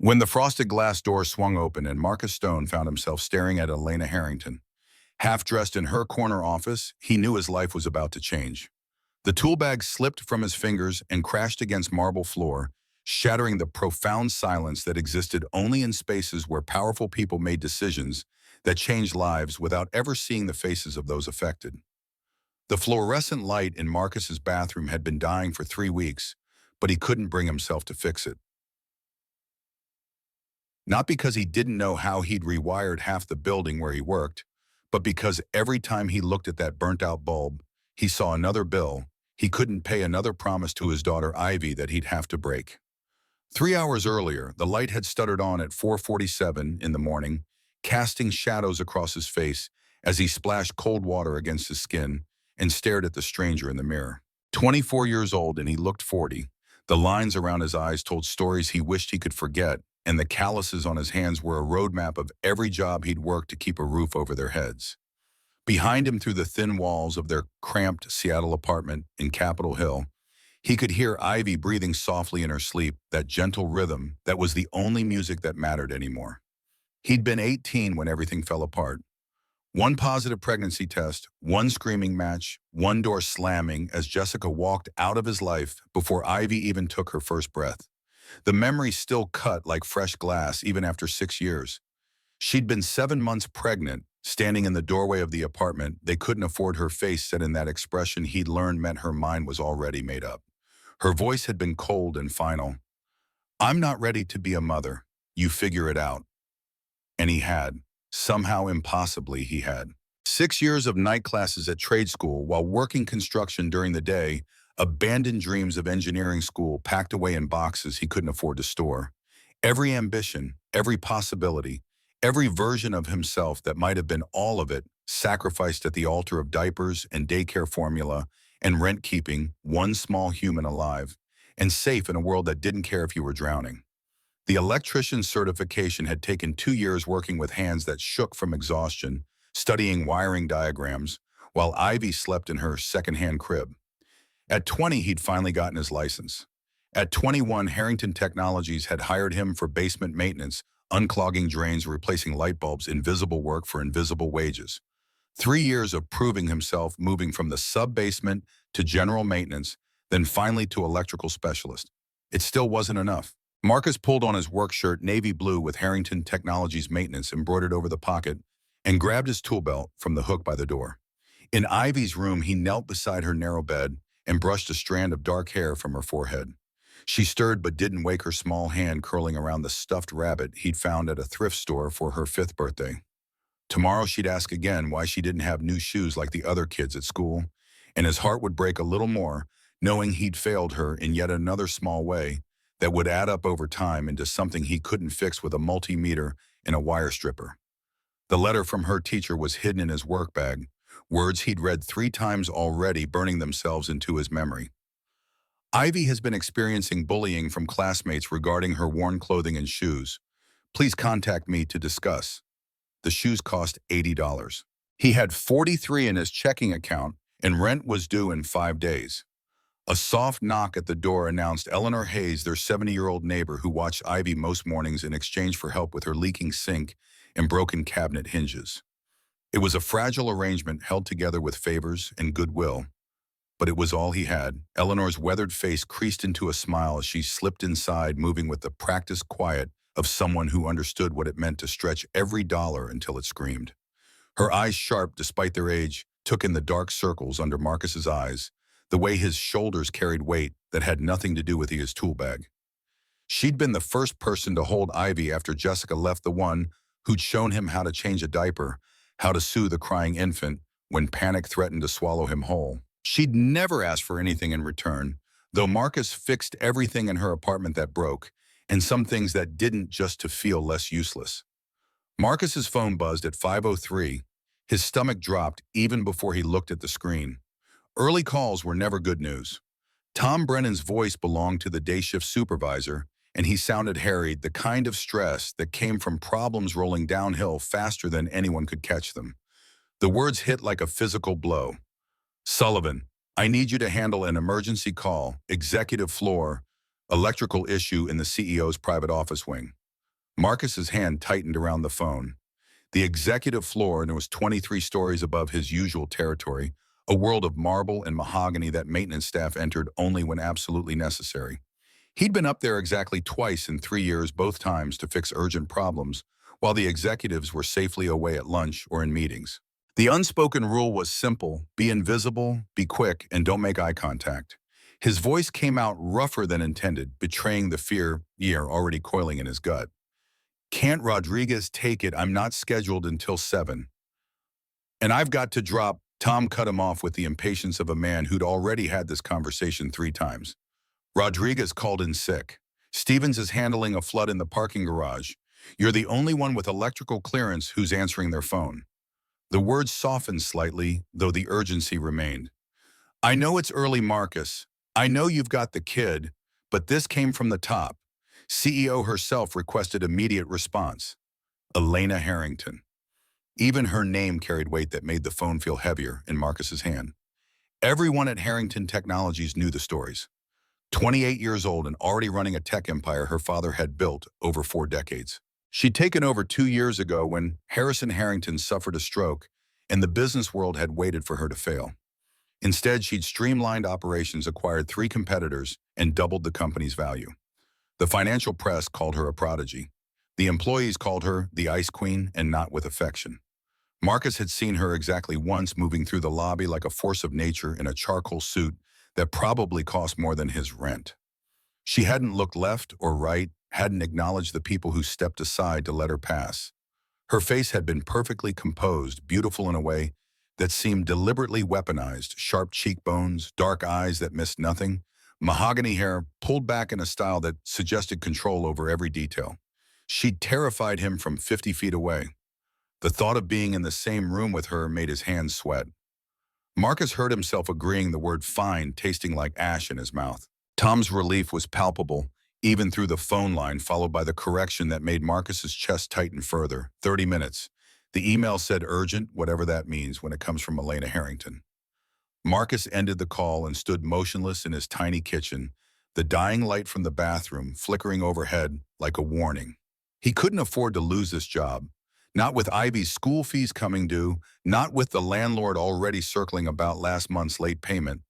When the frosted glass door swung open and Marcus Stone found himself staring at Elena Harrington, half dressed in her corner office, he knew his life was about to change. The tool bag slipped from his fingers and crashed against marble floor, shattering the profound silence that existed only in spaces where powerful people made decisions that changed lives without ever seeing the faces of those affected. The fluorescent light in Marcus's bathroom had been dying for 3 weeks, but he couldn't bring himself to fix it. Not because he didn't know how he'd rewired half the building where he worked, but because every time he looked at that burnt-out bulb, he saw another bill. He couldn't pay another promise to his daughter Ivy that he'd have to break. 3 hours earlier, the light had stuttered on at 4:47 in the morning, casting shadows across his face as he splashed cold water against his skin and stared at the stranger in the mirror. 24 years old, and he looked 40. The lines around his eyes told stories he wished he could forget, and the calluses on his hands were a roadmap of every job he'd worked to keep a roof over their heads. Behind him, through the thin walls of their cramped Seattle apartment in Capitol Hill, he could hear Ivy breathing softly in her sleep, that gentle rhythm that was the only music that mattered anymore. He'd been 18 when everything fell apart. One positive pregnancy test, one screaming match, one door slamming as Jessica walked out of his life before Ivy even took her first breath. The memory still cut like fresh glass even after 6 years. She'd been 7 months pregnant, standing in the doorway of the apartment. They couldn't afford her face set in that expression he'd learned meant her mind was already made up. Her voice had been cold and final. "I'm not ready to be a mother. You figure it out." And he had. Somehow, impossibly, he had. 6 years of night classes at trade school while working construction during the day, abandoned dreams of engineering school packed away in boxes he couldn't afford to store. Every ambition, every possibility, every version of himself that might have been all of it, sacrificed at the altar of diapers and daycare formula and rent keeping one small human alive and safe in a world that didn't care if you were drowning. The electrician's certification had taken 2 years working with hands that shook from exhaustion, studying wiring diagrams, while Ivy slept in her secondhand crib. At 20, he'd finally gotten his license. At 21, Harrington Technologies had hired him for basement maintenance, unclogging drains, replacing light bulbs, invisible work for invisible wages. 3 years of proving himself, moving from the sub-basement to general maintenance, then finally to electrical specialist. It still wasn't enough. Marcus pulled on his work shirt, navy blue with Harrington Technologies maintenance embroidered over the pocket, and grabbed his tool belt from the hook by the door. In Ivy's room, he knelt beside her narrow bed and brushed a strand of dark hair from her forehead. She stirred but didn't wake her small hand curling around the stuffed rabbit he'd found at a thrift store for her 5th birthday. Tomorrow she'd ask again why she didn't have new shoes like the other kids at school, and his heart would break a little more, knowing he'd failed her in yet another small way that would add up over time into something he couldn't fix with a multimeter and a wire stripper. The letter from her teacher was hidden in his work bag, words he'd read 3 times already burning themselves into his memory. Ivy has been experiencing bullying from classmates regarding her worn clothing and shoes. Please contact me to discuss. The shoes cost $80. He had 43 in his checking account, and rent was due in 5 days. A soft knock at the door announced Eleanor Hayes, their 70-year-old neighbor who watched Ivy most mornings in exchange for help with her leaking sink and broken cabinet hinges. It was a fragile arrangement held together with favors and goodwill, but it was all he had. Eleanor's weathered face creased into a smile as she slipped inside, moving with the practiced quiet of someone who understood what it meant to stretch every dollar until it screamed. Her eyes, sharp despite their age, took in the dark circles under Marcus's eyes, the way his shoulders carried weight that had nothing to do with his tool bag. She'd been the first person to hold Ivy after Jessica left, the one who'd shown him how to change a diaper, how to soothe a crying infant when panic threatened to swallow him whole. She'd never asked for anything in return, though Marcus fixed everything in her apartment that broke, and some things that didn't, just to feel less useless. Marcus's phone buzzed at 5:03. His stomach dropped even before he looked at the screen. Early calls were never good news. Tom Brennan's voice belonged to the day shift supervisor, and he sounded harried, the kind of stress that came from problems rolling downhill faster than anyone could catch them. The words hit like a physical blow. "Sullivan, I need you to handle an emergency call, executive floor, electrical issue in the CEO's private office wing." Marcus's hand tightened around the phone. The executive floor, and it was 23 stories above his usual territory, a world of marble and mahogany that maintenance staff entered only when absolutely necessary. He'd been up there exactly twice in 3 years, both times to fix urgent problems, while the executives were safely away at lunch or in meetings. The unspoken rule was simple: be invisible, be quick, and don't make eye contact. His voice came out rougher than intended, betraying the fear already coiling in his gut. Can't Rodriguez take it? I'm not scheduled until 7. And I've got to drop. Tom cut him off with the impatience of a man who'd already had this conversation 3 times. Rodriguez called in sick. Stevens is handling a flood in the parking garage. You're the only one with electrical clearance who's answering their phone. The words softened slightly, though the urgency remained. I know it's early, Marcus. I know you've got the kid, but this came from the top. CEO herself requested immediate response. Elena Harrington. Even her name carried weight that made the phone feel heavier in Marcus's hand. Everyone at Harrington Technologies knew the stories. 28 years old and already running a tech empire her father had built over 4 decades. She'd taken over 2 years ago when Harrison Harrington suffered a stroke, and the business world had waited for her to fail. Instead, she'd streamlined operations, acquired 3 competitors, and doubled the company's value. The financial press called her a prodigy. The employees called her the Ice Queen, and not with affection. Marcus had seen her exactly once, moving through the lobby like a force of nature in a charcoal suit that probably cost more than his rent. She hadn't looked left or right, hadn't acknowledged the people who stepped aside to let her pass. Her face had been perfectly composed, beautiful in a way that seemed deliberately weaponized: sharp cheekbones, dark eyes that missed nothing, mahogany hair pulled back in a style that suggested control over every detail. She'd terrified him from 50 feet away. The thought of being in the same room with her made his hands sweat. Marcus heard himself agreeing, the word fine tasting like ash in his mouth. Tom's relief was palpable, even through the phone line, followed by the correction that made Marcus's chest tighten further. 30 minutes. The email said urgent, whatever that means when it comes from Elena Harrington. Marcus ended the call and stood motionless in his tiny kitchen, the dying light from the bathroom flickering overhead like a warning. He couldn't afford to lose this job. Not with Ivy's school fees coming due, not with the landlord already circling about last month's late payment.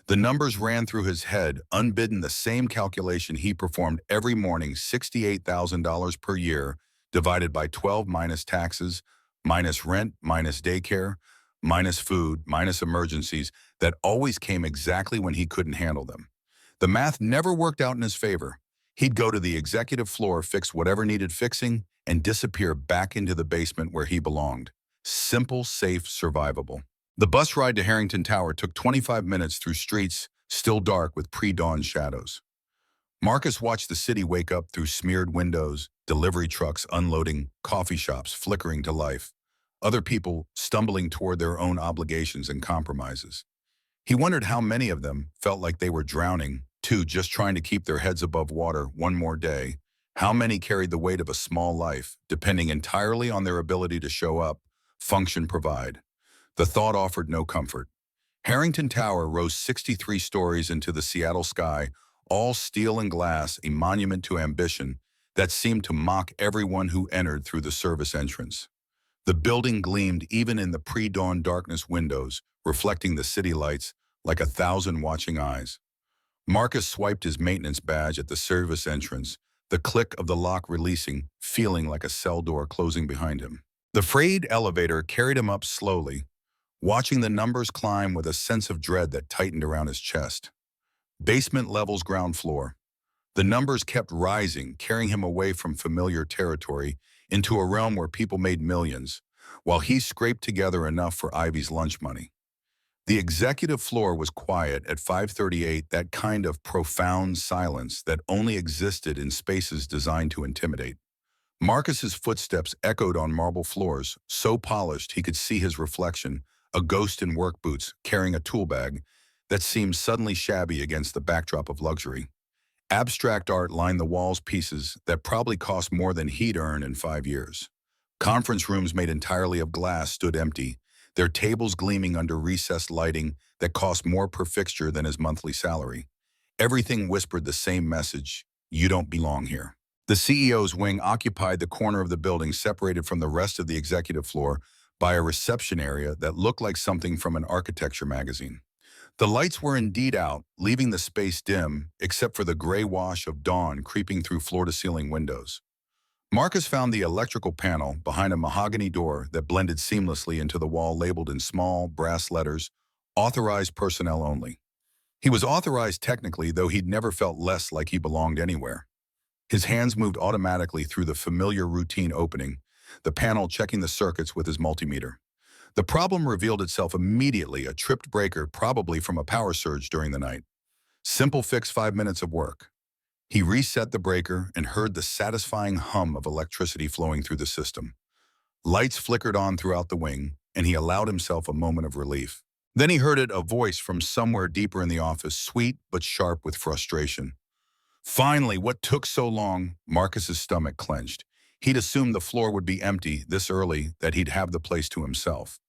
The numbers ran through his head, unbidden, the same calculation he performed every morning: $68,000 per year, divided by 12 minus taxes, minus rent, minus daycare, minus food, minus emergencies that always came exactly when he couldn't handle them. The math never worked out in his favor. He'd go to the executive floor, fix whatever needed fixing, and disappear back into the basement where he belonged. Simple, safe, survivable. The bus ride to Harrington Tower took 25 minutes through streets still dark with pre-dawn shadows. Marcus watched the city wake up through smeared windows, delivery trucks unloading, coffee shops flickering to life, other people stumbling toward their own obligations and compromises. He wondered how many of them felt like they were drowning, too, just trying to keep their heads above water one more day. How many carried the weight of a small life, depending entirely on their ability to show up, function, provide. The thought offered no comfort. Harrington Tower rose 63 stories into the Seattle sky, all steel and glass, a monument to ambition that seemed to mock everyone who entered through the service entrance. The building gleamed even in the pre-dawn darkness windows, reflecting the city lights like 1,000 watching eyes. Marcus swiped his maintenance badge at the service entrance, the click of the lock releasing, feeling like a cell door closing behind him. The frayed elevator carried him up slowly, watching the numbers climb with a sense of dread that tightened around his chest. Basement levels, ground floor. The numbers kept rising, carrying him away from familiar territory into a realm where people made millions, while he scraped together enough for Ivy's lunch money. The executive floor was quiet at 5:38, that kind of profound silence that only existed in spaces designed to intimidate. Marcus's footsteps echoed on marble floors, so polished he could see his reflection, a ghost in work boots carrying a tool bag that seemed suddenly shabby against the backdrop of luxury. Abstract art lined the walls, pieces that probably cost more than he'd earn in 5 years. Conference rooms made entirely of glass stood empty, their tables gleaming under recessed lighting that cost more per fixture than his monthly salary. Everything whispered the same message: you don't belong here. The CEO's wing occupied the corner of the building separated from the rest of the executive floor by a reception area that looked like something from an architecture magazine. The lights were indeed out, leaving the space dim, except for the gray wash of dawn creeping through floor-to-ceiling windows. Marcus found the electrical panel behind a mahogany door that blended seamlessly into the wall labeled in small, brass letters, "Authorized personnel only." He was authorized technically, though he'd never felt less like he belonged anywhere. His hands moved automatically through the familiar routine opening, the panel checking the circuits with his multimeter. The problem revealed itself immediately, a tripped breaker, probably from a power surge during the night. Simple fix, 5 minutes of work. He reset the breaker and heard the satisfying hum of electricity flowing through the system. Lights flickered on throughout the wing, and he allowed himself a moment of relief. Then he heard a voice from somewhere deeper in the office, sweet but sharp with frustration. Finally, what took so long? Marcus's stomach clenched. He'd assumed the floor would be empty this early, that he'd have the place to himself.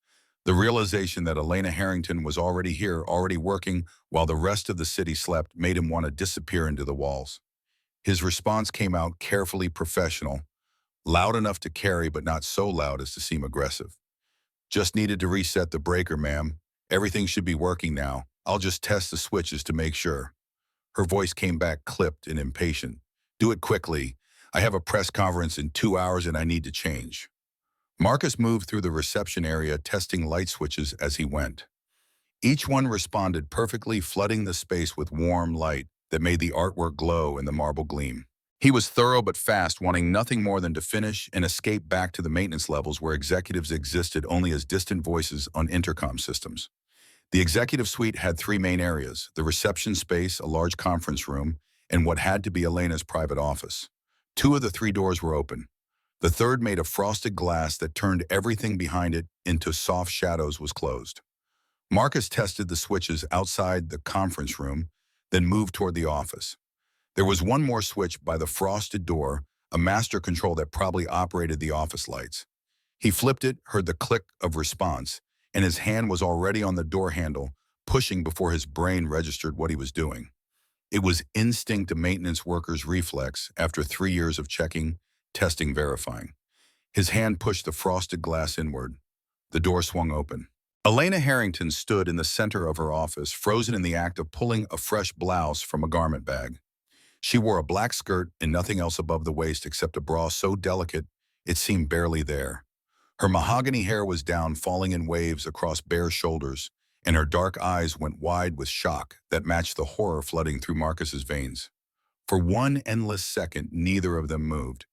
The realization that Elena Harrington was already here, already working, while the rest of the city slept, made him want to disappear into the walls. His response came out carefully professional, loud enough to carry but not so loud as to seem aggressive. "Just needed to reset the breaker, ma'am. Everything should be working now. I'll just test the switches to make sure." Her voice came back clipped and impatient. "Do it quickly. I have a press conference in 2 hours and I need to change." Marcus moved through the reception area, testing light switches as he went. Each one responded perfectly, flooding the space with warm light that made the artwork glow in the marble gleam. He was thorough but fast, wanting nothing more than to finish and escape back to the maintenance levels where executives existed only as distant voices on intercom systems. The executive suite had three main areas: the reception space, a large conference room, and what had to be Elena's private office. Two of the three doors were open. The third, made of frosted glass that turned everything behind it into soft shadows, was closed. Marcus tested the switches outside the conference room, then moved toward the office. There was one more switch by the frosted door, a master control that probably operated the office lights. He flipped it, heard the click of response, and his hand was already on the door handle, pushing before his brain registered what he was doing. It was instinct, a maintenance worker's reflex after 3 years of checking, testing, verifying. His hand pushed the frosted glass inward. The door swung open. Elena Harrington stood in the center of her office, frozen in the act of pulling a fresh blouse from a garment bag. She wore a black skirt and nothing else above the waist except a bra so delicate it seemed barely there. Her mahogany hair was down, falling in waves across bare shoulders, and her dark eyes went wide with shock that matched the horror flooding through Marcus's veins. For one endless second, neither of them moved.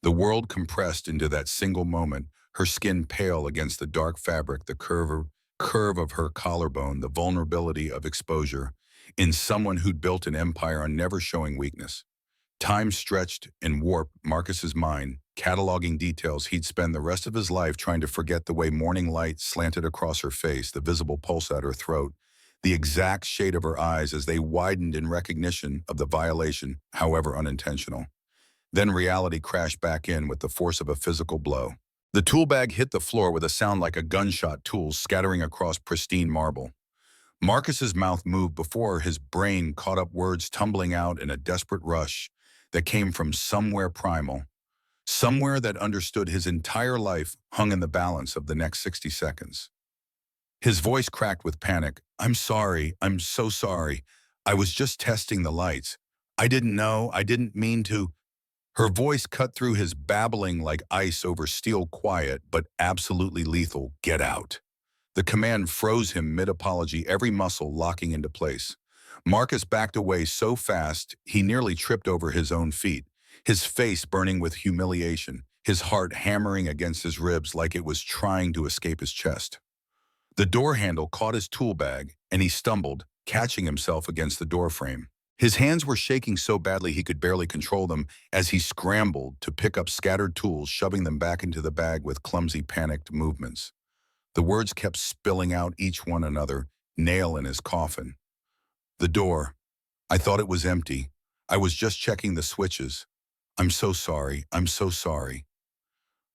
The world compressed into that single moment, her skin pale against the dark fabric, the curve of her collarbone, the vulnerability of exposure, in someone who'd built an empire on never showing weakness. Time stretched and warped Marcus's mind, cataloging details he'd spend the rest of his life trying to forget: the way morning light slanted across her face, the visible pulse at her throat, the exact shade of her eyes as they widened in recognition of the violation, however unintentional. Then reality crashed back in with the force of a physical blow. The tool bag hit the floor with a sound like a gunshot, tools scattering across pristine marble. Marcus's mouth moved before his brain caught up, words tumbling out in a desperate rush that came from somewhere primal, somewhere that understood his entire life hung in the balance of the next 60 seconds. His voice cracked with panic. "I'm sorry, I'm so sorry. I was just testing the lights. I didn't know, I didn't mean to." Her voice cut through his babbling like ice over steel, quiet but absolutely lethal. "Get out." The command froze him mid-apology, every muscle locking into place. Marcus backed away so fast he nearly tripped over his own feet, his face burning with humiliation, his heart hammering against his ribs like it was trying to escape his chest. The door handle caught his tool bag, and he stumbled, catching himself against the door frame. His hands were shaking so badly he could barely control them as he scrambled to pick up scattered tools, shoving them back into the bag with clumsy, panicked movements. The words kept spilling out, each one another nail in his coffin. "The door. I thought it was empty. I was just checking the switches. I'm so sorry. I'm so sorry."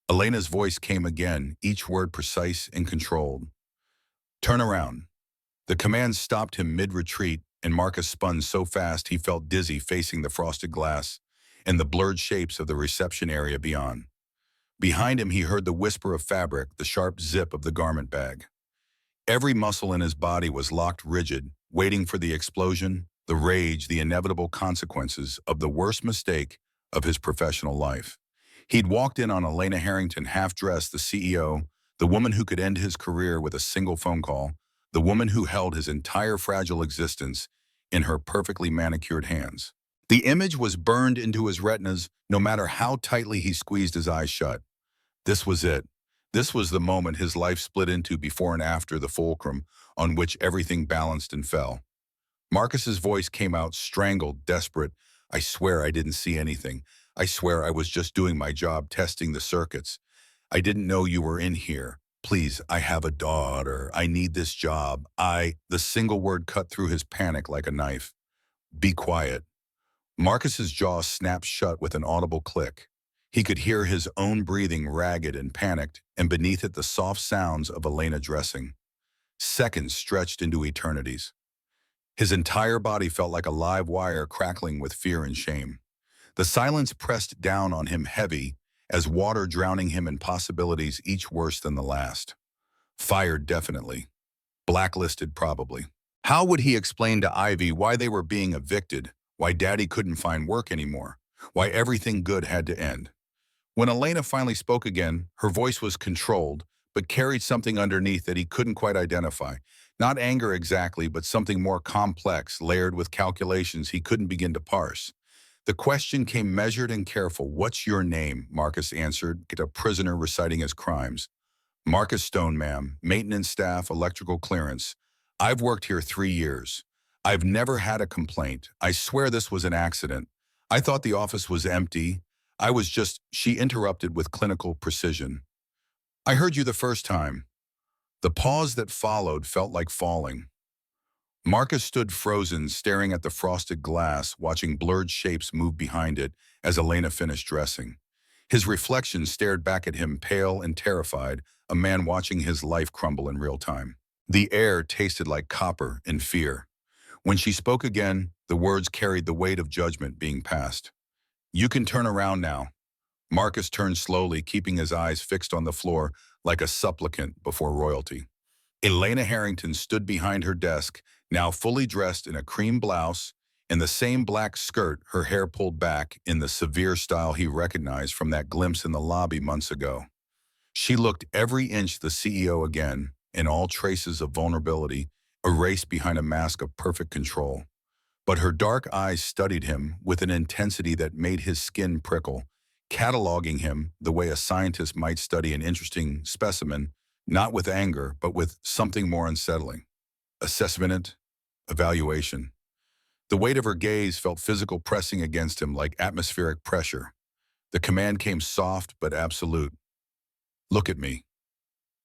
Elena's voice came again, each word precise and controlled. "Turn around." The command stopped him mid-retreat, and Marcus spun so fast he felt dizzy, facing the frosted glass. and the blurred shapes of the reception area beyond. Behind him, he heard the whisper of fabric, the sharp zip of the garment bag. Every muscle in his body was locked rigid, waiting for the explosion, the rage, the inevitable consequences of the worst mistake of his professional life. He'd walked in on Elena Harrington, half-dressed, the CEO, the woman who could end his career with a single phone call, the woman who held his entire fragile existence in her perfectly manicured hands. The image was burned into his retinas, no matter how tightly he squeezed his eyes shut. This was it. This was the moment his life split into before and after the fulcrum on which everything balanced and fell. Marcus's voice came out strangled, desperate. "I swear I didn't see anything. I swear I was just doing my job, testing the circuits. I didn't know you were in here. Please, I have a daughter. I need this job. The single word cut through his panic like a knife. "Be quiet." Marcus's jaw snapped shut with an audible click. He could hear his own breathing, ragged and panicked, and beneath it the soft sounds of Elena dressing. Seconds stretched into eternities. His entire body felt like a live wire crackling with fear and shame. The silence pressed down on him heavy, as water drowning him in possibilities each worse than the last. Fired definitely. Blacklisted probably. How would he explain to Ivy why they were being evicted, why Daddy couldn't find work anymore, why everything good had to end? When Elena finally spoke again, her voice was controlled, but carried something underneath that he couldn't quite identify. Not anger exactly, but something more complex, layered with calculations he couldn't begin to parse. The question came measured and careful. "What's your name?" Marcus answered, a prisoner reciting his crimes. "Marcus Stone, ma'am. Maintenance staff, electrical clearance. I've worked here 3 years. I've never had a complaint. I swear this was an accident. I thought the office was empty. She interrupted with clinical precision. "I heard you the first time." The pause that followed felt like falling. Marcus stood frozen, staring at the frosted glass, watching blurred shapes move behind it as Elena finished dressing. His reflection stared back at him, pale and terrified, a man watching his life crumble in real time. The air tasted like copper and fear. When she spoke again, the words carried the weight of judgment being passed. "You can turn around now." Marcus turned slowly, keeping his eyes fixed on the floor like a supplicant before royalty. Elena Harrington stood behind her desk, now fully dressed in a cream blouse and the same black skirt, her hair pulled back in the severe style he recognized from that glimpse in the lobby months ago. She looked every inch the CEO again, and all traces of vulnerability erased behind a mask of perfect control. But her dark eyes studied him with an intensity that made his skin prickle, cataloging him the way a scientist might study an interesting specimen, not with anger, but with something more unsettling. Assessment, evaluation. The weight of her gaze felt physical, pressing against him like atmospheric pressure. The command came soft but absolute. "Look at me."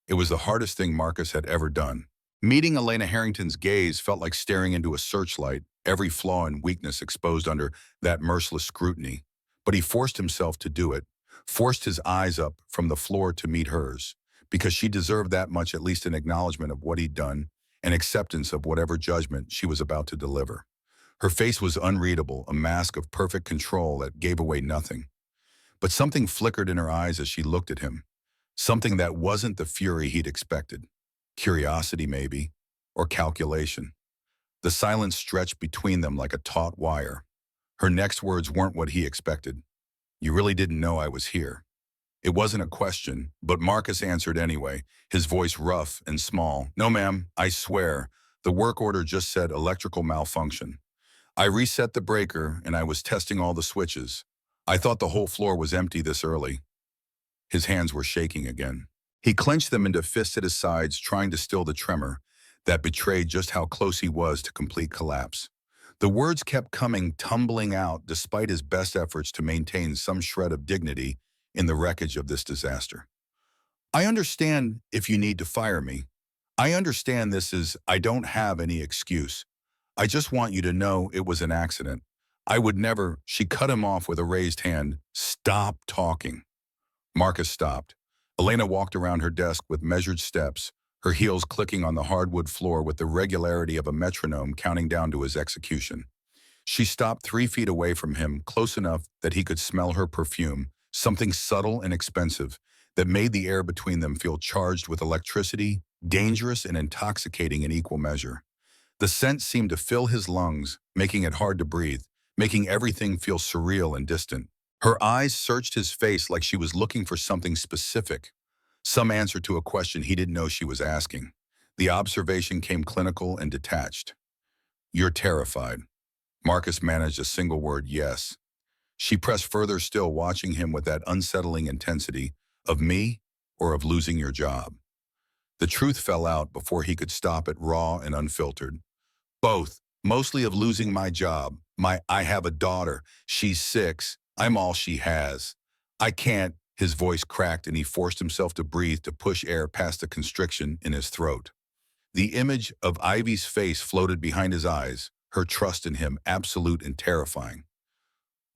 It was the hardest thing Marcus had ever done. Meeting Elena Harrington's gaze felt like staring into a searchlight, every flaw and weakness exposed under that merciless scrutiny. But he forced himself to do it, forced his eyes up from the floor to meet hers, because she deserved that much, at least an acknowledgement of what he'd done, an acceptance of whatever judgment she was about to deliver. Her face was unreadable, a mask of perfect control that gave away nothing. But something flickered in her eyes as she looked at him, something that wasn't the fury he'd expected. Curiosity, maybe, or calculation. The silence stretched between them like a taut wire. Her next words weren't what he expected. "You really didn't know I was here." It wasn't a question, but Marcus answered anyway, his voice rough and small. "No, ma'am, I swear. The work order just said electrical malfunction. I reset the breaker and I was testing all the switches. I thought the whole floor was empty this early." His hands were shaking again. He clenched them into fists at his sides, trying to still the tremor that betrayed just how close he was to complete collapse. The words kept coming tumbling out despite his best efforts to maintain some shred of dignity in the wreckage of this disaster. "I understand if you need to fire me. I understand I don't have any excuse. I just want you to know it was an accident. I would never." She cut him off with a raised hand. "Stop talking." Marcus stopped. Elena walked around her desk with measured steps, her heels clicking on the hardwood floor with the regularity of a metronome counting down to his execution. She stopped 3 feet away from him, close enough that he could smell her perfume, something subtle and expensive that made the air between them feel charged with electricity, dangerous and intoxicating in equal measure. The scent seemed to fill his lungs, making it hard to breathe, making everything feel surreal and distant. Her eyes searched his face like she was looking for something specific, some answer to a question he didn't know she was asking. The observation came clinical and detached. "You're terrified." Marcus managed a single word, "Yes." She pressed further still, watching him with that unsettling intensity. "Of me or of losing your job?" The truth fell out before he could stop it, raw and unfiltered. "Both. Mostly of losing my job. I have a daughter. She's 6. I'm all she has. I can't." His voice cracked and he forced himself to breathe, to push air past the constriction in his throat. The image of Ivy's face floated behind his eyes, her trust in him absolute and terrifying.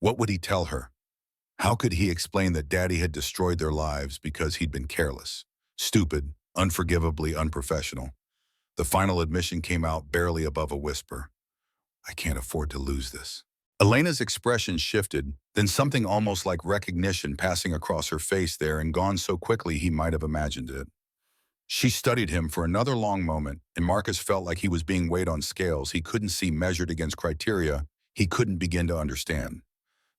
What would he tell her? How could he explain that Daddy had destroyed their lives because he'd been careless, stupid, unforgivably unprofessional? The final admission came out barely above a whisper. "I can't afford to lose this." Elena's expression shifted, then something almost like recognition passing across her face there and gone so quickly he might have imagined it. She studied him for another long moment, and Marcus felt like he was being weighed on scales he couldn't see, measured against criteria he couldn't begin to understand.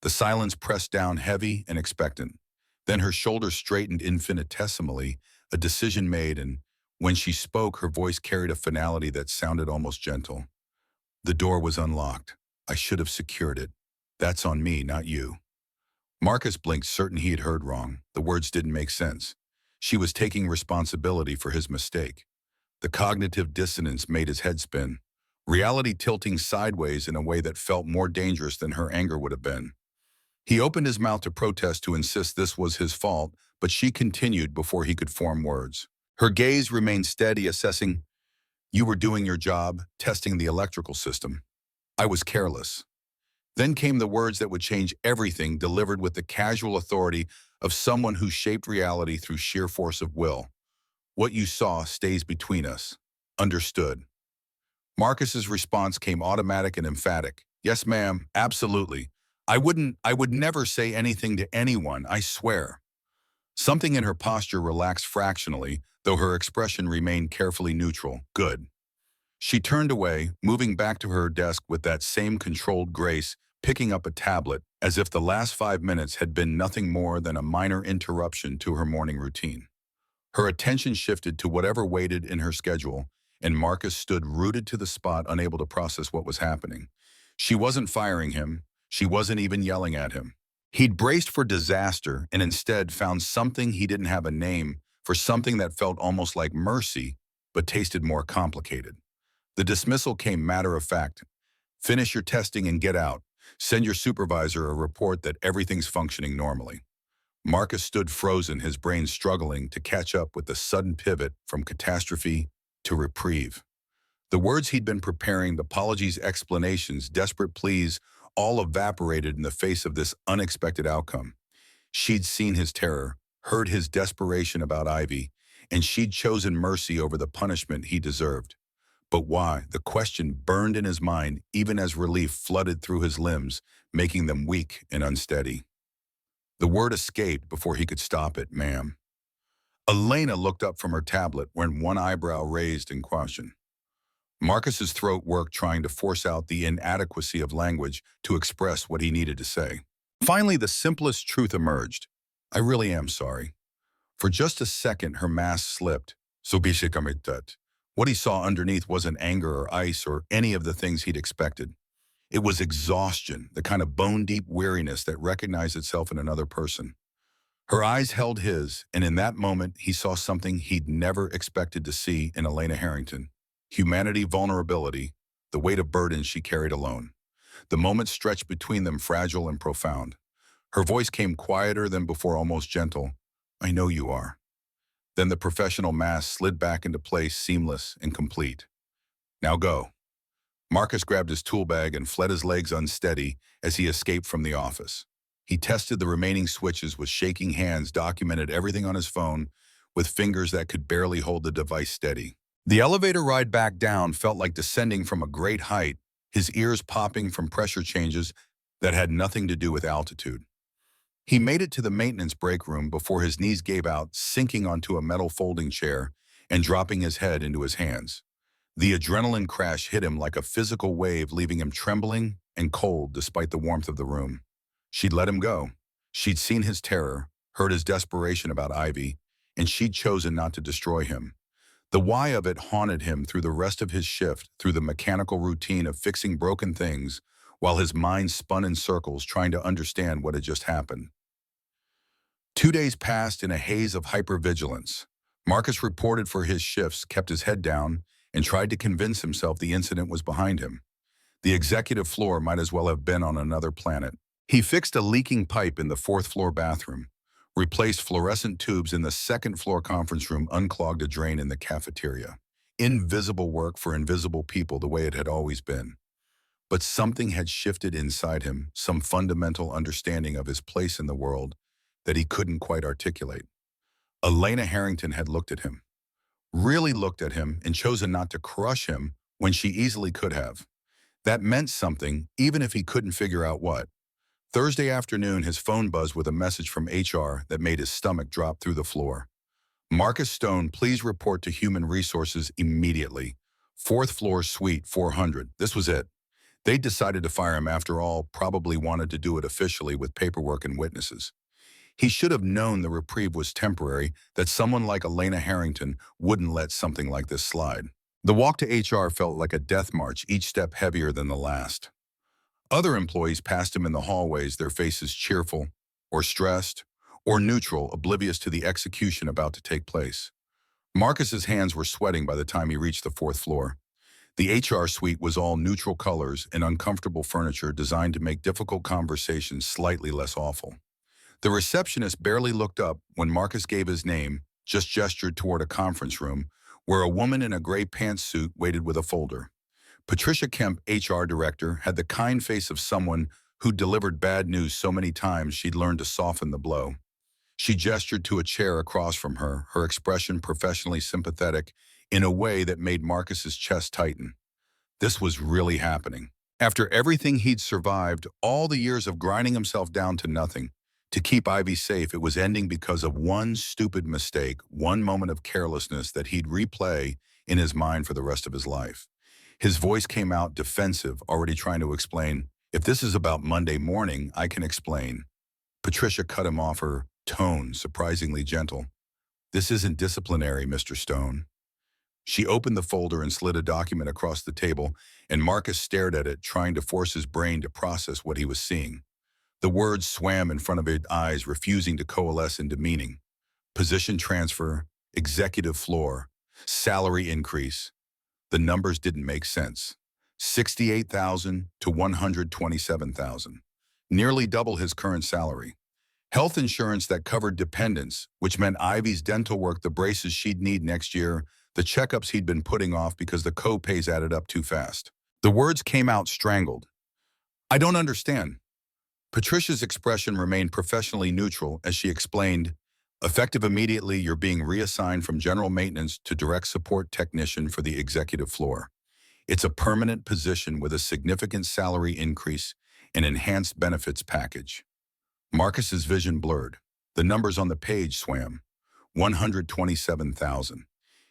The silence pressed down heavy and expectant. Then her shoulders straightened infinitesimally, a decision made, and when she spoke, her voice carried a finality that sounded almost gentle. "The door was unlocked. I should have secured it. That's on me, not you." Marcus blinked, certain he had heard wrong. The words didn't make sense. She was taking responsibility for his mistake. The cognitive dissonance made his head spin, reality tilting sideways in a way that felt more dangerous than her anger would have been. He opened his mouth to protest, to insist this was his fault, but she continued before he could form words. Her gaze remained steady, assessing. "You were doing your job, testing the electrical system. I was careless." Then came the words that would change everything, delivered with the casual authority of someone who shaped reality through sheer force of will. "What you saw stays between us. Understood?" Marcus's response came automatic and emphatic. "Yes, ma'am, absolutely. I would never say anything to anyone, I swear." Something in her posture relaxed fractionally, though her expression remained carefully neutral. "Good." She turned away, moving back to her desk with that same controlled grace, picking up a tablet, as if the last 5 minutes had been nothing more than a minor interruption to her morning routine. Her attention shifted to whatever waited in her schedule, and Marcus stood rooted to the spot, unable to process what was happening. She wasn't firing him. She wasn't even yelling at him. He'd braced for disaster and instead found something he didn't have a name for, something that felt almost like mercy, but tasted more complicated. The dismissal came matter of fact. "Finish your testing and get out. Send your supervisor a report that everything's functioning normally." Marcus stood frozen, his brain struggling to catch up with the sudden pivot from catastrophe to reprieve. The words he'd been preparing, the apologies, explanations, desperate pleas, all evaporated in the face of this unexpected outcome. She'd seen his terror, heard his desperation about Ivy, and she'd chosen mercy over the punishment he deserved. But why? The question burned in his mind, even as relief flooded through his limbs, making them weak and unsteady. The word escaped before he could stop it. "Ma'am." Elena looked up from her tablet, when one eyebrow raised in caution. Marcus's throat worked, trying to force out the inadequacy of language to express what he needed to say. Finally, the simplest truth emerged. "I really am sorry." For just a second, her mask slipped. "So bishikamitat." What he saw underneath wasn't anger or ice or any of the things he'd expected. It was exhaustion, the kind of bone-deep weariness that recognized itself in another person. Her eyes held his, and in that moment, he saw something he'd never expected to see in Elena Harrington. Humanity, vulnerability, the weight of burden she carried alone. The moment stretched between them, fragile and profound. Her voice came quieter than before, almost gentle. "I know you are." Then the professional mask slid back into place, seamless and complete. "Now go." Marcus grabbed his tool bag and fled, his legs unsteady as he escaped from the office. He tested the remaining switches with shaking hands, documented everything on his phone with fingers that could barely hold the device steady. The elevator ride back down felt like descending from a great height, his ears popping from pressure changes that had nothing to do with altitude. He made it to the maintenance break room before his knees gave out, sinking onto a metal folding chair and dropping his head into his hands. The adrenaline crash hit him like a physical wave, leaving him trembling and cold despite the warmth of the room. She'd let him go. She'd seen his terror, heard his desperation about Ivy, and she'd chosen not to destroy him. The why of it haunted him through the rest of his shift, through the mechanical routine of fixing broken things, while his mind spun in circles trying to understand what had just happened. 2 days passed in a haze of hypervigilance. Marcus reported for his shifts, kept his head down, and tried to convince himself the incident was behind him. The executive floor might as well have been on another planet. He fixed a leaking pipe in the fourth-floor bathroom, replaced fluorescent tubes in the second-floor conference room, unclogged a drain in the cafeteria. Invisible work for invisible people, the way it had always been. But something had shifted inside him, some fundamental understanding of his place in the world that he couldn't quite articulate. Elena Harrington had looked at him, really looked at him, and chosen not to crush him when she easily could have. That meant something, even if he couldn't figure out what. Thursday afternoon, his phone buzzed with a message from HR that made his stomach drop through the floor. Marcus Stone, please report to Human Resources immediately. Fourth floor, suite 400. This was it. They decided to fire him after all, probably wanted to do it officially with paperwork and witnesses. He should have known the reprieve was temporary, that someone like Elena Harrington wouldn't let something like this slide. The walk to HR felt like a death march, each step heavier than the last. Other employees passed him in the hallways, their faces cheerful, or stressed, or neutral, oblivious to the execution about to take place. Marcus's hands were sweating by the time he reached the fourth floor. The HR suite was all neutral colors and uncomfortable furniture designed to make difficult conversations slightly less awful. The receptionist barely looked up when Marcus gave his name, just gestured toward a conference room, where a woman in a gray pantsuit waited with a folder. Patricia Kemp, HR director, had the kind face of someone who'd delivered bad news so many times she'd learned to soften the blow. She gestured to a chair across from her, her expression professionally sympathetic in a way that made Marcus's chest tighten. This was really happening. After everything he'd survived, all the years of grinding himself down to nothing, to keep Ivy safe, it was ending because of one stupid mistake, one moment of carelessness that he'd replay in his mind for the rest of his life. His voice came out defensive, already trying to explain. If this is about Monday morning, I can explain. Patricia cut him off, her tone surprisingly gentle. This isn't disciplinary, Mr. Stone. She opened the folder and slid a document across the table, and Marcus stared at it, trying to force his brain to process what he was seeing. The words swam in front of his eyes, refusing to coalesce into meaning. Position transfer, executive floor, salary increase. The numbers didn't make sense. 68,000 to 127,000. Nearly double his current salary. Health insurance that covered dependents, which meant Ivy's dental work, the braces she'd need next year, the checkups he'd been putting off because the co-pays added up too fast. The words came out strangled. I don't understand. Patricia's expression remained professionally neutral as she explained, effective immediately, you're being reassigned from general maintenance to direct support technician for the executive floor. It's a permanent position with a significant salary increase and enhanced benefits package. Marcus's vision blurred. The numbers on the page swam. 127,000.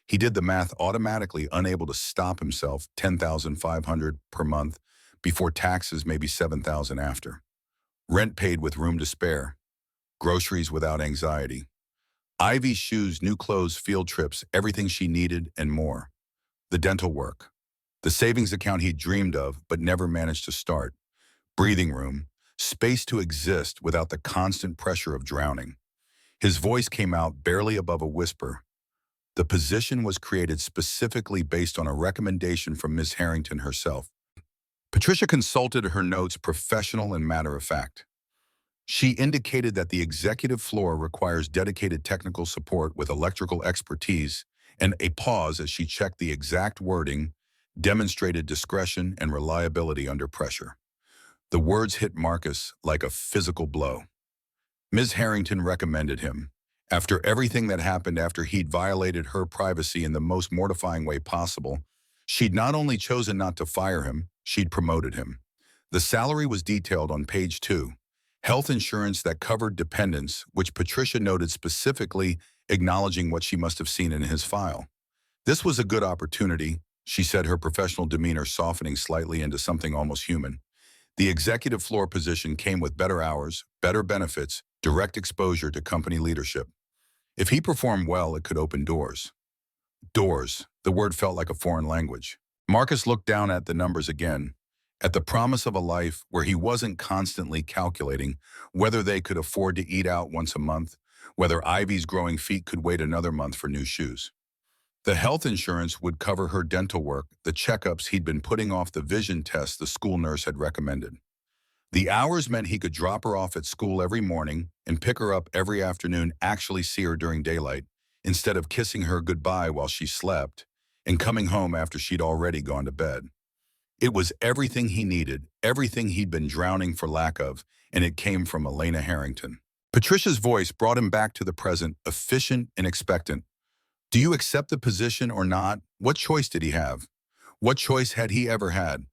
He did the math automatically, unable to stop himself. 10,500 per month before taxes, maybe 7,000 after. Rent paid with room to spare. Groceries without anxiety. Ivy's shoes, new clothes, field trips, everything she needed and more. The dental work. The savings account he'd dreamed of but never managed to start. Breathing room. Space to exist without the constant pressure of drowning. His voice came out barely above a whisper. The position was created specifically based on a recommendation from Ms. Harrington herself. Patricia consulted her notes, professional and matter-of-fact. She indicated that the executive floor requires dedicated technical support with electrical expertise, and a pause as she checked the exact wording, demonstrated discretion and reliability under pressure. The words hit Marcus like a physical blow. Ms. Harrington recommended him. After everything that happened, after he'd violated her privacy in the most mortifying way possible, She'd not only chosen not to fire him, she'd promoted him. The salary was detailed on page 2. Health insurance that covered dependents, which Patricia noted specifically, acknowledging what she must have seen in his file. This was a good opportunity, she said, her professional demeanor softening slightly into something almost human. The executive floor position came with better hours, better benefits, direct exposure to company leadership. If he performed well, it could open doors. Doors. The word felt like a foreign language. Marcus looked down at the numbers again, at the promise of a life where he wasn't constantly calculating whether they could afford to eat out once a month, whether Ivy's growing feet could wait another month for new shoes. The health insurance would cover her dental work, the checkups he'd been putting off, the vision tests the school nurse had recommended. The hours meant he could drop her off at school every morning and pick her up every afternoon, actually see her during daylight, instead of kissing her goodbye while she slept and coming home after she'd already gone to bed. It was everything he needed, everything he'd been drowning for lack of, and it came from Elena Harrington. Patricia's voice brought him back to the present, efficient and expectant. Do you accept the position or not? What choice did he have? What choice had he ever had?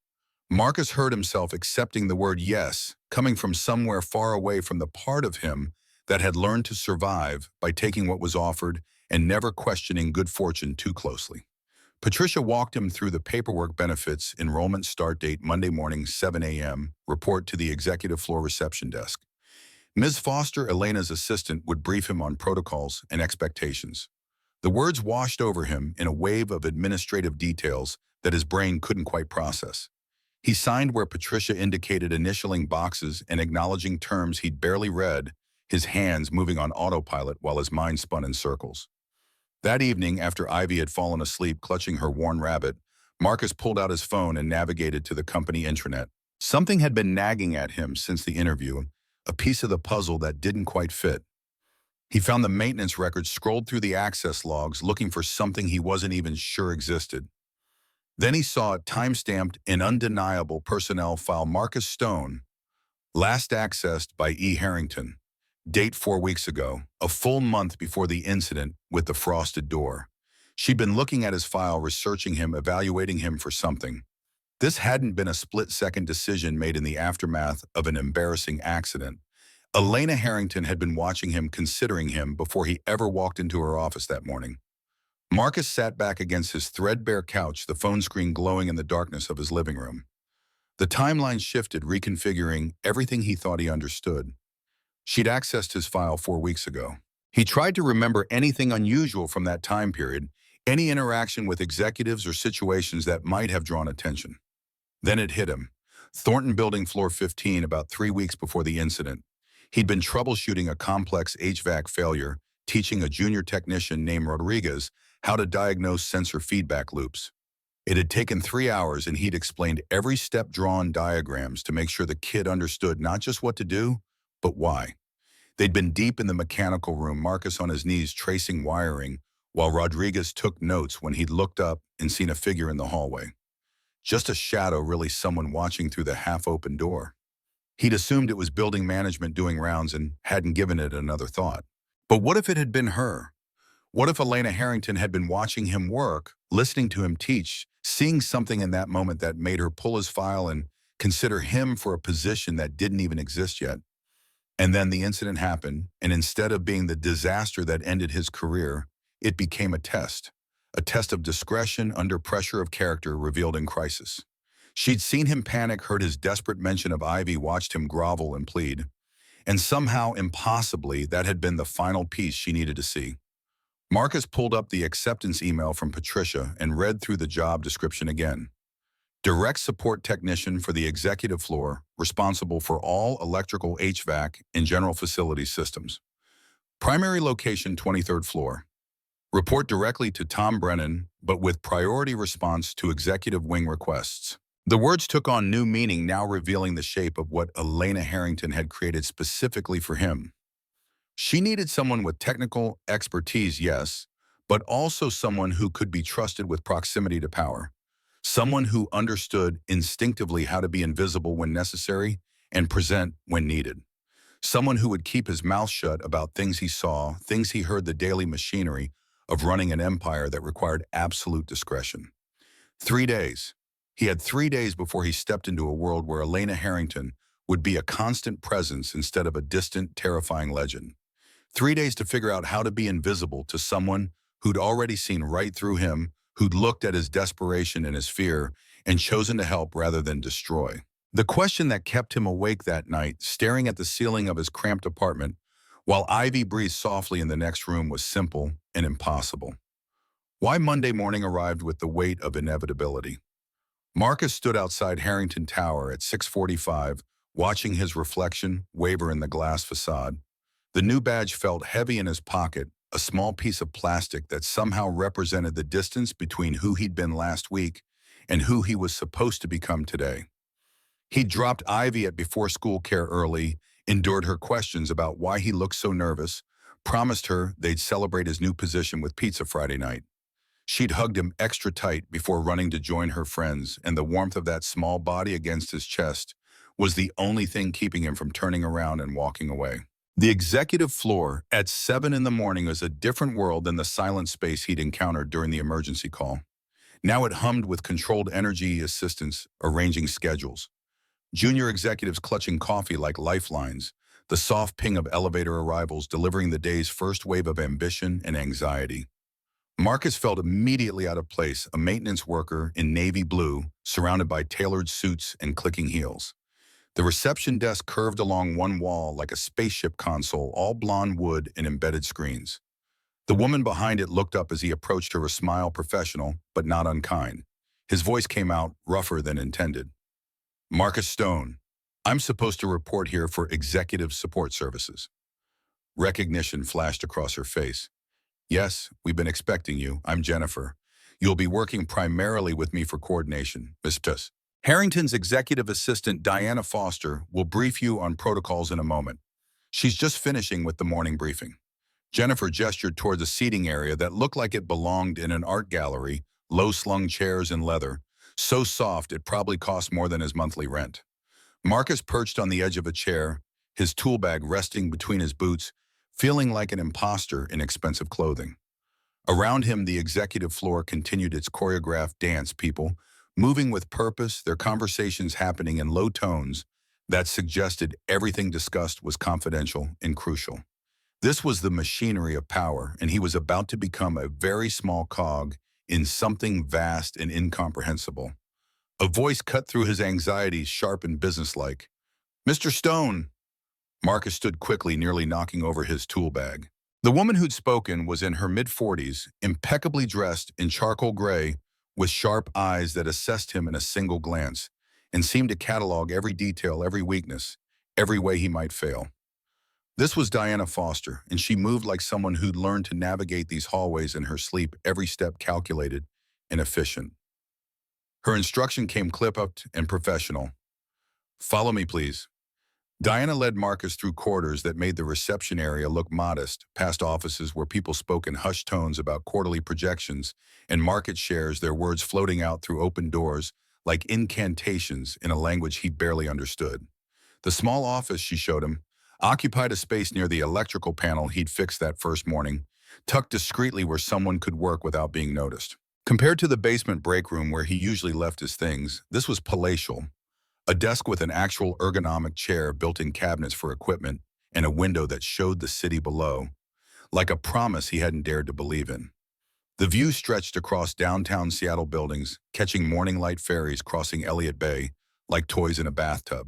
Marcus heard himself accepting the word yes, coming from somewhere far away from the part of him that had learned to survive by taking what was offered and never questioning good fortune too closely. Patricia walked him through the paperwork. Benefits, enrollment start date Monday morning, 7 a.m., report to the executive floor reception desk. Ms. Foster, Elena's assistant, would brief him on protocols and expectations. The words washed over him in a wave of administrative details that his brain couldn't quite process. He signed where Patricia indicated, initialing boxes and acknowledging terms he'd barely read, his hands moving on autopilot while his mind spun in circles. That evening, after Ivy had fallen asleep clutching her worn rabbit, Marcus pulled out his phone and navigated to the company intranet. Something had been nagging at him since the interview, a piece of the puzzle that didn't quite fit. He found the maintenance records, scrolled through the access logs, looking for something he wasn't even sure existed. Then he saw a time-stamped and undeniable personnel file. Marcus Stone, last accessed by E. Harrington. Date 4 weeks ago, a full month before the incident with the frosted door. She'd been looking at his file, researching him, evaluating him for something. This hadn't been a split-second decision made in the aftermath of an embarrassing accident. Elena Harrington had been watching him, considering him, before he ever walked into her office that morning. Marcus sat back against his threadbare couch, the phone screen glowing in the darkness of his living room. The timeline shifted, reconfiguring everything he thought he understood. She'd accessed his file 4 weeks ago. He tried to remember anything unusual from that time period, any interaction with executives or situations that might have drawn attention. Then it hit him. Thornton Building, floor 15, about 3 weeks before the incident. He'd been troubleshooting a complex HVAC failure, teaching a junior technician named Rodriguez how to diagnose sensor feedback loops. It had taken 3 hours, and he'd explained every step, drawn diagrams to make sure the kid understood not just what to do, but why. They'd been deep in the mechanical room, Marcus on his knees tracing wiring, while Rodriguez took notes when he'd looked up and seen a figure in the hallway. Just a shadow, really someone watching through the half-open door. He'd assumed it was building management doing rounds and hadn't given it another thought. But what if it had been her? What if Elena Harrington had been watching him work, listening to him teach, seeing something in that moment that made her pull his file and consider him for a position that didn't even exist yet? And then the incident happened, and instead of being the disaster that ended his career, it became a test of discretion under pressure, of character revealed in crisis. She'd seen him panic, heard his desperate mention of Ivy, watched him grovel and plead. And somehow, impossibly, that had been the final piece she needed to see. Marcus pulled up the acceptance email from Patricia and read through the job description again. Direct support technician for the executive floor, responsible for all electrical, HVAC, and general facility systems. Primary location, 23rd floor. Report directly to Tom Brennan, but with priority response to executive wing requests. The words took on new meaning, now revealing the shape of what Elena Harrington had created specifically for him. She needed someone with technical expertise, yes, but also someone who could be trusted with proximity to power. Someone who understood instinctively how to be invisible when necessary and present when needed. Someone who would keep his mouth shut about things he saw, things he heard, the daily machinery of running an empire that required absolute discretion. 3 days. He had 3 days before he stepped into a world where Elena Harrington would be a constant presence instead of a distant, terrifying legend. 3 days to figure out how to be invisible to someone who'd already seen right through him, who'd looked at his desperation and his fear, and chosen to help rather than destroy. The question that kept him awake that night, staring at the ceiling of his cramped apartment, while Ivy breathed softly in the next room, was simple and impossible. Why Monday morning arrived with the weight of inevitability. Marcus stood outside Harrington Tower at 6:45, watching his reflection waver in the glass facade. The new badge felt heavy in his pocket, a small piece of plastic that somehow represented the distance between who he'd been last week and who he was supposed to become today. He dropped Ivy at before-school care early, endured her questions about why he looked so nervous, promised her they'd celebrate his new position with pizza Friday night. She'd hugged him extra tight before running to join her friends, and the warmth of that small body against his chest was the only thing keeping him from turning around and walking away. The executive floor at 7 in the morning was a different world than the silent space he'd encountered during the emergency call. Now it hummed with controlled energy assistants arranging schedules. Junior executives clutching coffee like lifelines, the soft ping of elevator arrivals delivering the day's first wave of ambition and anxiety. Marcus felt immediately out of place, a maintenance worker in navy blue, surrounded by tailored suits and clicking heels. The reception desk curved along one wall like a spaceship console, all blonde wood and embedded screens. The woman behind it looked up as he approached her, a smile professional, but not unkind. His voice came out rougher than intended. Marcus Stone, I'm supposed to report here for executive support services. Recognition flashed across her face. Yes, we've been expecting you. I'm Jennifer. You'll be working primarily with me for coordination, Miss Tuss. Harrington's executive assistant, Diana Foster, will brief you on protocols in a moment. She's just finishing with the morning briefing. Jennifer gestured toward the seating area that looked like it belonged in an art gallery, low-slung chairs and leather, so soft it probably cost more than his monthly rent. Marcus perched on the edge of a chair, his tool bag resting between his boots, feeling like an imposter in expensive clothing. Around him, the executive floor continued its choreographed dance, people moving with purpose, their conversations happening in low tones that suggested everything discussed was confidential and crucial. This was the machinery of power, and he was about to become a very small cog in something vast and incomprehensible. A voice cut through his anxieties, sharp and businesslike. Mr. Stone! Marcus stood quickly, nearly knocking over his tool bag. The woman who'd spoken was in her mid-40s, impeccably dressed in charcoal gray, with sharp eyes that assessed him in a single glance, and seemed to catalog every detail, every weakness, every way he might fail. This was Diana Foster, and she moved like someone who'd learned to navigate these hallways in her sleep, every step calculated and efficient. Her instruction came clipped and professional. Follow me, please. Diana led Marcus through corridors that made the reception area look modest, past offices where people spoke in hushed tones about quarterly projections and market shares, their words floating out through open doors like incantations in a language he barely understood. The small office, she showed him, occupied a space near the electrical panel he'd fixed that first morning, tucked discreetly where someone could work without being noticed. Compared to the basement break room where he usually left his things, this was palatial. A desk with an actual ergonomic chair, built-in cabinets for equipment, and a window that showed the city below, like a promise he hadn't dared to believe in. The view stretched across downtown Seattle buildings, catching morning light ferries crossing Elliott Bay like toys in a bathtub.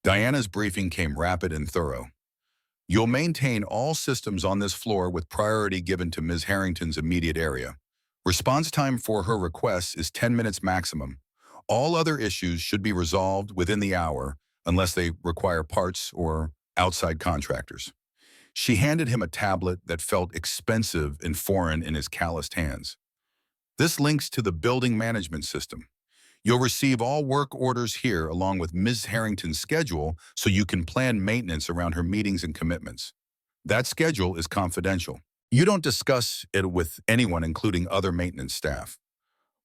Diana's briefing came rapid and thorough. You'll maintain all systems on this floor with priority given to Ms. Harrington's immediate area. Response time for her requests is 10 minutes maximum. All other issues should be resolved within the hour unless they require parts or outside contractors. She handed him a tablet that felt expensive and foreign in his calloused hands. This links to the building management system. You'll receive all work orders here along with Ms. Harrington's schedule so you can plan maintenance around her meetings and commitments. That schedule is confidential. You don't discuss it with anyone, including other maintenance staff.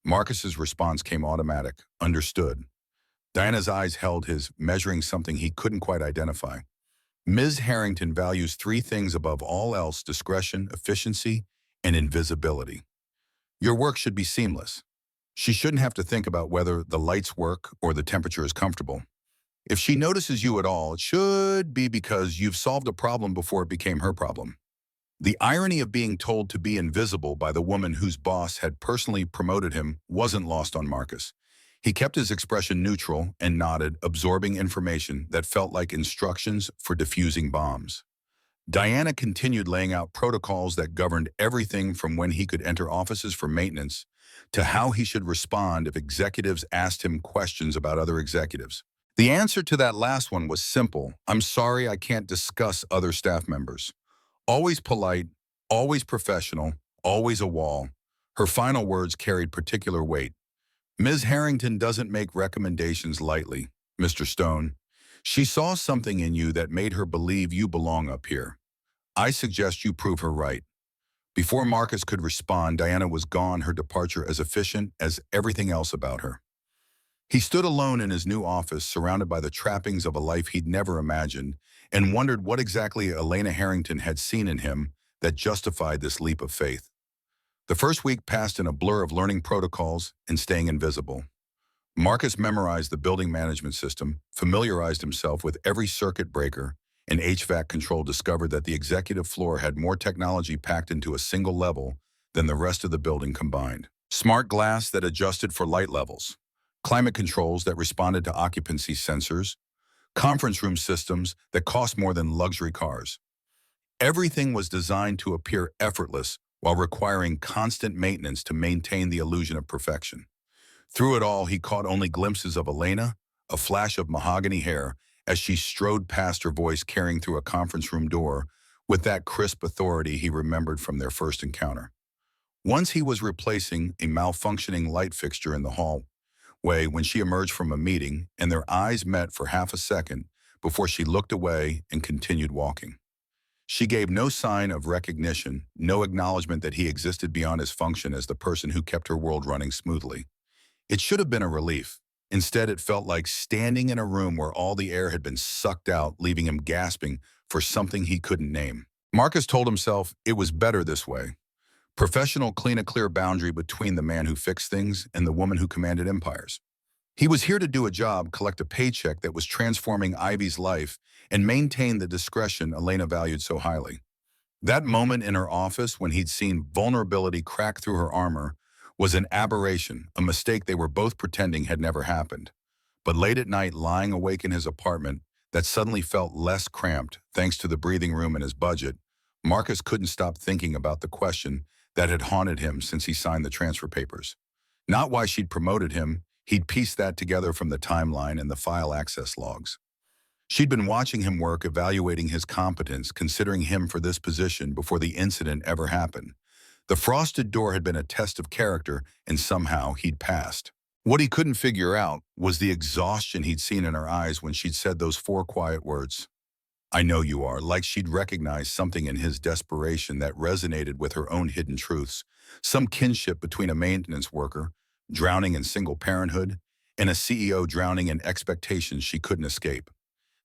Marcus's response came automatic. Understood. Diana's eyes held his, measuring something he couldn't quite identify. Ms. Harrington values 3 things above all else: discretion, efficiency, and invisibility. Your work should be seamless. She shouldn't have to think about whether the lights work or the temperature is comfortable. If she notices you at all, it should be because you've solved a problem before it became her problem. The irony of being told to be invisible by the woman whose boss had personally promoted him wasn't lost on Marcus. He kept his expression neutral and nodded, absorbing information that felt like instructions for defusing bombs. Diana continued laying out protocols that governed everything from when he could enter offices for maintenance to how he should respond if executives asked him questions about other executives. The answer to that last one was simple. I'm sorry, I can't discuss other staff members. Always polite, always professional, always a wall. Her final words carried particular weight. Ms. Harrington doesn't make recommendations lightly, Mr. Stone. She saw something in you that made her believe you belong up here. I suggest you prove her right. Before Marcus could respond, Diana was gone, her departure as efficient as everything else about her. He stood alone in his new office, surrounded by the trappings of a life he'd never imagined, and wondered what exactly Elena Harrington had seen in him that justified this leap of faith. The first week passed in a blur of learning protocols and staying invisible. Marcus memorized the building management system, familiarized himself with every circuit breaker, and HVAC control discovered that the executive floor had more technology packed into a single level than the rest of the building combined. Smart glass that adjusted for light levels, climate controls that responded to occupancy sensors, conference room systems that cost more than luxury cars. Everything was designed to appear effortless while requiring constant maintenance to maintain the illusion of perfection. Through it all, he caught only glimpses of Elena, a flash of mahogany hair, as she strode past, her voice carrying through a conference room door with that crisp authority he remembered from their first encounter. Once he was replacing a malfunctioning light fixture in the hallway when she emerged from a meeting, and their eyes met for half a second before she looked away and continued walking. She gave no sign of recognition, no acknowledgement that he existed beyond his function as the person who kept her world running smoothly. It should have been a relief. Instead, it felt like standing in a room where all the air had been sucked out, leaving him gasping for something he couldn't name. Marcus told himself it was better this way. Professional clean a clear boundary between the man who fixed things and the woman who commanded empires. He was here to do a job, collect a paycheck that was transforming Ivy's life, and maintain the discretion Elena valued so highly. That moment in her office when he'd seen vulnerability crack through her armor was an aberration, a mistake they were both pretending had never happened. But late at night, lying awake in his apartment that suddenly felt less cramped thanks to the breathing room in his budget, Marcus couldn't stop thinking about the question that had haunted him since he signed the transfer papers. Not why she'd promoted him, he'd pieced that together from the timeline and the file access logs. She'd been watching him work, evaluating his competence, considering him for this position before the incident ever happened. The frosted door had been a test of character, and somehow he'd passed. What he couldn't figure out was the exhaustion he'd seen in her eyes when she'd said those four quiet words. I know you are, like she'd recognized something in his desperation that resonated with her own hidden truths, some kinship between a maintenance worker, drowning in single parenthood, and a CEO drowning in expectations she couldn't escape.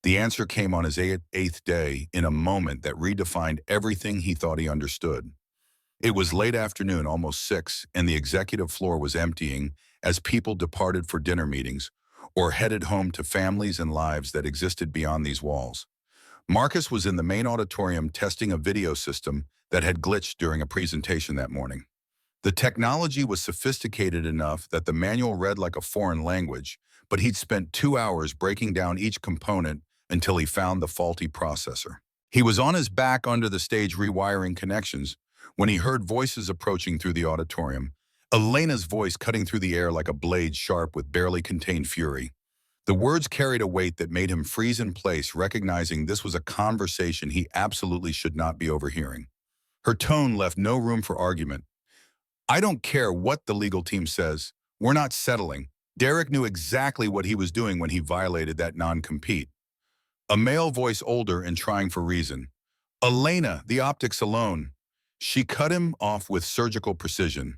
The answer came on his eighth day in a moment that redefined everything he thought he understood. It was late afternoon, almost 6, and the executive floor was emptying as people departed for dinner meetings or headed home to families and lives that existed beyond these walls. Marcus was in the main auditorium testing a video system that had glitched during a presentation that morning. The technology was sophisticated enough that the manual read like a foreign language, but he'd spent 2 hours breaking down each component until he found the faulty processor. He was on his back under the stage rewiring connections when he heard voices approaching through the auditorium, Elena's voice cutting through the air like a blade sharp with barely contained fury. The words carried a weight that made him freeze in place, recognizing this was a conversation he absolutely should not be overhearing. Her tone left no room for argument. I don't care what the legal team says. We're not settling. Derek knew exactly what he was doing when he violated that non-compete. A male voice, older and trying for reason. Elena, the optics alone. She cut him off with surgical precision.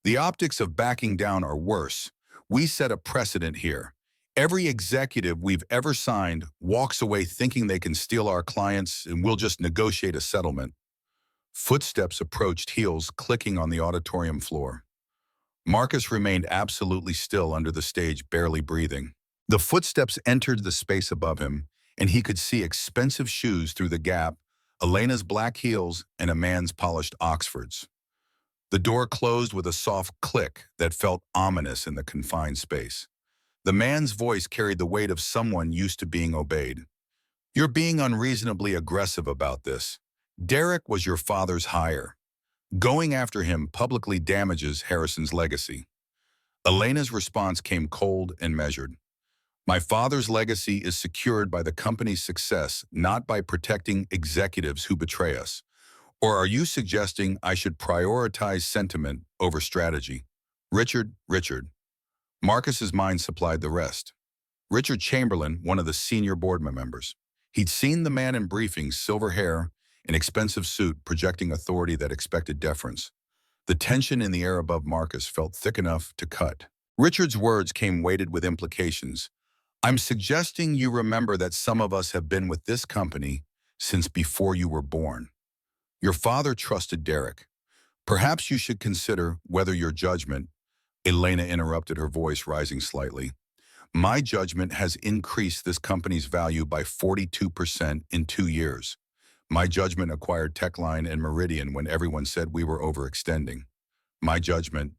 The optics of backing down are worse. We set a precedent here. Every executive we've ever signed walks away thinking they can steal our clients and we'll just negotiate a settlement. Footsteps approached, heels clicking on the auditorium floor. Marcus remained absolutely still under the stage, barely breathing. The footsteps entered the space above him, and he could see expensive shoes through the gap, Elena's black heels, and a man's polished Oxfords. The door closed with a soft click that felt ominous in the confined space. The man's voice carried the weight of someone used to being obeyed. "You're being unreasonably aggressive about this. Derek was your father's hire. Going after him publicly damages Harrison's legacy." Elena's response came cold and measured. "My father's legacy is secured by the company's success, not by protecting executives who betray us. Or are you suggesting I should prioritize sentiment over strategy?" Richard. Marcus's mind supplied the rest. Richard Chamberlain, one of the senior board members. He'd seen the man in briefings, silver hair, an expensive suit, projecting authority that expected deference. The tension in the air above Marcus felt thick enough to cut. Richard's words came weighted with implications. "I'm suggesting you remember that some of us have been with this company since before you were born. Your father trusted Derek. Perhaps you should consider whether your judgment—" Elena interrupted, her voice rising slightly. "My judgment has increased this company's value by 42% in 2 years. My judgment acquired Techline and Meridian when everyone said we were overextending. My judgment—"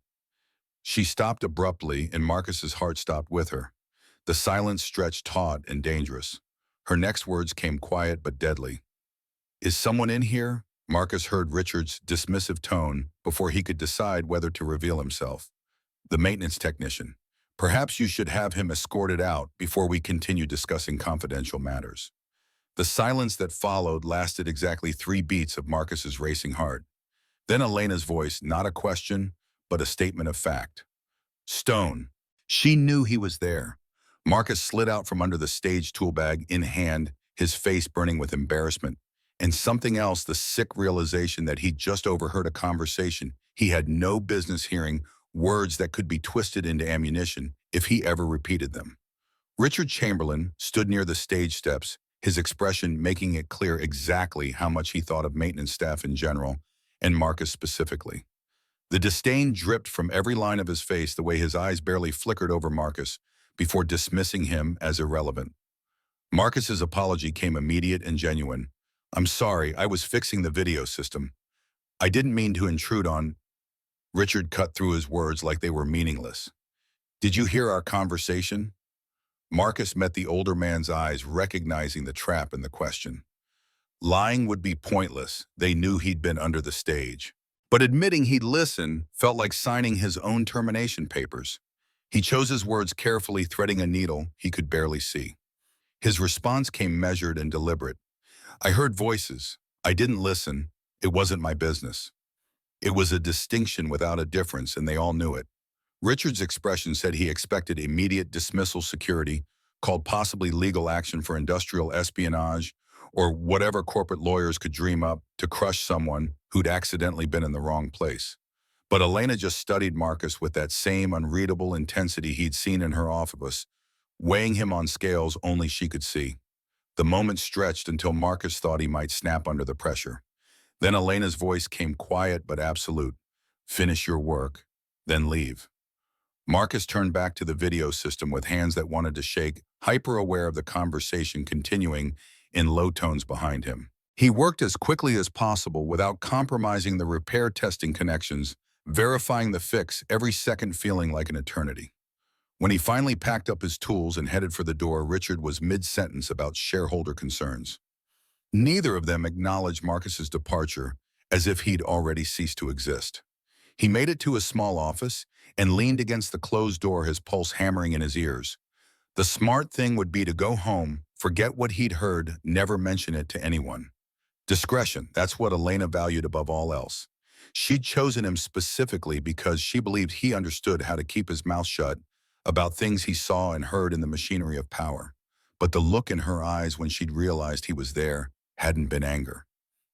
She stopped abruptly, and Marcus's heart stopped with her. The silence stretched taut and dangerous. Her next words came quiet but deadly. "Is someone in here?" Marcus heard Richard's dismissive tone before he could decide whether to reveal himself. "The maintenance technician. Perhaps you should have him escorted out before we continue discussing confidential matters." The silence that followed lasted exactly 3 beats of Marcus's racing heart. Then Elena's voice, not a question, but a statement of fact. "Stone." She knew he was there. Marcus slid out from under the stage tool bag in hand, his face burning with embarrassment. And something else, the sick realization that he'd just overheard a conversation he had no business hearing, words that could be twisted into ammunition if he ever repeated them. Richard Chamberlain stood near the stage steps, his expression making it clear exactly how much he thought of maintenance staff in general, and Marcus specifically. The disdain dripped from every line of his face, the way his eyes barely flickered over Marcus before dismissing him as irrelevant. Marcus's apology came immediate and genuine. "I'm sorry, I was fixing the video system. I didn't mean to intrude on—" Richard cut through his words like they were meaningless. "Did you hear our conversation?" Marcus met the older man's eyes, recognizing the trap in the question. Lying would be pointless. They knew he'd been under the stage. But admitting he'd listened felt like signing his own termination papers. He chose his words carefully, threading a needle he could barely see. His response came measured and deliberate. "I heard voices. I didn't listen. It wasn't my business." It was a distinction without a difference, and they all knew it. Richard's expression said he expected immediate dismissal, security, called possibly legal action for industrial espionage, or whatever corporate lawyers could dream up to crush someone who'd accidentally been in the wrong place. But Elena just studied Marcus with that same unreadable intensity he'd seen in her office, weighing him on scales only she could see. The moment stretched until Marcus thought he might snap under the pressure. Then Elena's voice came quiet but absolute. "Finish your work, then leave." Marcus turned back to the video system with hands that wanted to shake, hyper-aware of the conversation continuing in low tones behind him. He worked as quickly as possible without compromising the repair testing connections, verifying the fix, every second feeling like an eternity. When he finally packed up his tools and headed for the door, Richard was mid-sentence about shareholder concerns. Neither of them acknowledged Marcus's departure, as if he'd already ceased to exist. He made it to his small office and leaned against the closed door, his pulse hammering in his ears. The smart thing would be to go home, forget what he'd heard, never mention it to anyone. Discretion, that's what Elena valued above all else. She'd chosen him specifically because she believed he understood how to keep his mouth shut about things he saw and heard in the machinery of power. But the look in her eyes when she'd realized he was there hadn't been anger.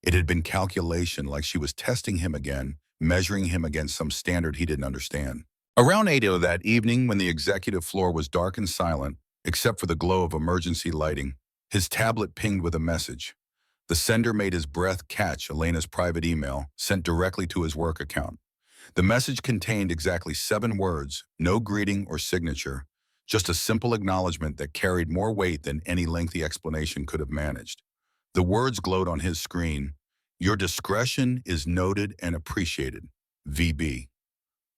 It had been calculation, like she was testing him again, measuring him against some standard he didn't understand. Around 8 of that evening, when the executive floor was dark and silent, except for the glow of emergency lighting, his tablet pinged with a message. The sender made his breath catch, Elena's private email, sent directly to his work account. The message contained exactly 7 words, no greeting or signature, just a simple acknowledgement that carried more weight than any lengthy explanation could have managed. The words glowed on his screen. Your discretion is noted and appreciated. VB.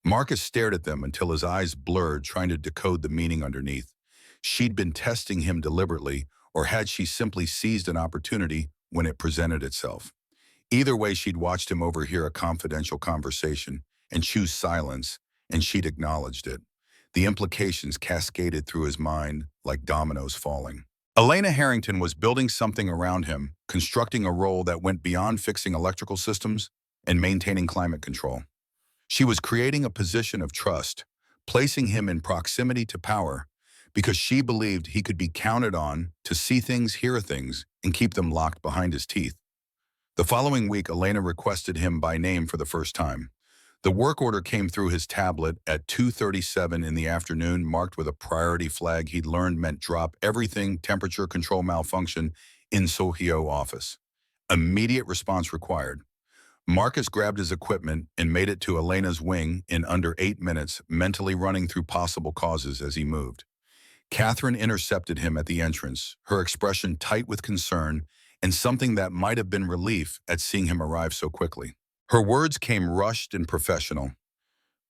Marcus stared at them until his eyes blurred, trying to decode the meaning underneath. She'd been testing him deliberately, or had she simply seized an opportunity when it presented itself? Either way, she'd watched him overhear a confidential conversation and choose silence, and she'd acknowledged it. The implications cascaded through his mind like dominoes falling. Elena Harrington was building something around him, constructing a role that went beyond fixing electrical systems and maintaining climate control. She was creating a position of trust, placing him in proximity to power, because she believed he could be counted on to see things, hear things, and keep them locked behind his teeth. The following week, Elena requested him by name for the first time. The work order came through his tablet at 2:37 in the afternoon, marked with a priority flag he'd learned meant drop everything temperature control malfunction in Sohio office. Immediate response required. Marcus grabbed his equipment and made it to Elena's wing in under 8 minutes, mentally running through possible causes as he moved. Catherine intercepted him at the entrance, her expression tight with concern and something that might have been relief at seeing him arrive so quickly. Her words came rushed and professional.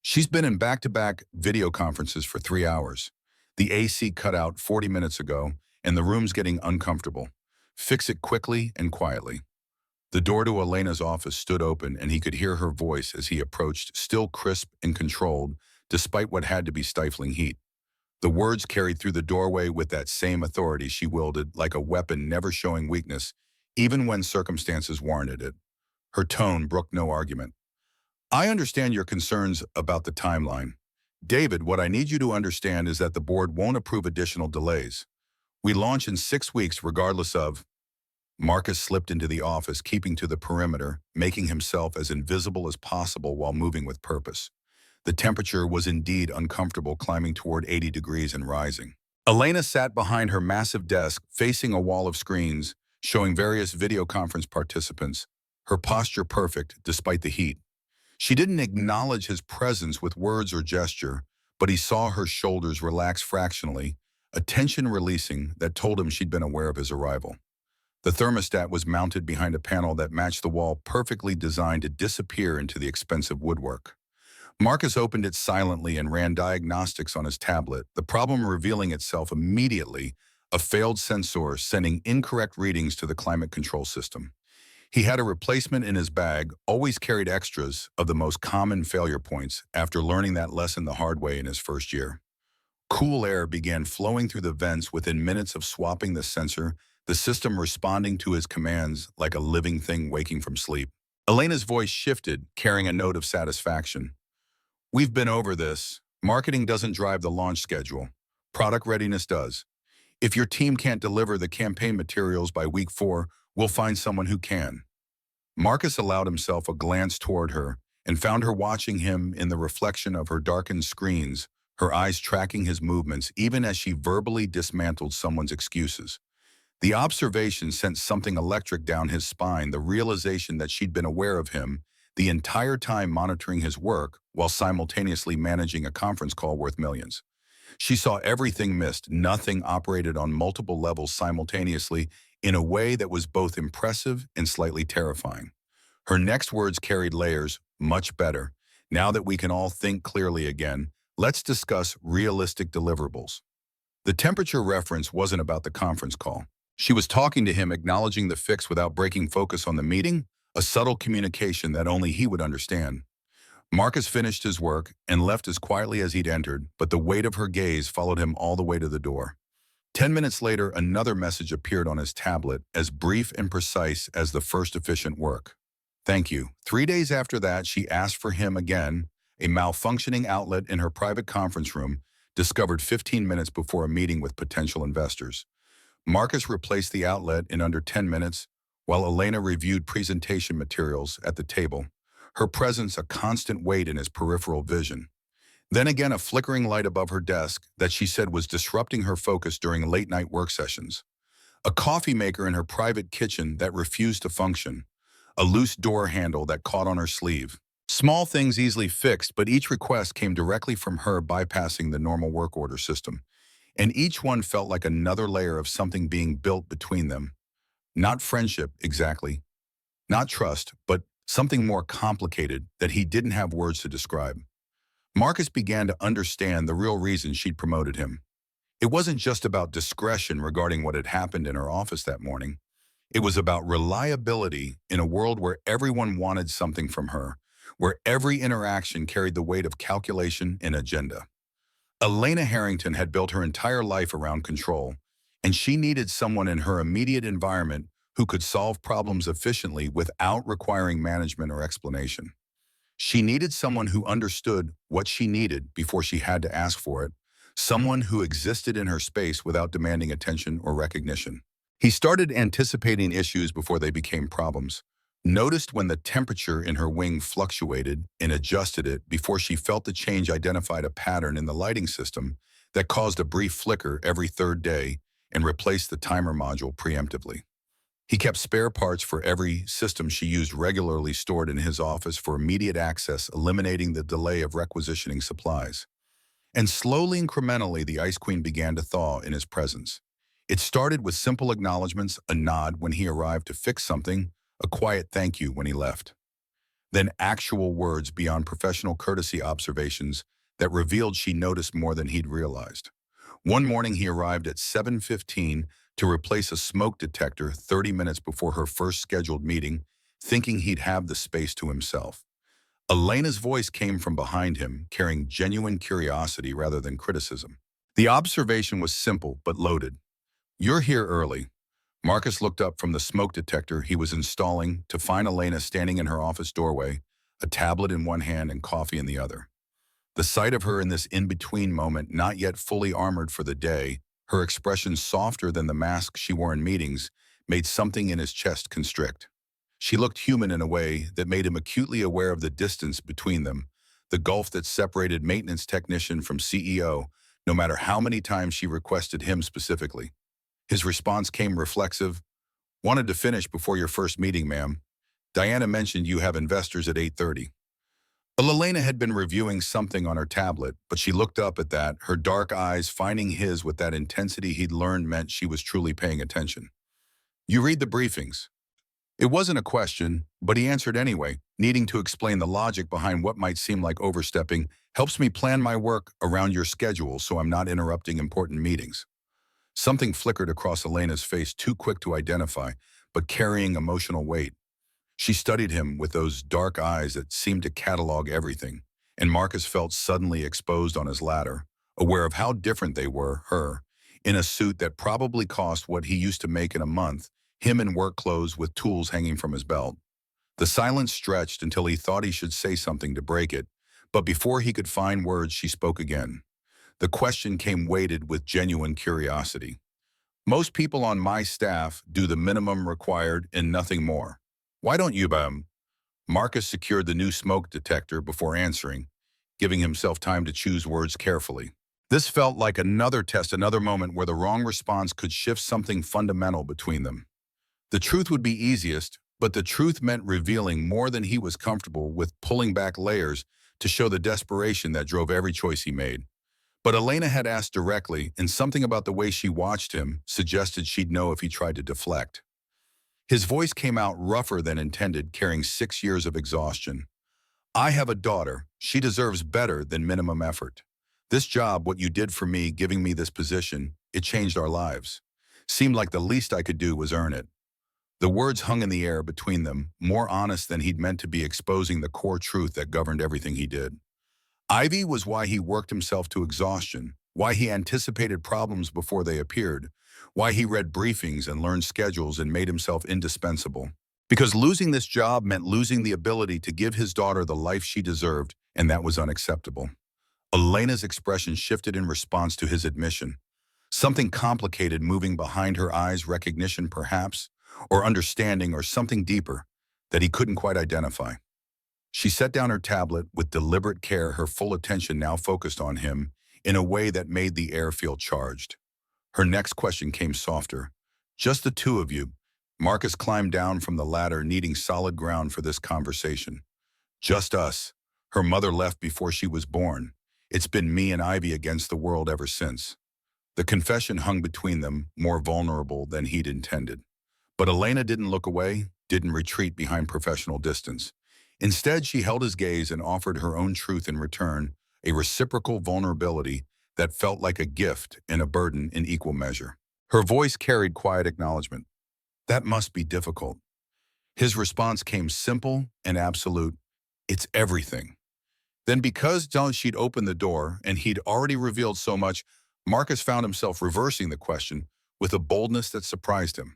She's been in back-to-back video conferences for 3 hours. The AC cut out 40 minutes ago, and the room's getting uncomfortable. Fix it quickly and quietly. The door to Elena's office stood open, and he could hear her voice as he approached, still crisp and controlled, despite what had to be stifling heat. The words carried through the doorway with that same authority she wielded, like a weapon never showing weakness, even when circumstances warranted it. Her tone brooked no argument. I understand your concerns about the timeline. David, what I need you to understand is that the board won't approve additional delays. We launch in 6 weeks regardless of... Marcus slipped into the office, keeping to the perimeter, making himself as invisible as possible while moving with purpose. The temperature was indeed uncomfortable, climbing toward 80 degrees and rising. Elena sat behind her massive desk, facing a wall of screens, showing various video conference participants, her posture perfect despite the heat. She didn't acknowledge his presence with words or gesture, but he saw her shoulders relax fractionally, a tension releasing that told him she'd been aware of his arrival. The thermostat was mounted behind a panel that matched the wall, perfectly designed to disappear into the expensive woodwork. Marcus opened it silently and ran diagnostics on his tablet, the problem revealing itself immediately, a failed sensor sending incorrect readings to the climate control system. He had a replacement in his bag, always carried extras of the most common failure points after learning that lesson the hard way in his first year. Cool air began flowing through the vents within minutes of swapping the sensor, the system responding to his commands like a living thing waking from sleep. Elena's voice shifted, carrying a note of satisfaction. We've been over this. Marketing doesn't drive the launch schedule. Product readiness does. If your team can't deliver the campaign materials by week 4, we'll find someone who can. Marcus allowed himself a glance toward her and found her watching him in the reflection of her darkened screens, her eyes tracking his movements even as she verbally dismantled someone's excuses. The observation sent something electric down his spine, the realization that she'd been aware of him the entire time, monitoring his work while simultaneously managing a conference call worth millions. She saw everything missed, nothing operated on multiple levels simultaneously in a way that was both impressive and slightly terrifying. Her next words carried layers, much better. Now that we can all think clearly again, let's discuss realistic deliverables. The temperature reference wasn't about the conference call. She was talking to him, acknowledging the fix without breaking focus on the meeting, a subtle communication that only he would understand. Marcus finished his work and left as quietly as he'd entered, but the weight of her gaze followed him all the way to the door. 10 minutes later, another message appeared on his tablet, as brief and precise as the first efficient work. Thank you. 3 days after that, she asked for him again. A malfunctioning outlet in her private conference room, discovered 15 minutes before a meeting with potential investors. Marcus replaced the outlet in under 10 minutes, while Elena reviewed presentation materials at the table, her presence a constant weight in his peripheral vision. Then again, a flickering light above her desk that she said was disrupting her focus during late-night work sessions. A coffee maker in her private kitchen that refused to function. A loose door handle that caught on her sleeve. Small things easily fixed, but each request came directly from her bypassing the normal work order system. And each one felt like another layer of something being built between them. Not friendship, exactly. Not trust, but something more complicated that he didn't have words to describe. Marcus began to understand the real reason she'd promoted him. It wasn't just about discretion regarding what had happened in her office that morning. It was about reliability in a world where everyone wanted something from her, where every interaction carried the weight of calculation and agenda. Elena Harrington had built her entire life around control, and she needed someone in her immediate environment who could solve problems efficiently without requiring management or explanation. She needed someone who understood what she needed before she had to ask for it, someone who existed in her space without demanding attention or recognition. He started anticipating issues before they became problems, noticed when the temperature in her wing fluctuated and adjusted it before she felt the change identified a pattern in the lighting system that caused a brief flicker every third day and replaced the timer module preemptively. He kept spare parts for every system she used regularly stored in his office for immediate access, eliminating the delay of requisitioning supplies. And slowly, incrementally, the Ice Queen began to thaw in his presence. It started with simple acknowledgments, a nod when he arrived to fix something, a quiet thank you when he left. Then actual words beyond professional courtesy observations that revealed she noticed more than he'd realized. One morning he arrived at 7:15 to replace a smoke detector 30 minutes before her first scheduled meeting, thinking he'd have the space to himself. Elena's voice came from behind him, carrying genuine curiosity rather than criticism. The observation was simple but loaded. "You're here early." Marcus looked up from the smoke detector he was installing to find Elena standing in her office doorway, a tablet in one hand and coffee in the other. The sight of her in this in-between moment, not yet fully armored for the day, her expression softer than the mask she wore in meetings, made something in his chest constrict. She looked human in a way that made him acutely aware of the distance between them, the gulf that separated maintenance technician from CEO, no matter how many times she requested him specifically. His response came reflexive. "Wanted to finish before your first meeting, ma'am. Diana mentioned you have investors at 8:30. Elena had been reviewing something on her tablet, but she looked up at that, her dark eyes finding his with that intensity he'd learned meant she was truly paying attention. "You read the briefings." It wasn't a question, but he answered anyway, needing to explain the logic behind what might seem like overstepping. "Helps me plan my work around your schedule so I'm not interrupting important meetings." Something flickered across Elena's face, too quick to identify, but carrying emotional weight. She studied him with those dark eyes that seemed to catalog everything, and Marcus felt suddenly exposed on his ladder, aware of how different they were, her, in a suit that probably cost what he used to make in a month, him in work clothes with tools hanging from his belt. The silence stretched until he thought he should say something to break it, but before he could find words, she spoke again. The question came weighted with genuine curiosity. "Most people on my staff do the minimum required and nothing more. Why don't you, Marcus secured the new smoke detector before answering, giving himself time to choose words carefully. This felt like another test, another moment where the wrong response could shift something fundamental between them. The truth would be easiest, but the truth meant revealing more than he was comfortable with, pulling back layers to show the desperation that drove every choice he made. But Elena had asked directly, and something about the way she watched him suggested she'd know if he tried to deflect. His voice came out rougher than intended, carrying 6 years of exhaustion. "I have a daughter. She deserves better than minimum effort. This job, what you did for me, giving me this position, it changed our lives. Seemed like the least I could do was earn it." The words hung in the air between them, more honest than he'd meant to be, exposing the core truth that governed everything he did. Ivy was why he worked himself to exhaustion, why he anticipated problems before they appeared, why he read briefings and learned schedules and made himself indispensable. Because losing this job meant losing the ability to give his daughter the life she deserved, and that was unacceptable. Elena's expression shifted in response to his admission. Something complicated moving behind her eyes, recognition perhaps, or understanding, or something deeper that he couldn't quite identify. She set down her tablet with deliberate care, her full attention now focused on him in a way that made the air feel charged. Her next question came softer. "Just the two of you." Marcus climbed down from the ladder, needing solid ground for this conversation. Just us. Her mother left before she was born. It's been me and Ivy against the world ever since. The confession hung between them, more vulnerable than he'd intended. But Elena didn't look away, didn't retreat behind professional distance. Instead, she held his gaze and offered her own truth in return, a reciprocal vulnerability that felt like a gift and a burden in equal measure. Her voice carried quiet acknowledgement. That must be difficult. His response came simple and absolute. It's everything. Then because she'd opened the door and he'd already revealed so much, Marcus found himself reversing the question with a boldness that surprised him.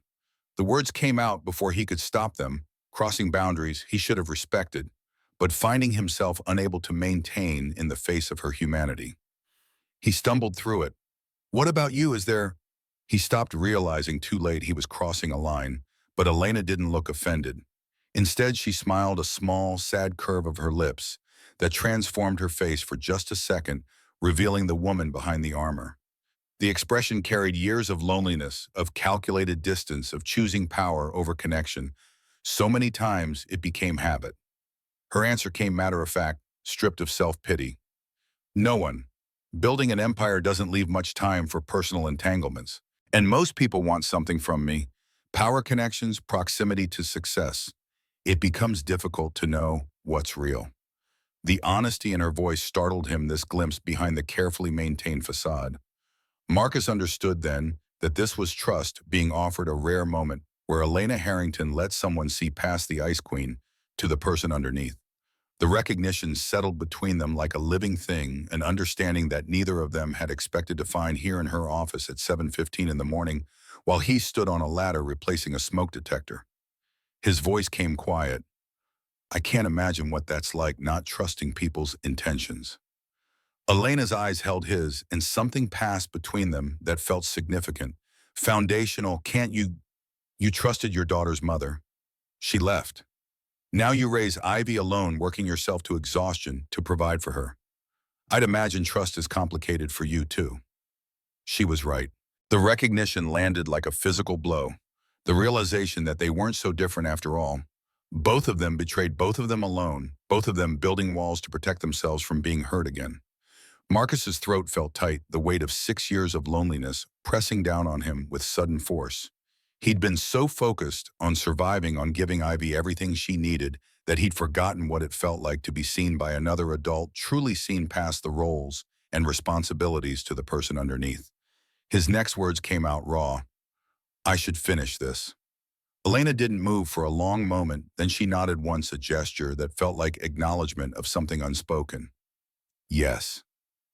The words came out before he could stop them, crossing boundaries he should have respected, but finding himself unable to maintain in the face of her humanity. He stumbled through it. What about you? Is there... He stopped, realizing too late he was crossing a line, but Elena didn't look offended. Instead, she smiled, a small, sad curve of her lips that transformed her face for just a second, revealing the woman behind the armor. The expression carried years of loneliness, of calculated distance, of choosing power over connection. So many times it became habit. Her answer came matter-of-fact, stripped of self-pity. No one. Building an empire doesn't leave much time for personal entanglements. And most people want something from me. Power connections, proximity to success. It becomes difficult to know what's real. The honesty in her voice startled him, this glimpse behind the carefully maintained facade. Marcus understood then that this was trust being offered, a rare moment where Elena Harrington let someone see past the Ice Queen to the person underneath. The recognition settled between them like a living thing, an understanding that neither of them had expected to find here in her office at 7:15 in the morning, while he stood on a ladder replacing a smoke detector. His voice came quiet. I can't imagine what that's like, not trusting people's intentions. Elena's eyes held his, and something passed between them that felt significant. Foundational. You trusted your daughter's mother. She left. Now you raise Ivy alone, working yourself to exhaustion to provide for her. I'd imagine trust is complicated for you too. She was right. The recognition landed like a physical blow. The realization that they weren't so different after all. Both of them betrayed both of them alone, both of them building walls to protect themselves from being hurt again. Marcus's throat felt tight, the weight of 6 years of loneliness pressing down on him with sudden force. He'd been so focused on surviving, on giving Ivy everything she needed, that he'd forgotten what it felt like to be seen by another adult, truly seen past the roles and responsibilities to the person underneath. His next words came out raw. I should finish this. Elena didn't move for a long moment, then she nodded once, a gesture that felt like acknowledgement of something unspoken. Yes.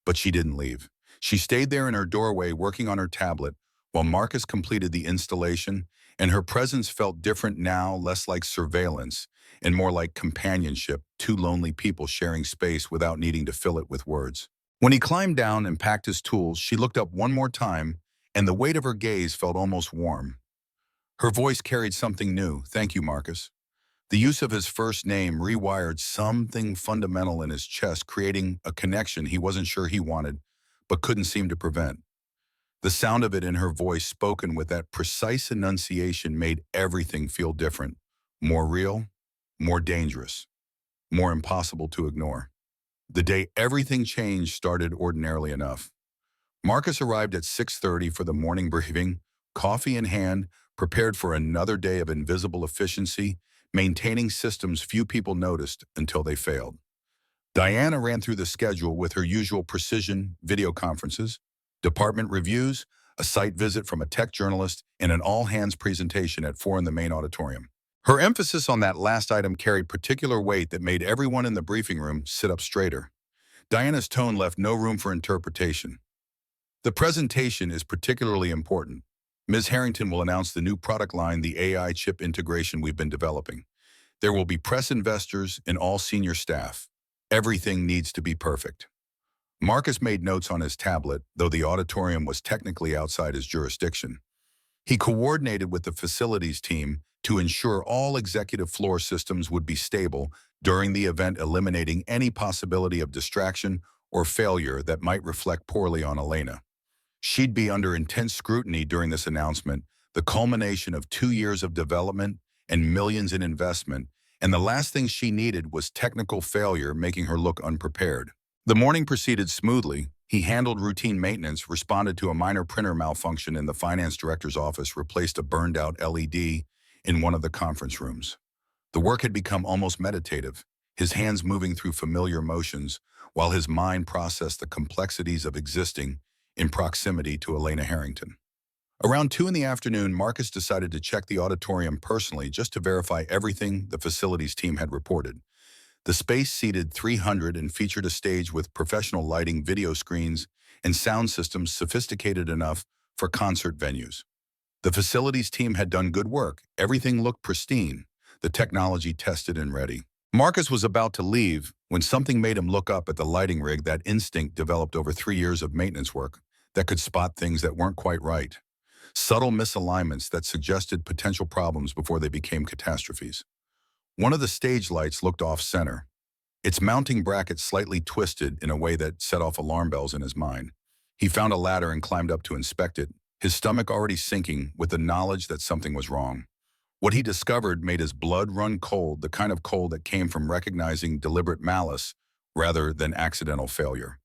But she didn't leave. She stayed there in her doorway working on her tablet while Marcus completed the installation, and her presence felt different now, less like surveillance and more like companionship, two lonely people sharing space without needing to fill it with words. When he climbed down and packed his tools, she looked up one more time, and the weight of her gaze felt almost warm. Her voice carried something new. Thank you, Marcus. The use of his first name rewired something fundamental in his chest, creating a connection he wasn't sure he wanted, but couldn't seem to prevent. The sound of it in her voice, spoken with that precise enunciation, made everything feel different, more real, more dangerous, more impossible to ignore. The day everything changed started ordinarily enough. Marcus arrived at 6:30 for the morning briefing, coffee in hand, prepared for another day of invisible efficiency, maintaining systems few people noticed until they failed. Diana ran through the schedule with her usual precision: video conferences, department reviews, a site visit from a tech journalist, and an all-hands presentation at 4 in the main auditorium. Her emphasis on that last item carried particular weight that made everyone in the briefing room sit up straighter. Diana's tone left no room for interpretation. The presentation is particularly important. Ms. Harrington will announce the new product line, the AI chip integration we've been developing. There will be press, investors, and all senior staff. Everything needs to be perfect. Marcus made notes on his tablet, though the auditorium was technically outside his jurisdiction. He coordinated with the facilities team to ensure all executive floor systems would be stable during the event, eliminating any possibility of distraction or failure that might reflect poorly on Elena. She'd be under intense scrutiny during this announcement, the culmination of 2 years of development and millions in investment, And the last thing she needed was technical failure making her look unprepared. The morning proceeded smoothly. He handled routine maintenance, responded to a minor printer malfunction in the finance director's office, replaced a burned-out LED in one of the conference rooms. The work had become almost meditative, his hands moving through familiar motions while his mind processed the complexities of existing in proximity to Elena Harrington. Around 2 in the afternoon, Marcus decided to check the auditorium personally just to verify everything the facilities team had reported. The space seated 300 and featured a stage with professional lighting, video screens, and sound systems sophisticated enough for concert venues. The facilities team had done good work. Everything looked pristine, the technology tested and ready. Marcus was about to leave when something made him look up at the lighting rig, that instinct developed over 3 years of maintenance work that could spot things that weren't quite right. Subtle misalignments that suggested potential problems before they became catastrophes. One of the stage lights looked off-center, its mounting bracket slightly twisted in a way that set off alarm bells in his mind. He found a ladder and climbed up to inspect it, his stomach already sinking with the knowledge that something was wrong. What he discovered made his blood run cold, the kind of cold that came from recognizing deliberate malice rather than accidental failure.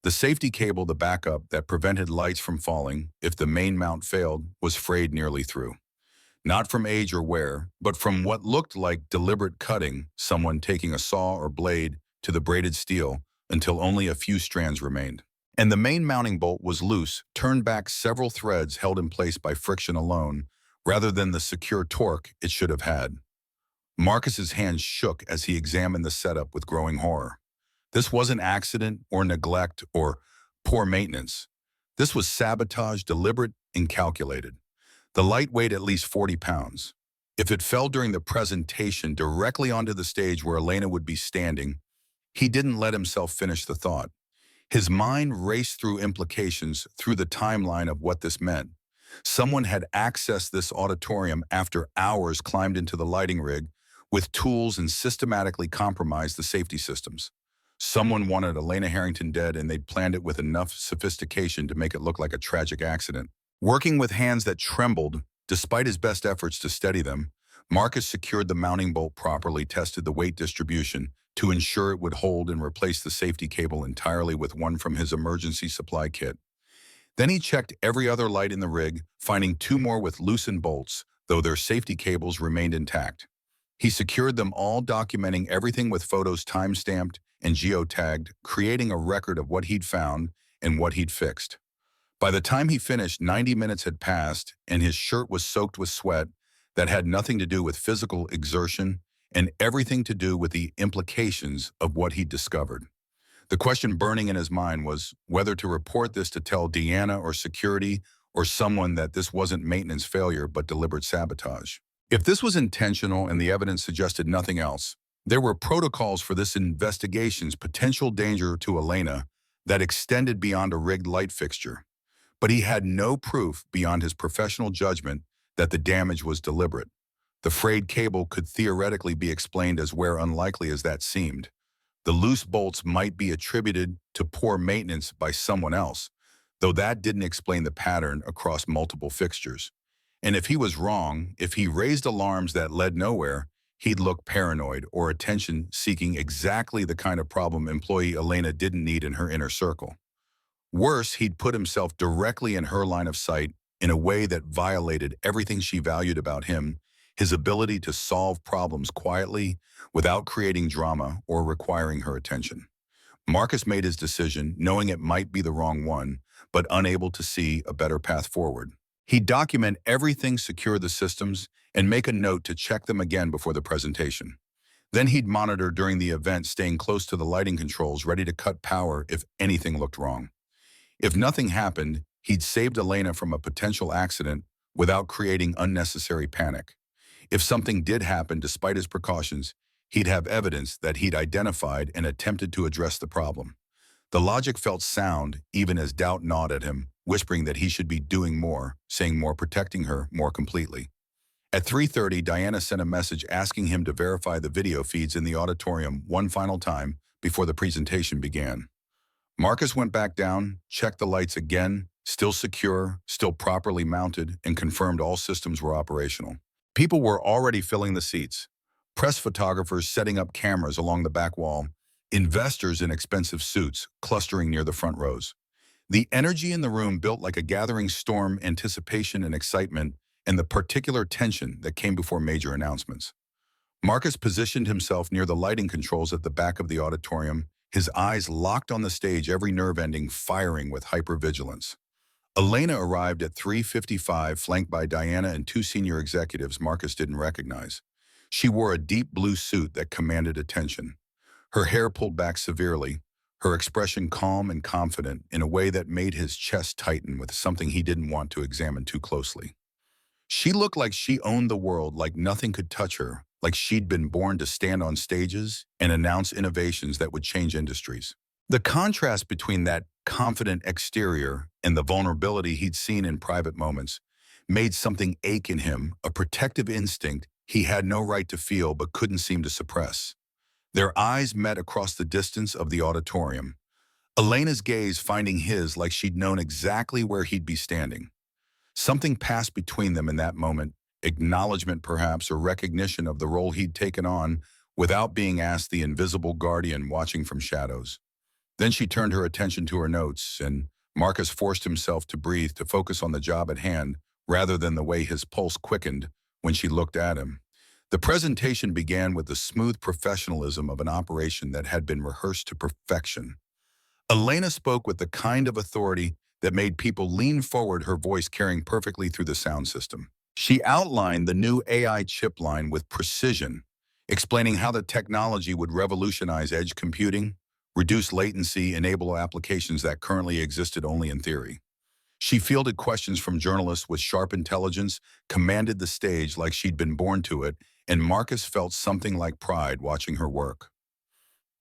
The safety cable, the backup that prevented lights from falling if the main mount failed, was frayed nearly through. Not from age or wear, but from what looked like deliberate cutting, someone taking a saw or blade to the braided steel until only a few strands remained. And the main mounting bolt was loose, turned back several threads held in place by friction alone, rather than the secure torque it should have had. Marcus's hands shook as he examined the setup with growing horror. This wasn't accident or neglect or poor maintenance. This was sabotage, deliberate and calculated. The light weighed at least 40 pounds. If it fell during the presentation directly onto the stage where Elena would be standing, he didn't let himself finish the thought. His mind raced through implications, through the timeline of what this meant. Someone had accessed this auditorium after hours, climbed into the lighting rig with tools and systematically compromised the safety systems. Someone wanted Elena Harrington dead, and they'd planned it with enough sophistication to make it look like a tragic accident. Working with hands that trembled, despite his best efforts to steady them, Marcus secured the mounting bolt properly, tested the weight distribution to ensure it would hold, and replaced the safety cable entirely with one from his emergency supply kit. Then he checked every other light in the rig, finding 2 more with loosened bolts, though their safety cables remained intact. He secured them all, documenting everything with photos time-stamped and geotagged, creating a record of what he'd found and what he'd fixed. By the time he finished, 90 minutes had passed, and his shirt was soaked with sweat that had nothing to do with physical exertion and everything to do with the implications of what he'd discovered. The question burning in his mind was whether to report this to tell Deanna or security or someone that this wasn't maintenance failure but deliberate sabotage. If this was intentional and the evidence suggested nothing else, there were protocols for this investigation's potential danger to Elena that extended beyond a rigged light fixture. But he had no proof beyond his professional judgment that the damage was deliberate. The frayed cable could theoretically be explained as where unlikely as that seemed. The loose bolts might be attributed to poor maintenance by someone else, though that didn't explain the pattern across multiple fixtures. And if he was wrong, if he raised alarms that led nowhere, he'd look paranoid or attention-seeking, exactly the kind of problem employee Elena didn't need in her inner circle. Worse, he'd put himself directly in her line of sight in a way that violated everything she valued about him, his ability to solve problems quietly without creating drama or requiring her attention. Marcus made his decision, knowing it might be the wrong one, but unable to see a better path forward. He'd document everything, secure the systems, and make a note to check them again before the presentation. Then he'd monitor during the event, staying close to the lighting controls, ready to cut power if anything looked wrong. If nothing happened, he'd saved Elena from a potential accident without creating unnecessary panic. If something did happen despite his precautions, he'd have evidence that he'd identified and attempted to address the problem. The logic felt sound, even as doubt gnawed at him, whispering that he should be doing more, saying more, protecting her more completely. At 3:30, Diana sent a message asking him to verify the video feeds in the auditorium one final time before the presentation began. Marcus went back down, checked the lights again, still secure, still properly mounted, and confirmed all systems were operational. People were already filling the seats. press photographers setting up cameras along the back wall, investors in expensive suits clustering near the front rows. The energy in the room built like a gathering storm, anticipation and excitement, and the particular tension that came before major announcements. Marcus positioned himself near the lighting controls at the back of the auditorium, his eyes locked on the stage, every nerve ending firing with hypervigilance. Elena arrived at 3:55, flanked by Diana and two senior executives Marcus didn't recognize. She wore a deep blue suit that commanded attention. Her hair pulled back severely, her expression calm and confident in a way that made his chest tighten with something he didn't want to examine too closely. She looked like she owned the world, like nothing could touch her, like she'd been born to stand on stages and announce innovations that would change industries. The contrast between that confident exterior and the vulnerability he'd seen in private moments made something ache in him, a protective instinct he had no right to feel but couldn't seem to suppress. Their eyes met across the distance of the auditorium, Elena's gaze finding his like she'd known exactly where he'd be standing. Something passed between them in that moment, acknowledgement perhaps, or recognition of the role he'd taken on without being asked, the invisible guardian watching from shadows. Then she turned her attention to her notes, and Marcus forced himself to breathe, to focus on the job at hand rather than the way his pulse quickened when she looked at him. The presentation began with the smooth professionalism of an operation that had been rehearsed to perfection. Elena spoke with the kind of authority that made people lean forward, her voice carrying perfectly through the sound system. She outlined the new AI chip line with precision, explaining how the technology would revolutionize edge computing, reduce latency, enable applications that currently existed only in theory. She fielded questions from journalists with sharp intelligence, commanded the stage like she'd been born to it, and Marcus felt something like pride watching her work.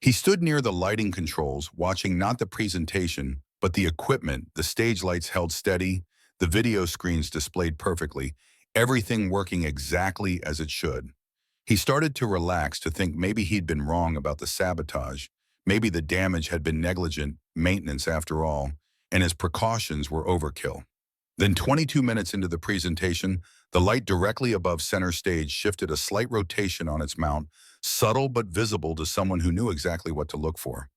He stood near the lighting controls, watching not the presentation, but the equipment, the stage lights held steady, the video screens displayed perfectly, everything working exactly as it should. He started to relax, to think maybe he'd been wrong about the sabotage, maybe the damage had been negligent maintenance after all, and his precautions were overkill. Then 22 minutes into the presentation, the light directly above center stage shifted a slight rotation on its mount, subtle but visible to someone who knew exactly what to look for.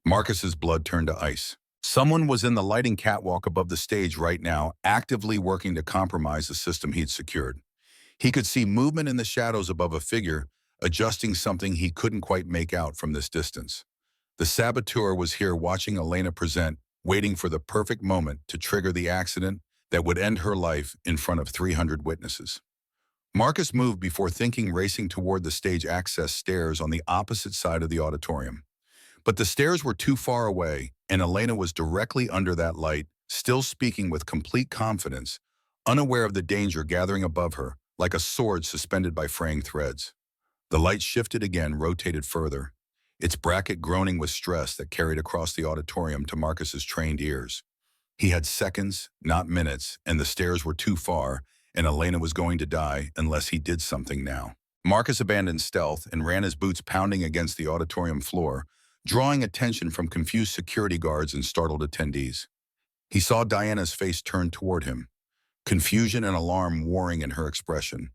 Marcus's blood turned to ice. Someone was in the lighting catwalk above the stage right now, actively working to compromise the system he'd secured. He could see movement in the shadows above a figure, adjusting something he couldn't quite make out from this distance. The saboteur was here, watching Elena present, waiting for the perfect moment to trigger the accident that would end her life in front of 300 witnesses. Marcus moved before thinking, racing toward the stage access stairs on the opposite side of the auditorium. But the stairs were too far away, and Elena was directly under that light, still speaking with complete confidence, unaware of the danger gathering above her, like a sword suspended by fraying threads. The light shifted again, rotated further, its bracket groaning with stress that carried across the auditorium to Marcus's trained ears. He had seconds, not minutes, and the stairs were too far, and Elena was going to die unless he did something now. Marcus abandoned stealth and ran, his boots pounding against the auditorium floor, drawing attention from confused security guards and startled attendees. He saw Diana's face turn toward him, confusion and alarm warring in her expression.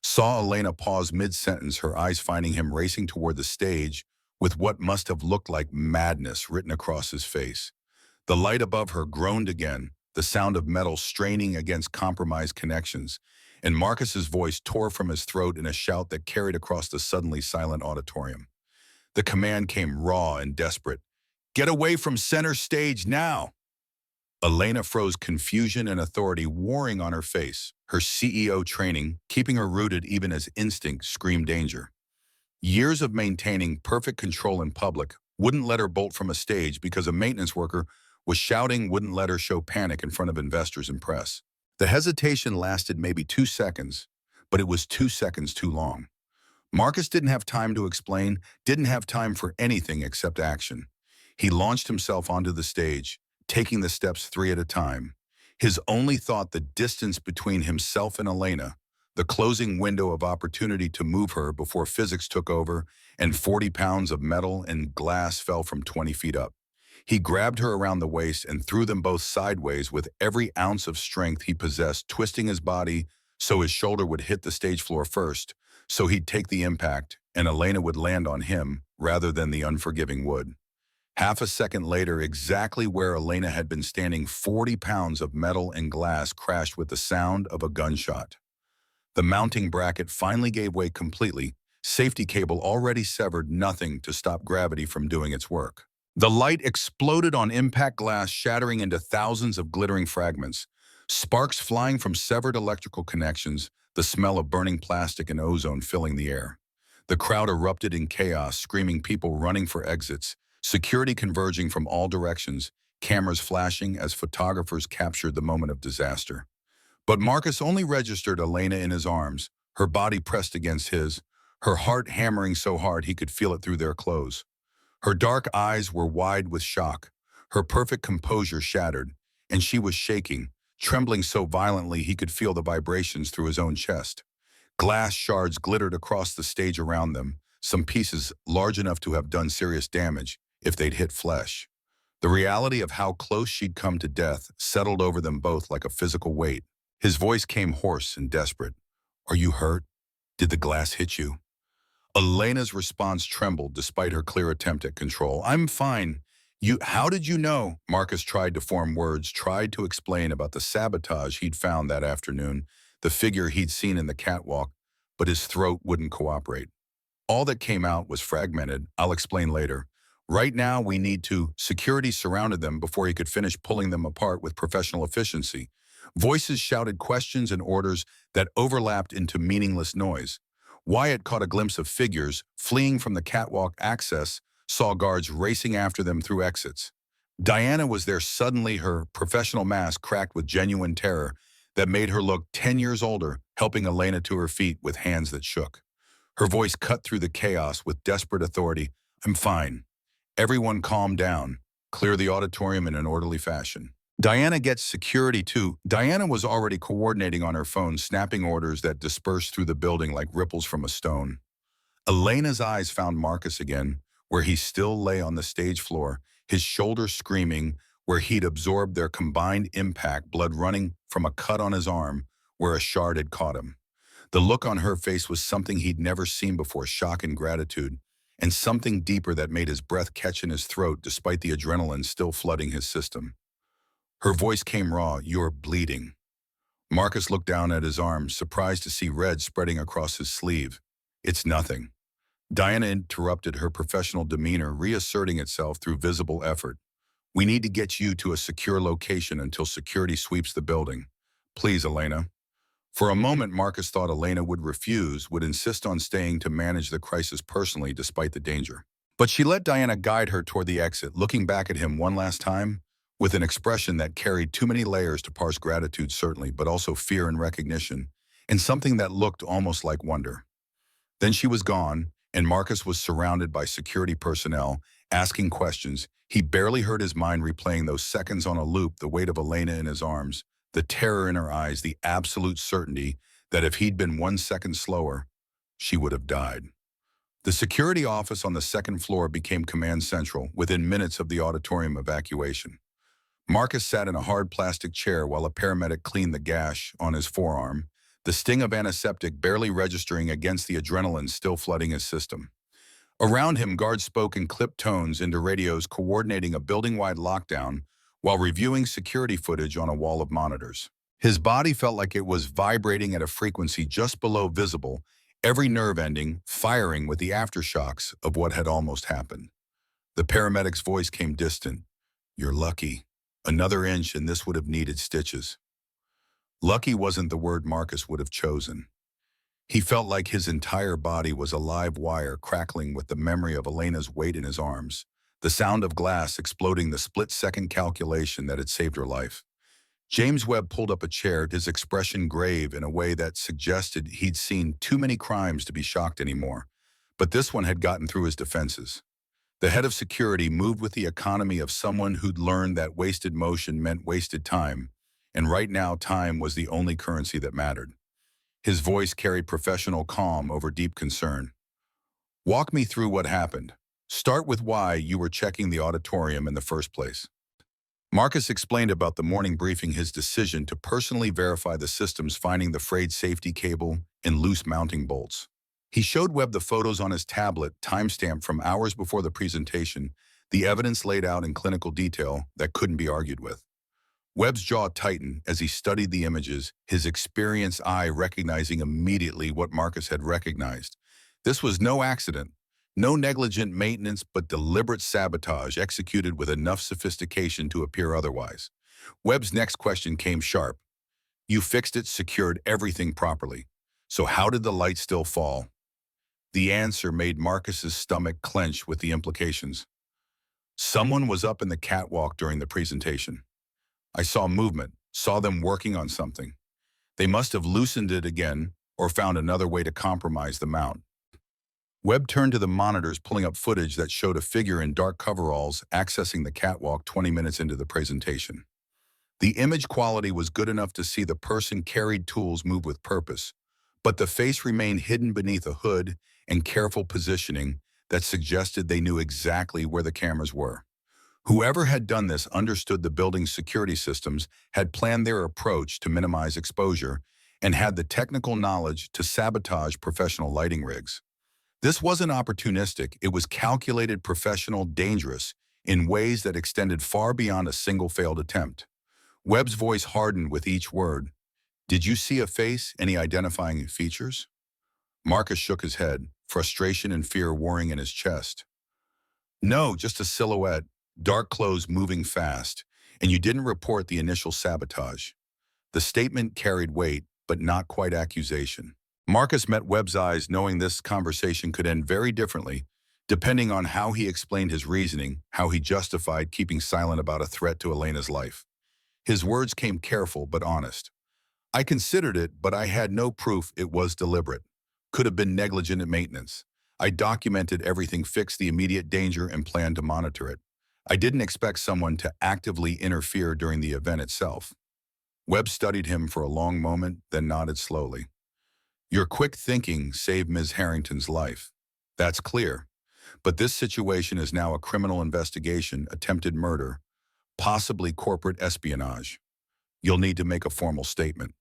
Saw Elena pause mid-sentence, her eyes finding him, racing toward the stage with what must have looked like madness written across his face. The light above her groaned again, the sound of metal straining against compromised connections, and Marcus's voice tore from his throat in a shout that carried across the suddenly silent auditorium. The command came raw and desperate. "Get away from center stage now!" Elena froze, confusion and authority warring on her face, her CEO training keeping her rooted even as instinct screamed danger. Years of maintaining perfect control in public wouldn't let her bolt from a stage because a maintenance worker was shouting, wouldn't let her show panic in front of investors and press. The hesitation lasted maybe 2 seconds, but it was 2 seconds too long. Marcus didn't have time to explain, didn't have time for anything except action. He launched himself onto the stage, taking the steps 3 at a time. His only thought, the distance between himself and Elena, the closing window of opportunity to move her before physics took over and 40 pounds of metal and glass fell from 20 feet up. He grabbed her around the waist and threw them both sideways with every ounce of strength he possessed, twisting his body so his shoulder would hit the stage floor first, so he'd take the impact and Elena would land on him rather than the unforgiving wood. Half a second later, exactly where Elena had been standing, 40 pounds of metal and glass crashed with the sound of a gunshot. The mounting bracket finally gave way completely. Safety cable already severed, nothing to stop gravity from doing its work. The light exploded on impact glass, shattering into thousands of glittering fragments. Sparks flying from severed electrical connections, the smell of burning plastic and ozone filling the air. The crowd erupted in chaos, screaming, people running for exits, security converging from all directions, cameras flashing as photographers captured the moment of disaster. But Marcus only registered Elena in his arms, her body pressed against his, her heart hammering so hard he could feel it through their clothes. Her dark eyes were wide with shock, her perfect composure shattered, and she was shaking, trembling so violently he could feel the vibrations through his own chest. Glass shards glittered across the stage around them, some pieces large enough to have done serious damage if they'd hit flesh. The reality of how close she'd come to death settled over them both like a physical weight. His voice came hoarse and desperate. "Are you hurt? Did the glass hit you?" Elena's response trembled despite her clear attempt at control. "I'm fine. How did you know?" Marcus tried to form words, tried to explain about the sabotage he'd found that afternoon, the figure he'd seen in the catwalk, but his throat wouldn't cooperate. All that came out was fragmented. "I'll explain later. Right now, we need to." Security surrounded them before he could finish pulling them apart with professional efficiency. Voices shouted questions and orders that overlapped into meaningless noise. Wyatt caught a glimpse of figures fleeing from the catwalk access, saw guards racing after them through exits. Diana was there suddenly, her professional mask cracked with genuine terror that made her look 10 years older, helping Elena to her feet with hands that shook. Her voice cut through the chaos with desperate authority. "I'm fine. Everyone calm down. Clear the auditorium in an orderly fashion." Diana gets security too. Diana was already coordinating on her phone, snapping orders that dispersed through the building like ripples from a stone. Elena's eyes found Marcus again, where he still lay on the stage floor, his shoulders screaming, where he'd absorbed their combined impact, blood running from a cut on his arm where a shard had caught him. The look on her face was something he'd never seen before, shock and gratitude, and something deeper that made his breath catch in his throat despite the adrenaline still flooding his system. Her voice came raw. "You're bleeding." Marcus looked down at his arm, surprised to see red spreading across his sleeve. "It's nothing." Diana interrupted, her professional demeanor reasserting itself through visible effort. "We need to get you to a secure location until security sweeps the building. Please, Elena." For a moment, Marcus thought Elena would refuse, would insist on staying to manage the crisis personally despite the danger. But she let Diana guide her toward the exit, looking back at him one last time, with an expression that carried too many layers to parse. Gratitude, certainly, but also fear and recognition, and something that looked almost like wonder. Then she was gone, and Marcus was surrounded by security personnel, asking questions. He barely heard his mind replaying those seconds on a loop, the weight of Elena in his arms, the terror in her eyes, the absolute certainty that if he'd been 1 second slower, she would have died. The security office on the second floor became command central within minutes of the auditorium evacuation. Marcus sat in a hard plastic chair while a paramedic cleaned the gash on his forearm, the sting of antiseptic barely registering against the adrenaline still flooding his system. Around him, guards spoke in clipped tones into radios, coordinating a building-wide lockdown while reviewing security footage on a wall of monitors. His body felt like it was vibrating at a frequency just below visible, every nerve ending firing with the aftershocks of what had almost happened. The paramedic's voice came distant. "You're lucky. Another inch and this would have needed stitches." Lucky wasn't the word Marcus would have chosen. He felt like his entire body was a live wire crackling with the memory of Elena's weight in his arms, the sound of glass exploding, the split-second calculation that had saved her life. James Webb pulled up a chair, his expression grave in a way that suggested he'd seen too many crimes to be shocked anymore. But this one had gotten through his defenses. The head of security moved with the economy of someone who'd learned that wasted motion meant wasted time, and right now time was the only currency that mattered. His voice carried professional calm over deep concern. "Walk me through what happened. Start with why you were checking the auditorium in the first place." Marcus explained about the morning briefing, his decision to personally verify the systems, finding the frayed safety cable and loose mounting bolts. He showed Webb the photos on his tablet, timestamped from hours before the presentation, the evidence laid out in clinical detail that couldn't be argued with. Webb's jaw tightened as he studied the images, his experienced eye recognizing immediately what Marcus had recognized. This was no accident, no negligent maintenance, but deliberate sabotage executed with enough sophistication to appear otherwise. Webb's next question came sharp. You fixed it, secured everything properly. So how did the light still fall? The answer made Marcus's stomach clench with the implications. Someone was up in the catwalk during the presentation. I saw movement, saw them working on something. They must have loosened it again or found another way to compromise the mount. Webb turned to the monitors, pulling up footage that showed a figure in dark coveralls accessing the catwalk 20 minutes into the presentation. The image quality was good enough to see the person carried tools move with purpose, but the face remained hidden beneath a hood and careful positioning that suggested they knew exactly where the cameras were. Whoever had done this understood the building's security systems, had planned their approach to minimize exposure, and had the technical knowledge to sabotage professional lighting rigs. This wasn't opportunistic, it was calculated, professional, dangerous, in ways that extended far beyond a single failed attempt. Webb's voice hardened with each word. Did you see a face? Any identifying features? Marcus shook his head, frustration and fear warring in his chest. No, just a silhouette, dark clothes moving fast, and you didn't report the initial sabotage. The statement carried weight, but not quite accusation. Marcus met Webb's eyes, knowing this conversation could end very differently, depending on how he explained his reasoning, how he justified keeping silent about a threat to Elena's life. His words came careful but honest. I considered it, but I had no proof it was deliberate. Could have been negligent at maintenance. I documented everything, fixed the immediate danger, and planned to monitor it. I didn't expect someone to actively interfere during the event itself. Webb studied him for a long moment, then nodded slowly. Your quick thinking saved Ms. Harrington's life. That's clear. But this situation is now a criminal investigation, attempted murder, possibly corporate espionage. You'll need to make a formal statement.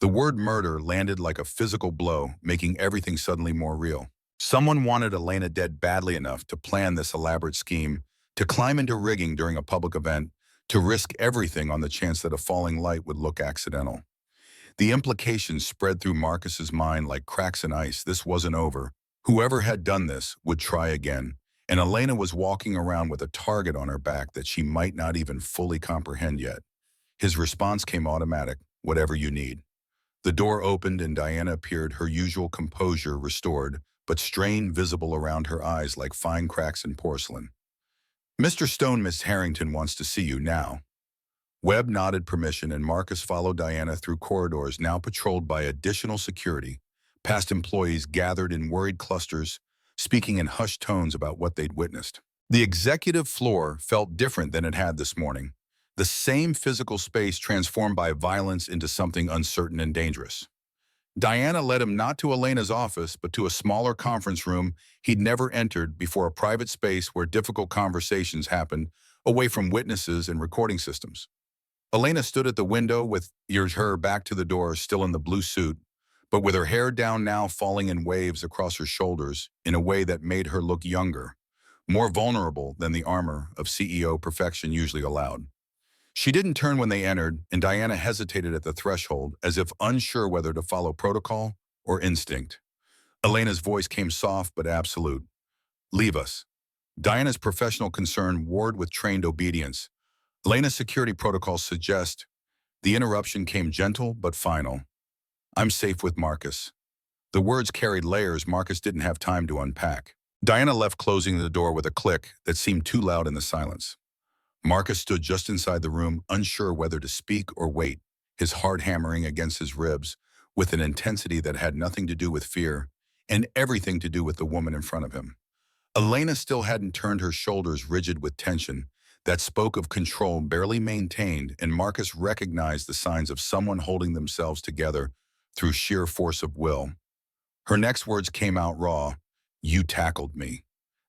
The word murder landed like a physical blow, making everything suddenly more real. Someone wanted Elena dead badly enough to plan this elaborate scheme, to climb into rigging during a public event, to risk everything on the chance that a falling light would look accidental. The implications spread through Marcus's mind like cracks in ice. This wasn't over. Whoever had done this would try again, and Elena was walking around with a target on her back that she might not even fully comprehend yet. His response came automatic, whatever you need. The door opened and Diana appeared, her usual composure restored, but strain visible around her eyes like fine cracks in porcelain. Mr. Stone, Miss Harrington wants to see you now. Webb nodded permission and Marcus followed Diana through corridors now patrolled by additional security, past employees gathered in worried clusters, speaking in hushed tones about what they'd witnessed. The executive floor felt different than it had this morning. The same physical space transformed by violence into something uncertain and dangerous. Diana led him not to Elena's office, but to a smaller conference room he'd never entered before, a private space where difficult conversations happened, away from witnesses and recording systems. Elena stood at the window with her back to the door, still in the blue suit, but with her hair down now, falling in waves across her shoulders in a way that made her look younger, more vulnerable than the armor of CEO perfection usually allowed. She didn't turn when they entered, and Diana hesitated at the threshold, as if unsure whether to follow protocol or instinct. Elena's voice came soft but absolute. Leave us. Diana's professional concern warred with trained obedience. Elena's security protocols suggest. The interruption came gentle but final. I'm safe with Marcus. The words carried layers Marcus didn't have time to unpack. Diana left, closing the door with a click that seemed too loud in the silence. Marcus stood just inside the room, unsure whether to speak or wait, his heart hammering against his ribs with an intensity that had nothing to do with fear and everything to do with the woman in front of him. Elena still hadn't turned, her shoulders rigid with tension that spoke of control barely maintained, and Marcus recognized the signs of someone holding themselves together through sheer force of will. Her next words came out raw. You tackled me.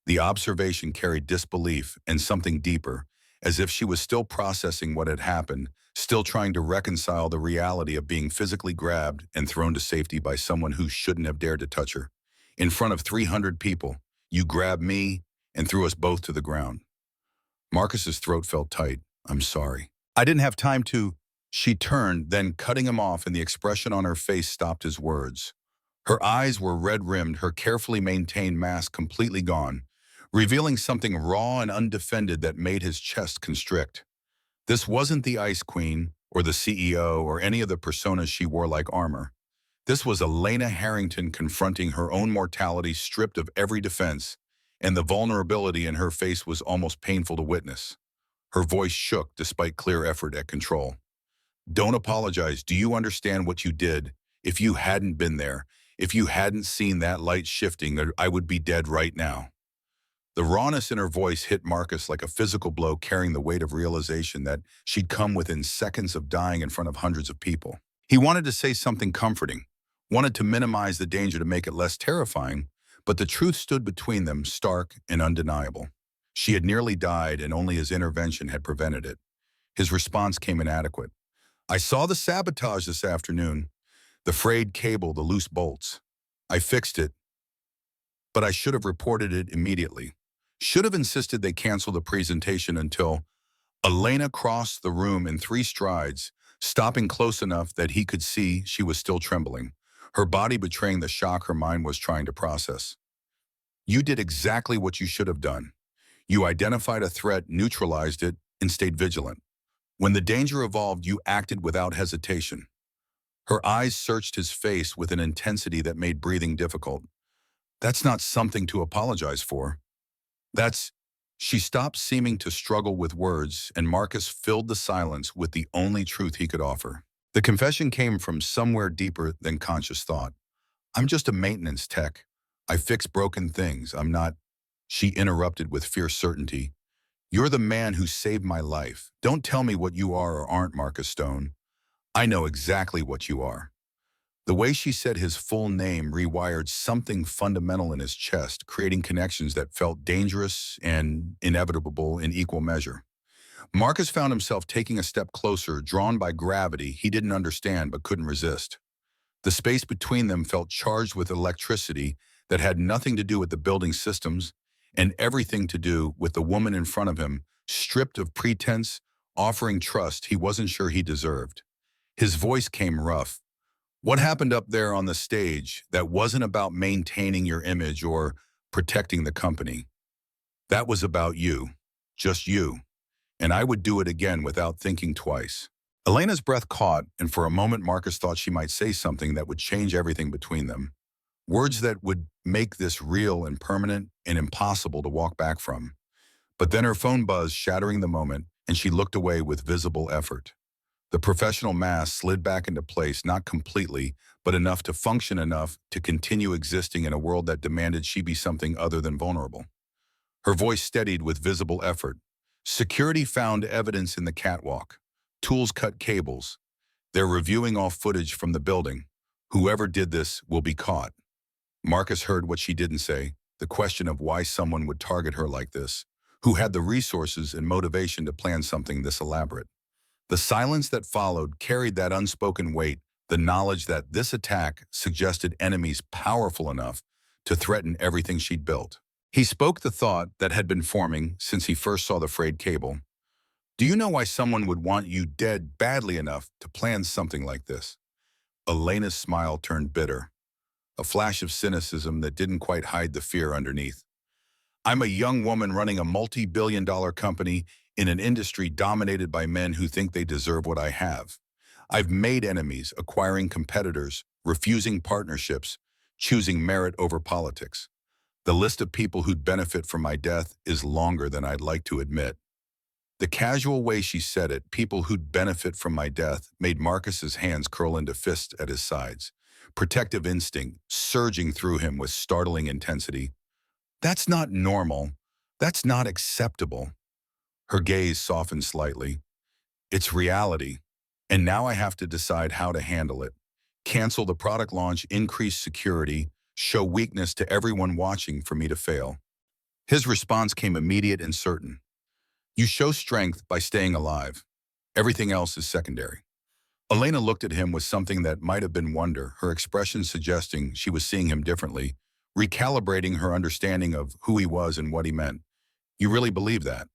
The observation carried disbelief and something deeper, as if she was still processing what had happened, still trying to reconcile the reality of being physically grabbed and thrown to safety by someone who shouldn't have dared to touch her. In front of 300 people, you grabbed me and threw us both to the ground. Marcus's throat felt tight. I'm sorry. I didn't have time to. She turned, then cutting him off, and the expression on her face stopped his words. Her eyes were red-rimmed, her carefully maintained mask completely gone, revealing something raw and undefended that made his chest constrict. This wasn't the Ice Queen, or the CEO, or any of the personas she wore like armor. This was Elena Harrington confronting her own mortality stripped of every defense, and the vulnerability in her face was almost painful to witness. Her voice shook despite clear effort at control. Don't apologize. Do you understand what you did? If you hadn't been there, if you hadn't seen that light shifting, I would be dead right now. The rawness in her voice hit Marcus like a physical blow, carrying the weight of realization that she'd come within seconds of dying in front of hundreds of people. He wanted to say something comforting, wanted to minimize the danger to make it less terrifying, but the truth stood between them, stark and undeniable. She had nearly died, and only his intervention had prevented it. His response came inadequate. I saw the sabotage this afternoon. The frayed cable, the loose bolts. I fixed it, but I should have reported it immediately. Should have insisted they cancel the presentation until Elena crossed the room in 3 strides, stopping close enough that he could see she was still trembling, her body betraying the shock her mind was trying to process. You did exactly what you should have done. You identified a threat, neutralized it, and stayed vigilant. When the danger evolved, you acted without hesitation. Her eyes searched his face with an intensity that made breathing difficult. That's not something to apologize for. She stopped seeming to struggle with words, and Marcus filled the silence with the only truth he could offer. The confession came from somewhere deeper than conscious thought. I'm just a maintenance tech. I fix broken things. I'm not. She interrupted with fierce certainty. You're the man who saved my life. Don't tell me what you are or aren't, Marcus Stone. I know exactly what you are. The way she said his full name rewired something fundamental in his chest, creating connections that felt dangerous and inevitable in equal measure. Marcus found himself taking a step closer, drawn by gravity he didn't understand but couldn't resist. The space between them felt charged with electricity that had nothing to do with the building systems and everything to do with the woman in front of him, stripped of pretense, offering trust he wasn't sure he deserved. His voice came rough. What happened up there on the stage that wasn't about maintaining your image or protecting the company? That was about you. Just you. And I would do it again without thinking twice. Elena's breath caught, and for a moment Marcus thought she might say something that would change everything between them. Words that would make this real and permanent and impossible to walk back from. But then her phone buzzed, shattering the moment, and she looked away with visible effort. The professional mask slid back into place, not completely, but enough to function enough to continue existing in a world that demanded she be something other than vulnerable. Her voice steadied with visible effort. Security found evidence in the catwalk. Tools cut cables. They're reviewing all footage from the building. Whoever did this will be caught. Marcus heard what she didn't say, the question of why someone would target her like this, who had the resources and motivation to plan something this elaborate. The silence that followed carried that unspoken weight, the knowledge that this attack suggested enemies powerful enough to threaten everything she'd built. He spoke the thought that had been forming since he first saw the frayed cable. Do you know why someone would want you dead badly enough to plan something like this? Elena's smile turned bitter, a flash of cynicism that didn't quite hide the fear underneath. I'm a young woman running a multi-billion-dollar company in an industry dominated by men who think they deserve what I have. I've made enemies, acquiring competitors, refusing partnerships, choosing merit over politics. The list of people who'd benefit from my death is longer than I'd like to admit. The casual way she said it, people who'd benefit from my death, made Marcus's hands curl into fists at his sides, protective instinct surging through him with startling intensity. That's not normal. That's not acceptable. Her gaze softened slightly. It's reality, and now I have to decide how to handle it. Cancel the product launch, increase security, show weakness to everyone watching for me to fail. His response came immediate and certain. You show strength by staying alive. Everything else is secondary. Elena looked at him with something that might have been wonder, her expression suggesting she was seeing him differently, recalibrating her understanding of who he was and what he meant. You really believe that?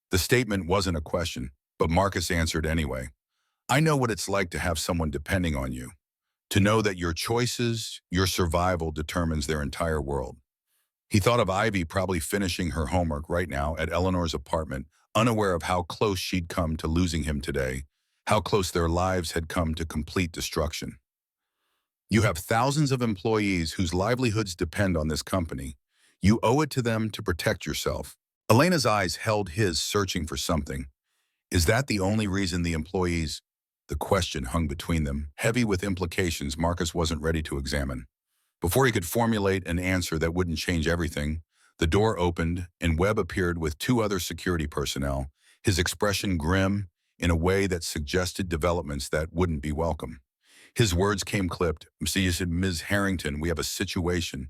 The statement wasn't a question, but Marcus answered anyway. I know what it's like to have someone depending on you, to know that your choices, your survival determines their entire world. He thought of Ivy probably finishing her homework right now at Eleanor's apartment, unaware of how close she'd come to losing him today, how close their lives had come to complete destruction. You have thousands of employees whose livelihoods depend on this company. You owe it to them to protect yourself. Elena's eyes held his, searching for something. Is that the only reason the employees? The question hung between them, heavy with implications Marcus wasn't ready to examine. Before he could formulate an answer that wouldn't change everything, the door opened and Webb appeared with two other security personnel, his expression grim in a way that suggested developments that wouldn't be welcome. His words came clipped. Ms. Harrington, we have a situation.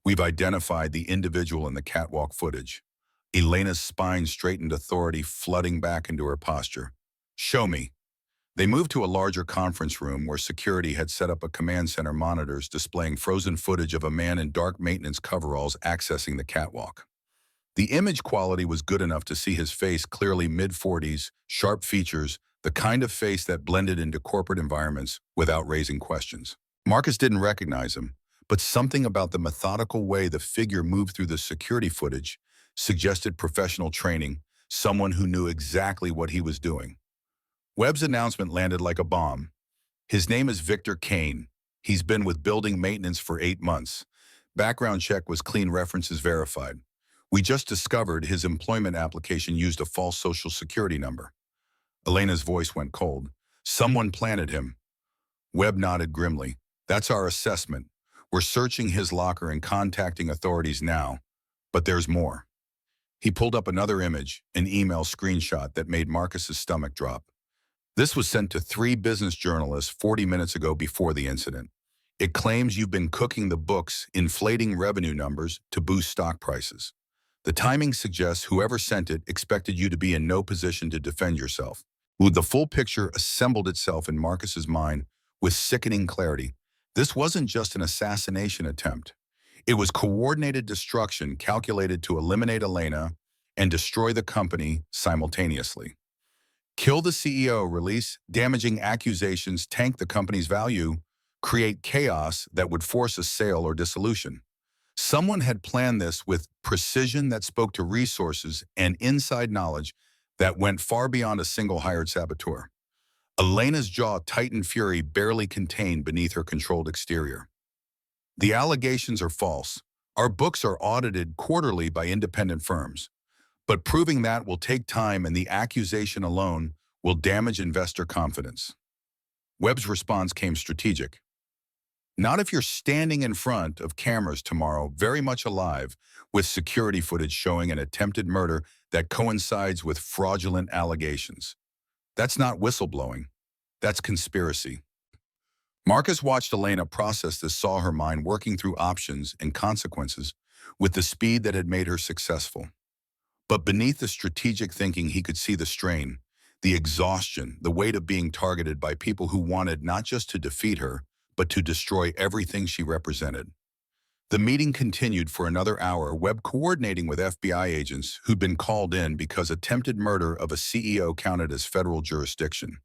We've identified the individual in the catwalk footage. Elena's spine straightened, authority flooding back into her posture. Show me. They moved to a larger conference room where security had set up a command center monitors displaying frozen footage of a man in dark maintenance coveralls accessing the catwalk. The image quality was good enough to see his face clearly mid-40s, sharp features, the kind of face that blended into corporate environments without raising questions. Marcus didn't recognize him, but something about the methodical way the figure moved through the security footage suggested professional training, someone who knew exactly what he was doing. Webb's announcement landed like a bomb. His name is Victor Kane. He's been with building maintenance for 8 months. Background check was clean, references verified. We just discovered his employment application used a false social security number. Elena's voice went cold. Someone planted him. Webb nodded grimly. That's our assessment. We're searching his locker and contacting authorities now. But there's more. He pulled up another image, an email screenshot that made Marcus's stomach drop. This was sent to 3 business journalists 40 minutes ago before the incident. It claims you've been cooking the books, inflating revenue numbers to boost stock prices. The timing suggests whoever sent it expected you to be in no position to defend yourself. The full picture assembled itself in Marcus's mind with sickening clarity. This wasn't just an assassination attempt. It was coordinated destruction calculated to eliminate Elena and destroy the company simultaneously. Kill the CEO, release damaging accusations, tank the company's value, create chaos that would force a sale or dissolution. Someone had planned this with precision that spoke to resources and inside knowledge that went far beyond a single hired saboteur. Elena's jaw tightened, fury barely contained beneath her controlled exterior. The allegations are false. Our books are audited quarterly by independent firms. But proving that will take time, and the accusation alone will damage investor confidence. Webb's response came strategic. Not if you're standing in front of cameras tomorrow, very much alive, with security footage showing an attempted murder that coincides with fraudulent allegations. That's not whistleblowing. That's conspiracy. Marcus watched Elena process this, saw her mind working through options and consequences with the speed that had made her successful. But beneath the strategic thinking, he could see the strain, the exhaustion, the weight of being targeted by people who wanted not just to defeat her, but to destroy everything she represented. The meeting continued for another hour, Webb coordinating with FBI agents who'd been called in because attempted murder of a CEO counted as federal jurisdiction.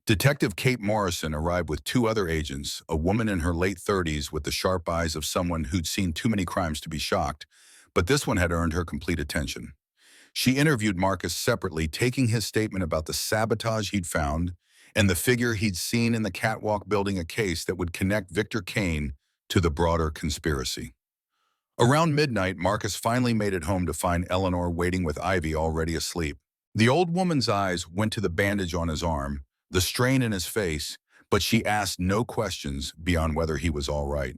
Detective Kate Morrison arrived with 2 other agents, a woman in her late 30s with the sharp eyes of someone who'd seen too many crimes to be shocked, but this one had earned her complete attention. She interviewed Marcus separately, taking his statement about the sabotage he'd found and the figure he'd seen in the catwalk, building a case that would connect Victor Kane to the broader conspiracy. Around midnight, Marcus finally made it home to find Eleanor waiting with Ivy already asleep. The old woman's eyes went to the bandage on his arm, the strain in his face, but she asked no questions beyond whether he was all right.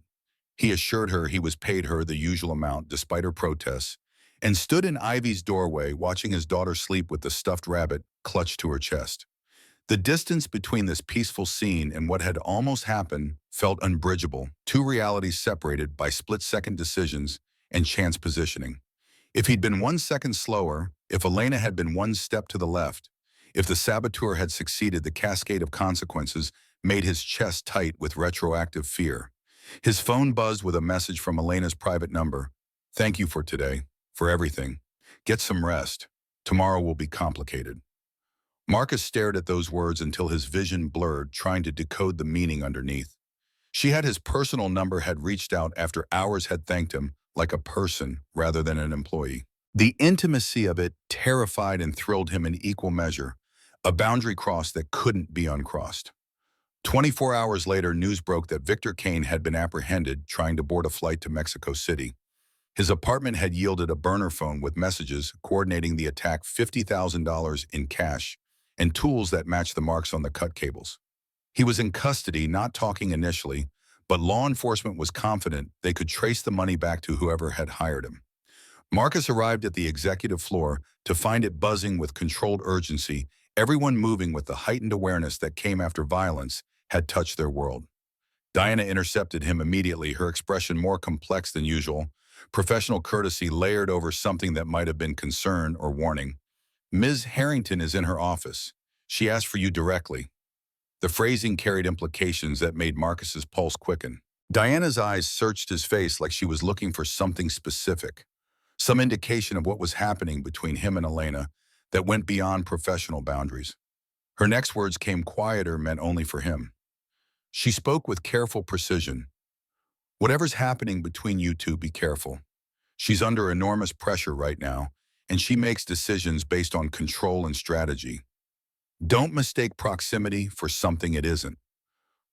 He assured her he was paid her the usual amount despite her protests, and stood in Ivy's doorway watching his daughter sleep with the stuffed rabbit clutched to her chest. The distance between this peaceful scene and what had almost happened felt unbridgeable, 2 realities separated by split-second decisions and chance positioning. If he'd been 1 second slower, if Elena had been 1 step to the left, if the saboteur had succeeded, the cascade of consequences made his chest tight with retroactive fear. His phone buzzed with a message from Elena's private number. Thank you for today, for everything. Get some rest. Tomorrow will be complicated. Marcus stared at those words until his vision blurred, trying to decode the meaning underneath. She had his personal number, had reached out after hours, had thanked him like a person rather than an employee. The intimacy of it terrified and thrilled him in equal measure, a boundary crossed that couldn't be uncrossed. 24 hours later, news broke that Victor Kane had been apprehended trying to board a flight to Mexico City. His apartment had yielded a burner phone with messages coordinating the attack, $50,000 in cash, and tools that matched the marks on the cut cables. He was in custody, not talking initially, but law enforcement was confident they could trace the money back to whoever had hired him. Marcus arrived at the executive floor to find it buzzing with controlled urgency, everyone moving with the heightened awareness that came after violence had touched their world. Diana intercepted him immediately, her expression more complex than usual, professional courtesy layered over something that might have been concern or warning. Ms. Harrington is in her office. She asked for you directly. The phrasing carried implications that made Marcus's pulse quicken. Diana's eyes searched his face like she was looking for something specific, some indication of what was happening between him and Elena that went beyond professional boundaries. Her next words came quieter, meant only for him. She spoke with careful precision. Whatever's happening between you two, be careful. She's under enormous pressure right now, and she makes decisions based on control and strategy. Don't mistake proximity for something it isn't.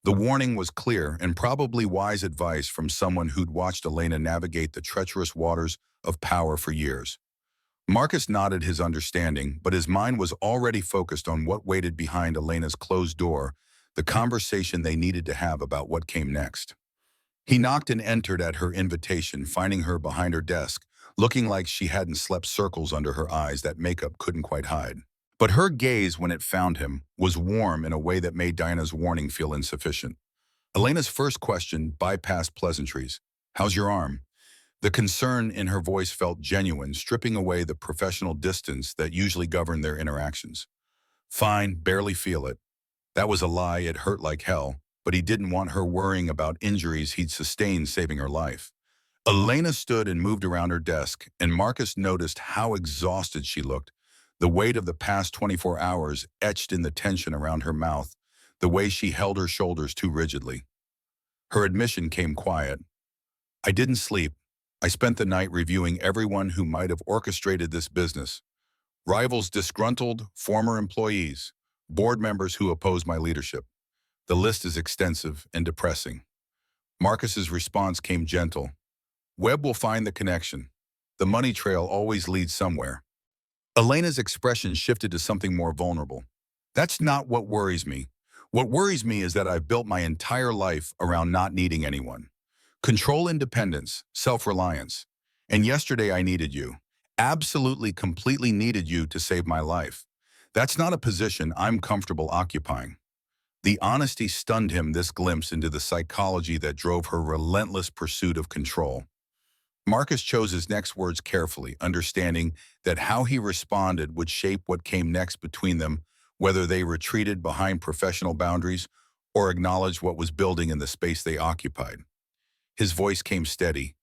The warning was clear and probably wise advice from someone who'd watched Elena navigate the treacherous waters of power for years. Marcus nodded his understanding, but his mind was already focused on what waited behind Elena's closed door, the conversation they needed to have about what came next. He knocked and entered at her invitation, finding her behind her desk, looking like she hadn't slept, circles under her eyes that makeup couldn't quite hide. But her gaze, when it found him, was warm in a way that made Diana's warning feel insufficient. Elena's first question bypassed pleasantries. How's your arm? The concern in her voice felt genuine, stripping away the professional distance that usually governed their interactions. Fine, barely feel it. That was a lie, it hurt like hell, but he didn't want her worrying about injuries he'd sustained saving her life. Elena stood and moved around her desk, and Marcus noticed how exhausted she looked, the weight of the past 24 hours etched in the tension around her mouth, the way she held her shoulders too rigidly. Her admission came quiet. I didn't sleep. I spent the night reviewing everyone who might have orchestrated this business. Rivals disgruntled, former employees, board members who opposed my leadership. The list is extensive and depressing. Marcus's response came gentle. Webb will find the connection. The money trail always leads somewhere. Elena's expression shifted to something more vulnerable. That's not what worries me. What worries me is that I've built my entire life around not needing anyone. Control, independence, self-reliance. And yesterday I needed you. Absolutely, completely needed you to save my life. That's not a position I'm comfortable occupying. The honesty stunned him, this glimpse into the psychology that drove her relentless pursuit of control. Marcus chose his next words carefully, understanding that how he responded would shape what came next between them, whether they retreated behind professional boundaries or acknowledged what was building in the space they occupied. His voice came steady.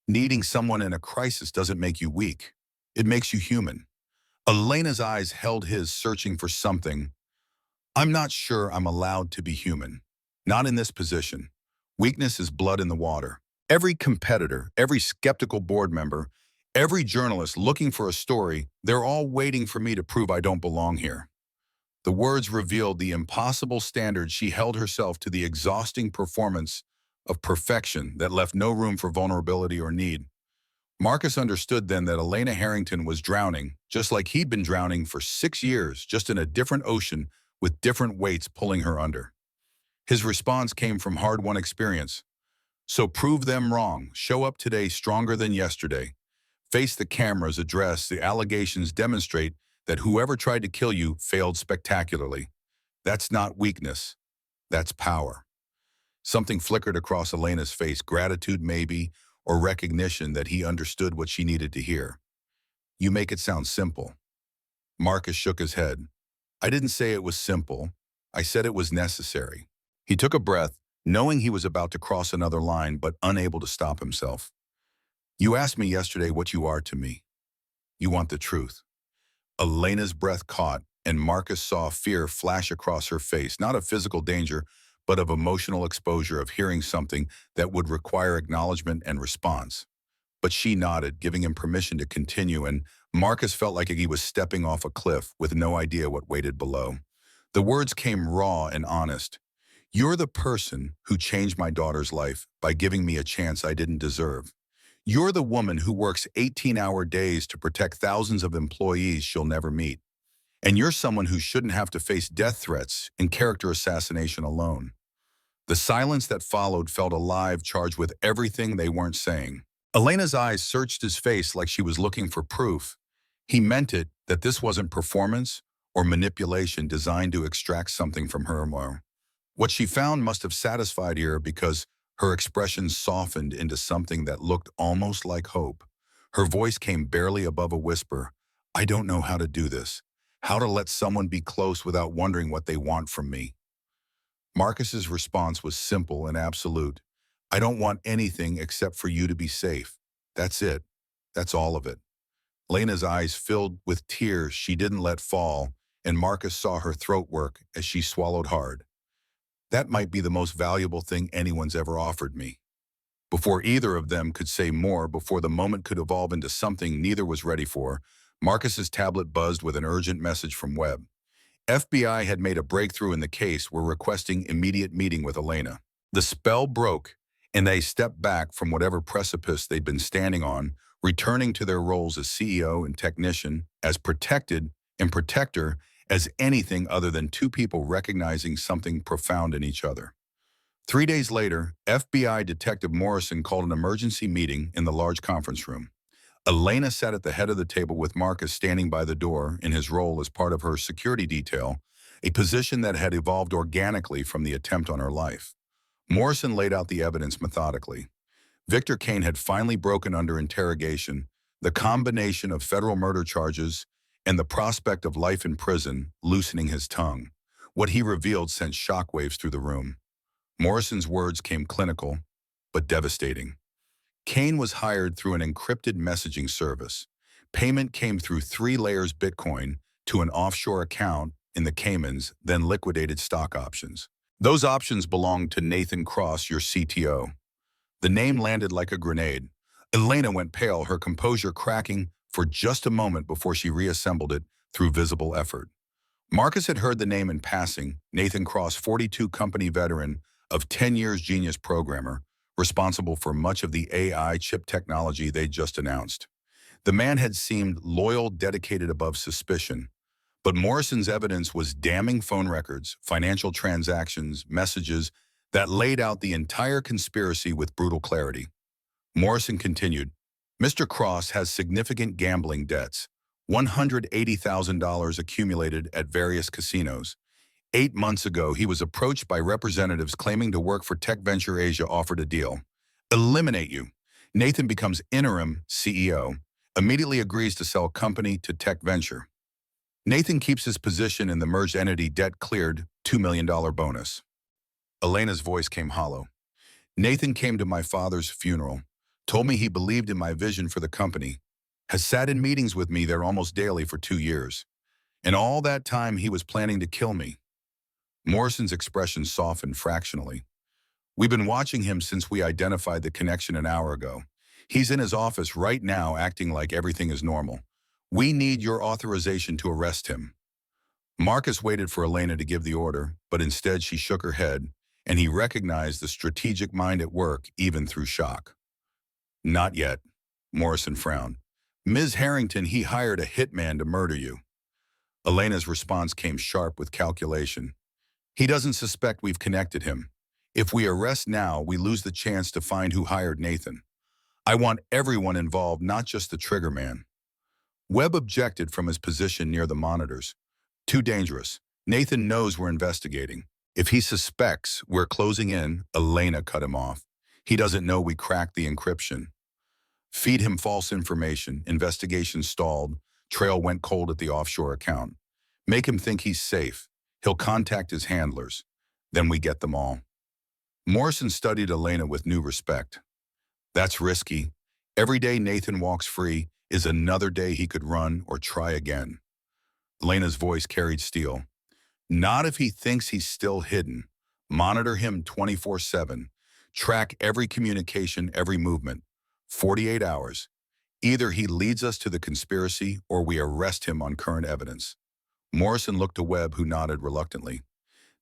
Needing someone in a crisis doesn't make you weak. It makes you human. Elena's eyes held his, searching for something. I'm not sure I'm allowed to be human. Not in this position. Weakness is blood in the water. Every competitor, every skeptical board member, every journalist looking for a story, they're all waiting for me to prove I don't belong here. The words revealed the impossible standard she held herself to, the exhausting performance of perfection that left no room for vulnerability or need. Marcus understood then that Elena Harrington was drowning, just like he'd been drowning for 6 years, just in a different ocean with different weights pulling her under. His response came from hard-won experience. So prove them wrong. Show up today stronger than yesterday. Face the cameras, address the allegations, demonstrate that whoever tried to kill you failed spectacularly. That's not weakness. That's power. Something flickered across Elena's face, gratitude maybe, or recognition that he understood what she needed to hear. You make it sound simple. Marcus shook his head. I didn't say it was simple. I said it was necessary. He took a breath, knowing he was about to cross another line but unable to stop himself. You asked me yesterday what you are to me. You want the truth. Elena's breath caught, and Marcus saw fear flash across her face, not of physical danger, but of emotional exposure, of hearing something that would require acknowledgement and response. But she nodded, giving him permission to continue, and Marcus felt like he was stepping off a cliff with no idea what waited below. The words came raw and honest. You're the person who changed my daughter's life by giving me a chance I didn't deserve. You're the woman who works 18-hour days to protect thousands of employees she'll never meet. And you're someone who shouldn't have to face death threats and character assassination alone. The silence that followed felt alive, charged with everything they weren't saying. Elena's eyes searched his face like she was looking for proof. He meant it, that this wasn't performance or manipulation designed to extract something from her more. What she found must have satisfied her, because her expression softened into something that looked almost like hope. Her voice came barely above a whisper. I don't know how to do this. How to let someone be close without wondering what they want from me. Marcus's response was simple and absolute. I don't want anything except for you to be safe. That's it. That's all of it. Lena's eyes filled with tears she didn't let fall, and Marcus saw her throat work as she swallowed hard. That might be the most valuable thing anyone's ever offered me. Before either of them could say more, before the moment could evolve into something neither was ready for, Marcus's tablet buzzed with an urgent message from Webb. FBI had made a breakthrough in the case, were requesting immediate meeting with Elena. The spell broke, and they stepped back from whatever precipice they'd been standing on, returning to their roles as CEO and technician, as protected and protector as anything other than two people recognizing something profound in each other. 3 days later, FBI Detective Morrison called an emergency meeting in the large conference room. Elena sat at the head of the table with Marcus standing by the door in his role as part of her security detail, a position that had evolved organically from the attempt on her life. Morrison laid out the evidence methodically. Victor Kane had finally broken under interrogation, the combination of federal murder charges and the prospect of life in prison loosening his tongue. What he revealed sent shockwaves through the room. Morrison's words came clinical, but devastating. Kane was hired through an encrypted messaging service. Payment came through 3 layers Bitcoin to an offshore account in the Caymans, then liquidated stock options. Those options belonged to Nathan Cross, your CTO. The name landed like a grenade. Elena went pale, her composure cracking for just a moment before she reassembled it through visible effort. Marcus had heard the name in passing. Nathan Cross, 42 company veteran of 10 years, genius programmer, responsible for much of the AI chip technology they'd just announced. The man had seemed loyal, dedicated above suspicion. But Morrison's evidence was damning: phone records, financial transactions, messages that laid out the entire conspiracy with brutal clarity. Morrison continued, Mr. Cross has significant gambling debts, $180,000 accumulated at various casinos. 8 months ago, he was approached by representatives claiming to work for Tech Venture Asia, offered a deal. Eliminate you. Nathan becomes interim CEO, immediately agrees to sell company to Tech Venture. Nathan keeps his position in the merged entity, debt cleared, $2 million bonus. Elena's voice came hollow. Nathan came to my father's funeral, told me he believed in my vision for the company, has sat in meetings with me there almost daily for 2 years. And all that time he was planning to kill me. Morrison's expression softened fractionally. We've been watching him since we identified the connection an hour ago. He's in his office right now acting like everything is normal. We need your authorization to arrest him. Marcus waited for Elena to give the order, but instead she shook her head, and he recognized the strategic mind at work even through shock. Not yet, Morrison frowned. Ms. Harrington, he hired a hitman to murder you. Elena's response came sharp with calculation. He doesn't suspect we've connected him. If we arrest now, we lose the chance to find who hired Nathan. I want everyone involved, not just the trigger man. Webb objected from his position near the monitors. Too dangerous. Nathan knows we're investigating. If he suspects we're closing in, Elena cut him off. He doesn't know we cracked the encryption. Feed him false information. Investigation stalled. Trail went cold at the offshore account. Make him think he's safe. He'll contact his handlers. Then we get them all. Morrison studied Elena with new respect. That's risky. Every day Nathan walks free is another day he could run or try again. Elena's voice carried steel. Not if he thinks he's still hidden. Monitor him 24/7. Track every communication, every movement. 48 hours. Either he leads us to the conspiracy or we arrest him on current evidence. Morrison looked to Webb, who nodded reluctantly.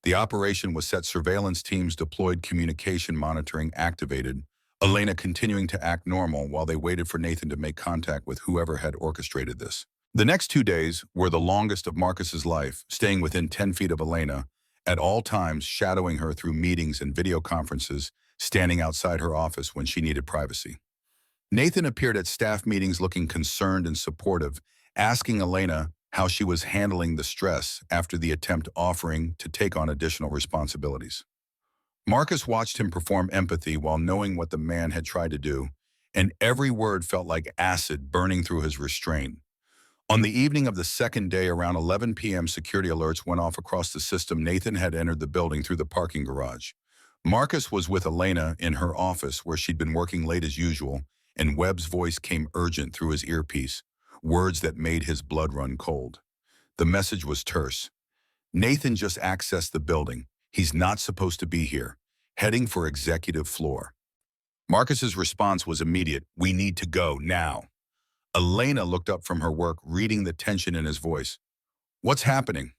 The operation was set, surveillance teams deployed, communication monitoring activated, Elena continuing to act normal while they waited for Nathan to make contact with whoever had orchestrated this. The next 2 days were the longest of Marcus's life, staying within 10 feet of Elena, at all times shadowing her through meetings and video conferences, standing outside her office when she needed privacy. Nathan appeared at staff meetings looking concerned and supportive, asking Elena how she was handling the stress after the attempt, offering to take on additional responsibilities. Marcus watched him perform empathy while knowing what the man had tried to do, and every word felt like acid burning through his restraint. On the evening of the second day, around 11 p.m., security alerts went off across the system. Nathan had entered the building through the parking garage. Marcus was with Elena in her office, where she'd been working late as usual, and Webb's voice came urgent through his earpiece, words that made his blood run cold. The message was terse. Nathan just accessed the building. He's not supposed to be here. Heading for executive floor. Marcus's response was immediate. We need to go now. Elena looked up from her work, reading the tension in his voice. What's happening?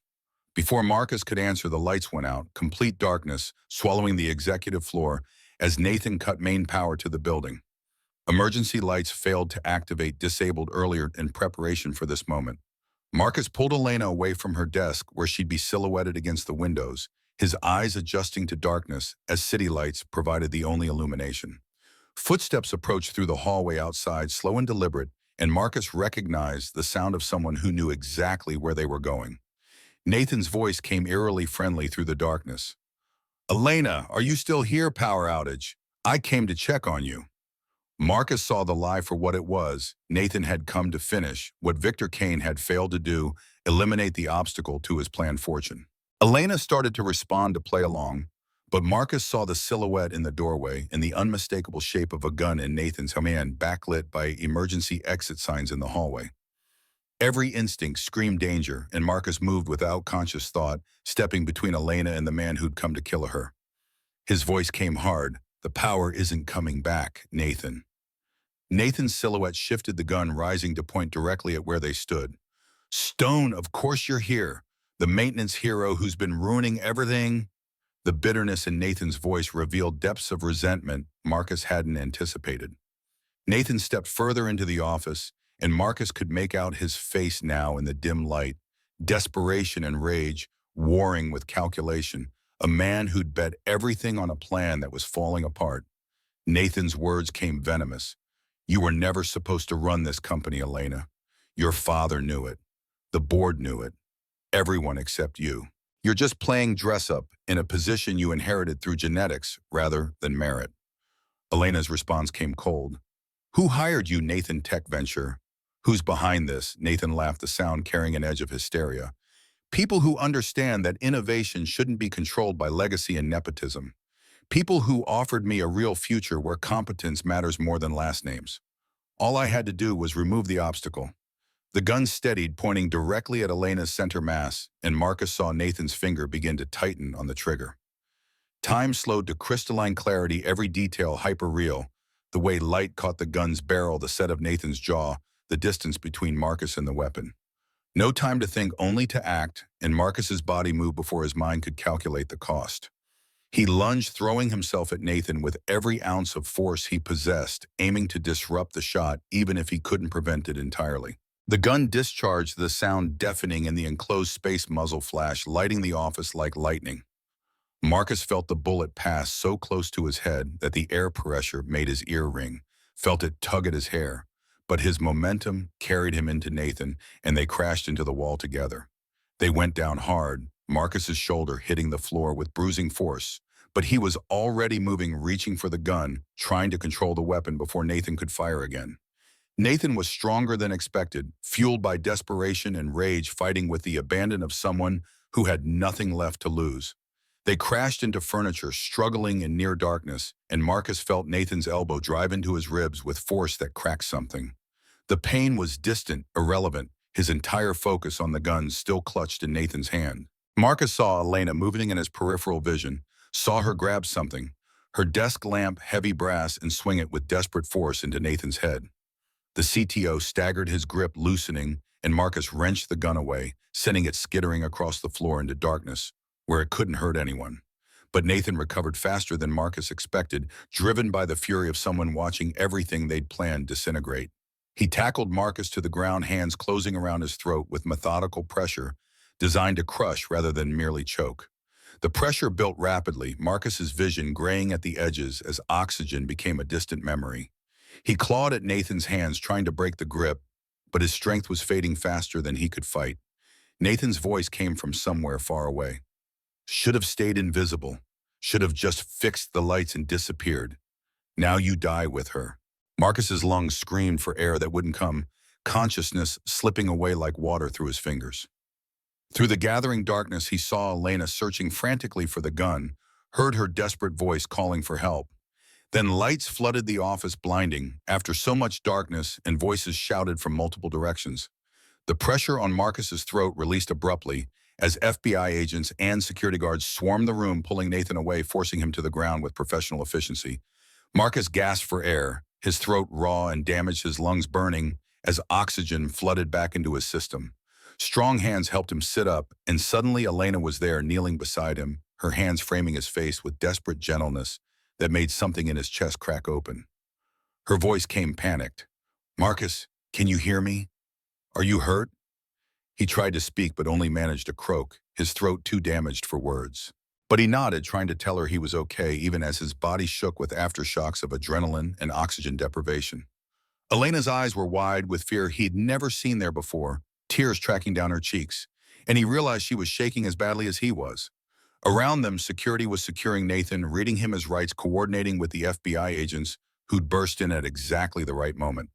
Before Marcus could answer, the lights went out, complete darkness, swallowing the executive floor as Nathan cut main power to the building. Emergency lights failed to activate, disabled earlier in preparation for this moment. Marcus pulled Elena away from her desk, where she'd be silhouetted against the windows, his eyes adjusting to darkness as city lights provided the only illumination. Footsteps approached through the hallway outside, slow and deliberate, and Marcus recognized the sound of someone who knew exactly where they were going. Nathan's voice came eerily friendly through the darkness. Elena, are you still here? Power outage. I came to check on you. Marcus saw the lie for what it was. Nathan had come to finish what Victor Kane had failed to do, eliminate the obstacle to his planned fortune. Elena started to respond, to play along, but Marcus saw the silhouette in the doorway and the unmistakable shape of a gun in Nathan's hand, backlit by emergency exit signs in the hallway. Every instinct screamed danger, and Marcus moved without conscious thought, stepping between Elena and the man who'd come to kill her. His voice came hard. The power isn't coming back, Nathan. Nathan's silhouette shifted, the gun rising to point directly at where they stood. Stone, of course you're here. The maintenance hero who's been ruining everything. The bitterness in Nathan's voice revealed depths of resentment Marcus hadn't anticipated. Nathan stepped further into the office, and Marcus could make out his face now in the dim light. Desperation and rage, warring with calculation. A man who'd bet everything on a plan that was falling apart. Nathan's words came venomous. You were never supposed to run this company, Elena. Your father knew it. The board knew it. Everyone except you. You're just playing dress-up in a position you inherited through genetics rather than merit. Elena's response came cold. Who hired you, Nathan? Tech Venture. Who's behind this? Nathan laughed, the sound carrying an edge of hysteria. People who understand that innovation shouldn't be controlled by legacy and nepotism. People who offered me a real future where competence matters more than last names. All I had to do was remove the obstacle. The gun steadied, pointing directly at Elena's center mass, and Marcus saw Nathan's finger begin to tighten on the trigger. Time slowed to crystalline clarity, every detail hyper-real. The way light caught the gun's barrel, the set of Nathan's jaw, the distance between Marcus and the weapon. No time to think, only to act, and Marcus's body moved before his mind could calculate the cost. He lunged, throwing himself at Nathan with every ounce of force he possessed, aiming to disrupt the shot even if he couldn't prevent it entirely. The gun discharged, the sound deafening in the enclosed space, muzzle flash, lighting the office like lightning. Marcus felt the bullet pass so close to his head that the air pressure made his ear ring, felt it tug at his hair, but his momentum carried him into Nathan, and they crashed into the wall together. They went down hard, Marcus's shoulder hitting the floor with bruising force, but he was already moving, reaching for the gun, trying to control the weapon before Nathan could fire again. Nathan was stronger than expected, fueled by desperation and rage, fighting with the abandon of someone who had nothing left to lose. They crashed into furniture, struggling in near darkness, and Marcus felt Nathan's elbow drive into his ribs with force that cracked something. The pain was distant, irrelevant, his entire focus on the gun still clutched in Nathan's hand. Marcus saw Elena moving in his peripheral vision, saw her grab something, her desk lamp, heavy brass, and swing it with desperate force into Nathan's head. The CTO staggered, his grip loosening, and Marcus wrenched the gun away, sending it skittering across the floor into darkness, where it couldn't hurt anyone. But Nathan recovered faster than Marcus expected, driven by the fury of someone watching everything they'd planned disintegrate. He tackled Marcus to the ground, hands closing around his throat with methodical pressure, designed to crush rather than merely choke. The pressure built rapidly, Marcus's vision graying at the edges as oxygen became a distant memory. He clawed at Nathan's hands, trying to break the grip, but his strength was fading faster than he could fight. Nathan's voice came from somewhere far away. Should have stayed invisible. Should have just fixed the lights and disappeared. Now you die with her. Marcus's lungs screamed for air that wouldn't come, consciousness slipping away like water through his fingers. Through the gathering darkness, he saw Elena searching frantically for the gun, heard her desperate voice calling for help. Then lights flooded the office, blinding, after so much darkness, and voices shouted from multiple directions. The pressure on Marcus's throat released abruptly as FBI agents and security guards swarmed the room, pulling Nathan away, forcing him to the ground with professional efficiency. Marcus gasped for air, his throat raw and damaged, his lungs burning as oxygen flooded back into his system. Strong hands helped him sit up, and suddenly Elena was there, kneeling beside him, her hands framing his face with desperate gentleness that made something in his chest crack open. Her voice came panicked. "Marcus, can you hear me? Are you hurt?" He tried to speak but only managed to croak, his throat too damaged for words. But he nodded, trying to tell her he was okay, even as his body shook with aftershocks of adrenaline and oxygen deprivation. Elena's eyes were wide with fear he'd never seen there before, tears tracking down her cheeks, and he realized she was shaking as badly as he was. Around them, security was securing Nathan, reading him his rights, coordinating with the FBI agents who'd burst in at exactly the right moment.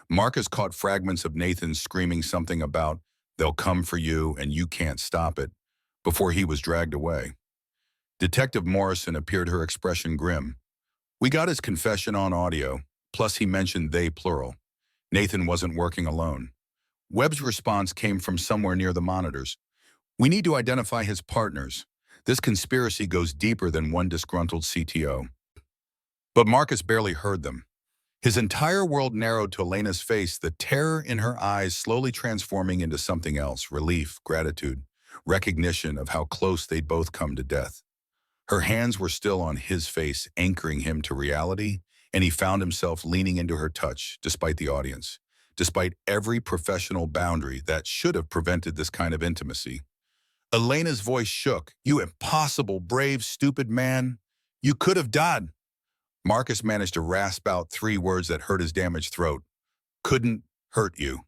Marcus caught fragments of Nathan screaming something about, "They'll come for you and you can't stop it," before he was dragged away. Detective Morrison appeared, her expression grim. "We got his confession on audio, plus he mentioned they plural. Nathan wasn't working alone." Webb's response came from somewhere near the monitors. "We need to identify his partners. This conspiracy goes deeper than one disgruntled CTO." But Marcus barely heard them. His entire world narrowed to Elena's face, the terror in her eyes slowly transforming into something else: relief, gratitude, recognition of how close they'd both come to death. Her hands were still on his face, anchoring him to reality, and he found himself leaning into her touch, despite the audience, despite every professional boundary that should have prevented this kind of intimacy. Elena's voice shook. "You impossible, brave, stupid man. You could have died." Marcus managed to rasp out 3 words that hurt his damaged throat. "Couldn't hurt you."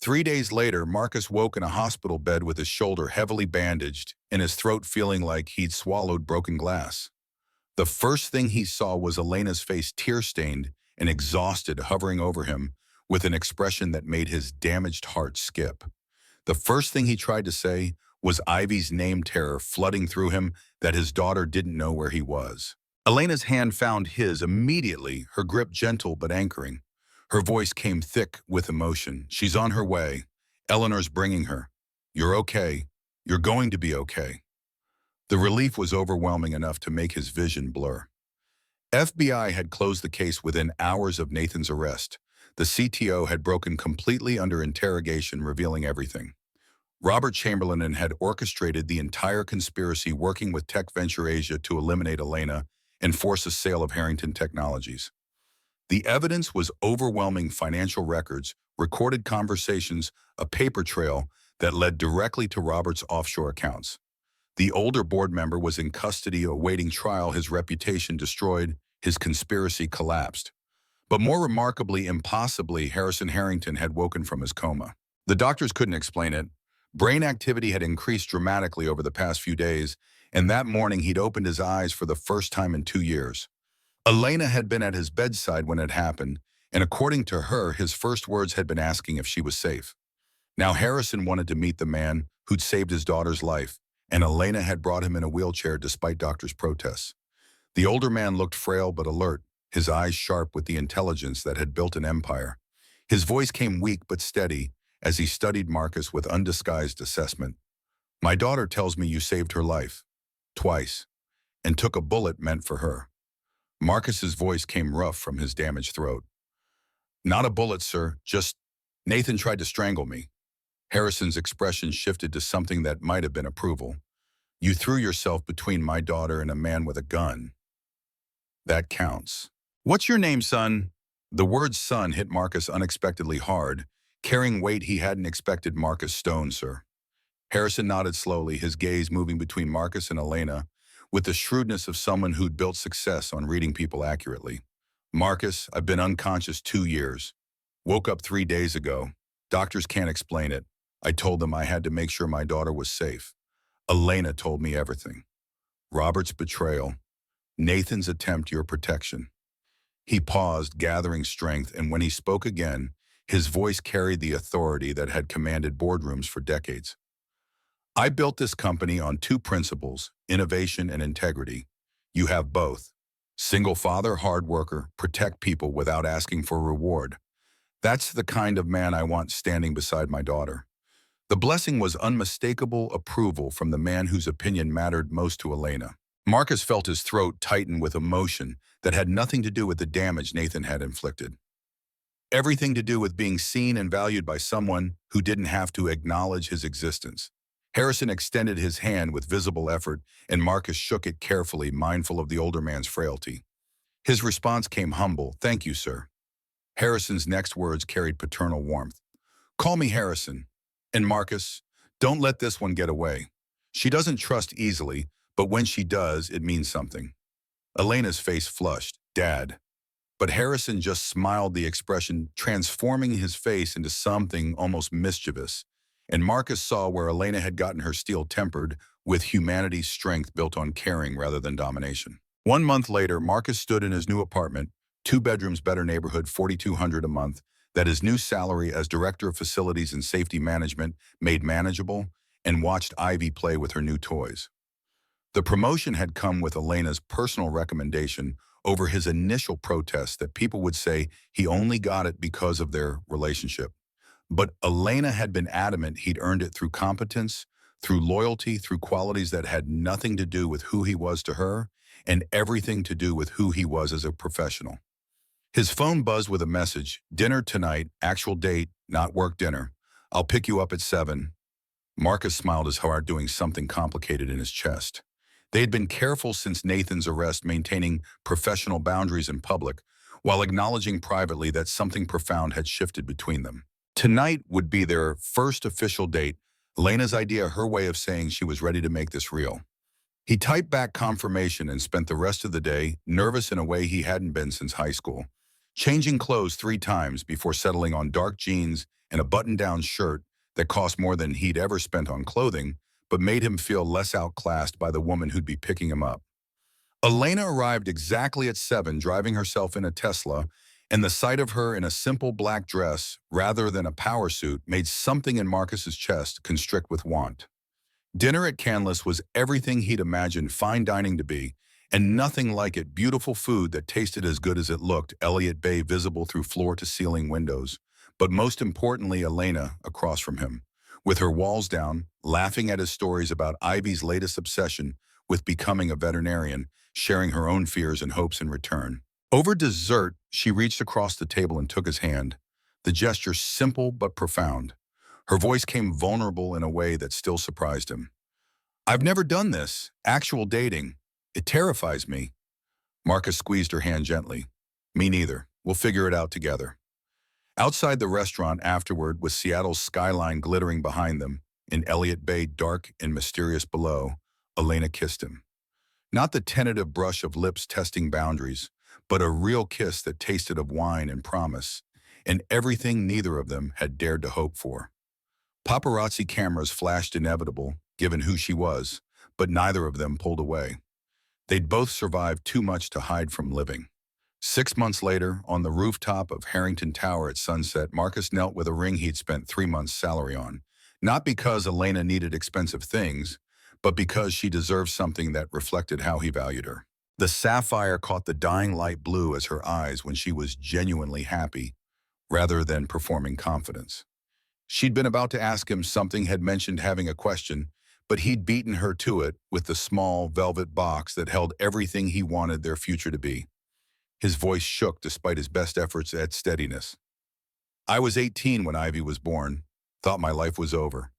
3 days later, Marcus woke in a hospital bed with his shoulder heavily bandaged and his throat feeling like he'd swallowed broken glass. The first thing he saw was Elena's face, tear-stained and exhausted, hovering over him with an expression that made his damaged heart skip. The first thing he tried to say was Ivy's name, terror flooding through him that his daughter didn't know where he was. Elena's hand found his immediately, her grip gentle but anchoring. Her voice came thick with emotion. "She's on her way. Eleanor's bringing her. You're okay. You're going to be okay." The relief was overwhelming enough to make his vision blur. FBI had closed the case within hours of Nathan's arrest. The CTO had broken completely under interrogation, revealing everything. Robert Chamberlain had orchestrated the entire conspiracy, working with Tech Venture Asia to eliminate Elena and force a sale of Harrington Technologies. The evidence was overwhelming: financial records, recorded conversations, a paper trail that led directly to Robert's offshore accounts. The older board member was in custody awaiting trial, his reputation destroyed, his conspiracy collapsed. But more remarkably, impossibly, Harrison Harrington had woken from his coma. The doctors couldn't explain it. Brain activity had increased dramatically over the past few days, and that morning he'd opened his eyes for the first time in 2 years. Elena had been at his bedside when it happened, and according to her, his first words had been asking if she was safe. Now Harrison wanted to meet the man who'd saved his daughter's life, and Elena had brought him in a wheelchair despite doctors' protests. The older man looked frail but alert, his eyes sharp with the intelligence that had built an empire. His voice came weak but steady as he studied Marcus with undisguised assessment. "My daughter tells me you saved her life. Twice. And took a bullet meant for her." Marcus's voice came rough from his damaged throat. "Not a bullet, sir. Just Nathan tried to strangle me." Harrison's expression shifted to something that might have been approval. "You threw yourself between my daughter and a man with a gun. That counts." "What's your name, son?" The word son hit Marcus unexpectedly hard, carrying weight he hadn't expected. "Marcus Stone, sir." Harrison nodded slowly, his gaze moving between Marcus and Elena, with the shrewdness of someone who'd built success on reading people accurately. "Marcus, I've been unconscious 2 years. Woke up 3 days ago. Doctors can't explain it. I told them I had to make sure my daughter was safe. Elena told me everything. Robert's betrayal. Nathan's attempt, your protection." He paused, gathering strength, and when he spoke again, his voice carried the authority that had commanded boardrooms for decades. "I built this company on 2 principles, innovation and integrity. You have both. Single father, hard worker, protect people without asking for reward. That's the kind of man I want standing beside my daughter." The blessing was unmistakable approval from the man whose opinion mattered most to Elena. Marcus felt his throat tighten with emotion that had nothing to do with the damage Nathan had inflicted. Everything to do with being seen and valued by someone who didn't have to acknowledge his existence. Harrison extended his hand with visible effort, and Marcus shook it carefully, mindful of the older man's frailty. His response came humble. "Thank you, sir." Harrison's next words carried paternal warmth. "Call me Harrison. And Marcus, don't let this one get away. She doesn't trust easily, but when she does, it means something." Elena's face flushed. "Dad." But Harrison just smiled, the expression transforming his face into something almost mischievous. And Marcus saw where Elena had gotten her steel tempered with humanity's strength built on caring rather than domination. 1 month later, Marcus stood in his new apartment, 2 bedrooms, better neighborhood, $4,200 a month, that his new salary as Director of Facilities and Safety Management made manageable, and watched Ivy play with her new toys. The promotion had come with Elena's personal recommendation over his initial protest that people would say he only got it because of their relationship. But Elena had been adamant he'd earned it through competence, through loyalty, through qualities that had nothing to do with who he was to her and everything to do with who he was as a professional. His phone buzzed with a message. "Dinner tonight, actual date, not work dinner. I'll pick you up at 7. Marcus smiled his heart, doing something complicated in his chest. They had been careful since Nathan's arrest, maintaining professional boundaries in public, while acknowledging privately that something profound had shifted between them. Tonight would be their first official date, Elena's idea, her way of saying she was ready to make this real. He typed back confirmation and spent the rest of the day nervous in a way he hadn't been since high school, changing clothes 3 times before settling on dark jeans and a button-down shirt that cost more than he'd ever spent on clothing, but made him feel less outclassed by the woman who'd be picking him up. Elena arrived exactly at 7, driving herself in a Tesla, and the sight of her in a simple black dress rather than a power suit made something in Marcus's chest constrict with want. Dinner at Canlis was everything he'd imagined fine dining to be, and nothing like it. Beautiful food that tasted as good as it looked, Elliott Bay visible through floor-to-ceiling windows, but most importantly, Elena across from him, with her walls down, laughing at his stories about Ivy's latest obsession with becoming a veterinarian, sharing her own fears and hopes in return. Over dessert, she reached across the table and took his hand, the gesture simple but profound. Her voice came vulnerable in a way that still surprised him. "I've never done this, actual dating. It terrifies me." Marcus squeezed her hand gently. "Me neither. We'll figure it out together." Outside the restaurant afterward, with Seattle's skyline glittering behind them, in Elliott Bay dark and mysterious below, Elena kissed him. Not the tentative brush of lips testing boundaries, but a real kiss that tasted of wine and promise, and everything neither of them had dared to hope for. Paparazzi cameras flashed inevitable, given who she was, but neither of them pulled away. They'd both survived too much to hide from living. 6 months later, on the rooftop of Harrington Tower at sunset, Marcus knelt with a ring he'd spent 3 months' salary on, not because Elena needed expensive things, but because she deserved something that reflected how he valued her. The sapphire caught the dying light blue as her eyes when she was genuinely happy, rather than performing confidence. She'd been about to ask him something, had mentioned having a question, but he'd beaten her to it with the small velvet box that held everything he wanted their future to be. His voice shook despite his best efforts at steadiness. I was 18 when Ivy was born, thought my life was over.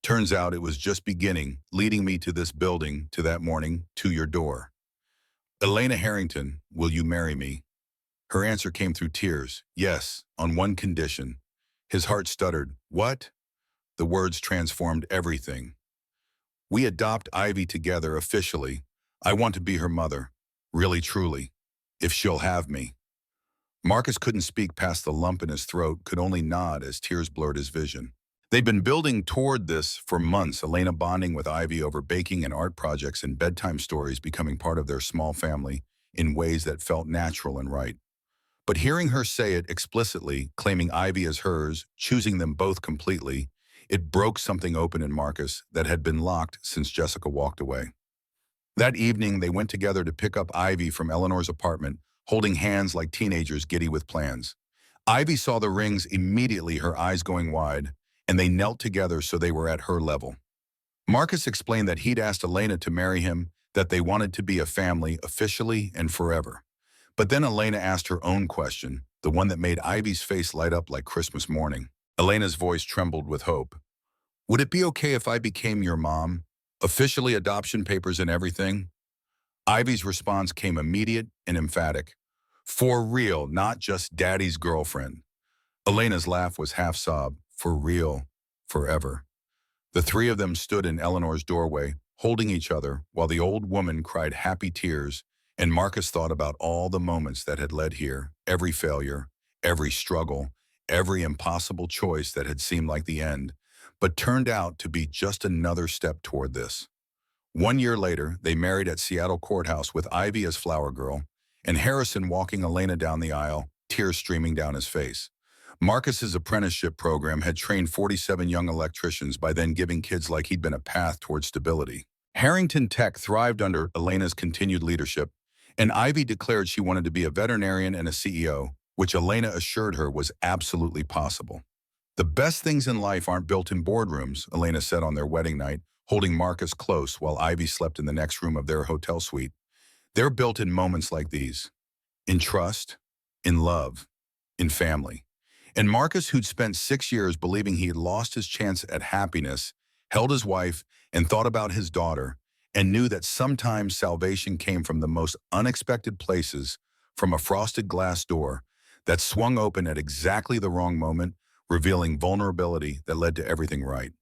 Turns out it was just beginning, leading me to this building, to that morning, to your door. Elena Harrington, will you marry me? Her answer came through tears. Yes, on one condition. His heart stuttered. What? The words transformed everything. We adopt Ivy together officially. I want to be her mother. Really, truly. If she'll have me. Marcus couldn't speak past the lump in his throat, could only nod as tears blurred his vision. They'd been building toward this for months, Elena bonding with Ivy over baking and art projects and bedtime stories becoming part of their small family in ways that felt natural and right. But hearing her say it explicitly, claiming Ivy as hers, choosing them both completely, it broke something open in Marcus that had been locked since Jessica walked away. That evening, they went together to pick up Ivy from Eleanor's apartment, holding hands like teenagers giddy with plans. Ivy saw the rings immediately, her eyes going wide, and they knelt together so they were at her level. Marcus explained that he'd asked Elena to marry him, that they wanted to be a family officially and forever. But then Elena asked her own question, the one that made Ivy's face light up like Christmas morning. Elena's voice trembled with hope. Would it be okay if I became your mom? Officially, adoption papers and everything? Ivy's response came immediate and emphatic. For real, not just daddy's girlfriend. Elena's laugh was half sob. For real, forever. The three of them stood in Eleanor's doorway, holding each other, while the old woman cried happy tears, and Marcus thought about all the moments that had led here, every failure, every struggle, every impossible choice that had seemed like the end, but turned out to be just another step toward this. 1 year later, they married at Seattle Courthouse with Ivy as flower girl, and Harrison walking Elena down the aisle, tears streaming down his face. Marcus's apprenticeship program had trained 47 young electricians, by then giving kids like he'd been a path toward stability. Harrington Tech thrived under Elena's continued leadership, and Ivy declared she wanted to be a veterinarian and a CEO, which Elena assured her was absolutely possible. The best things in life aren't built in boardrooms, Elena said on their wedding night, holding Marcus close while Ivy slept in the next room of their hotel suite. They're built in moments like these. In trust, in love, in family. And Marcus, who'd spent 6 years believing he had lost his chance at happiness, held his wife and thought about his daughter, and knew that sometimes salvation came from the most unexpected places, from a frosted glass door that swung open at exactly the wrong moment, revealing vulnerability that led to everything right.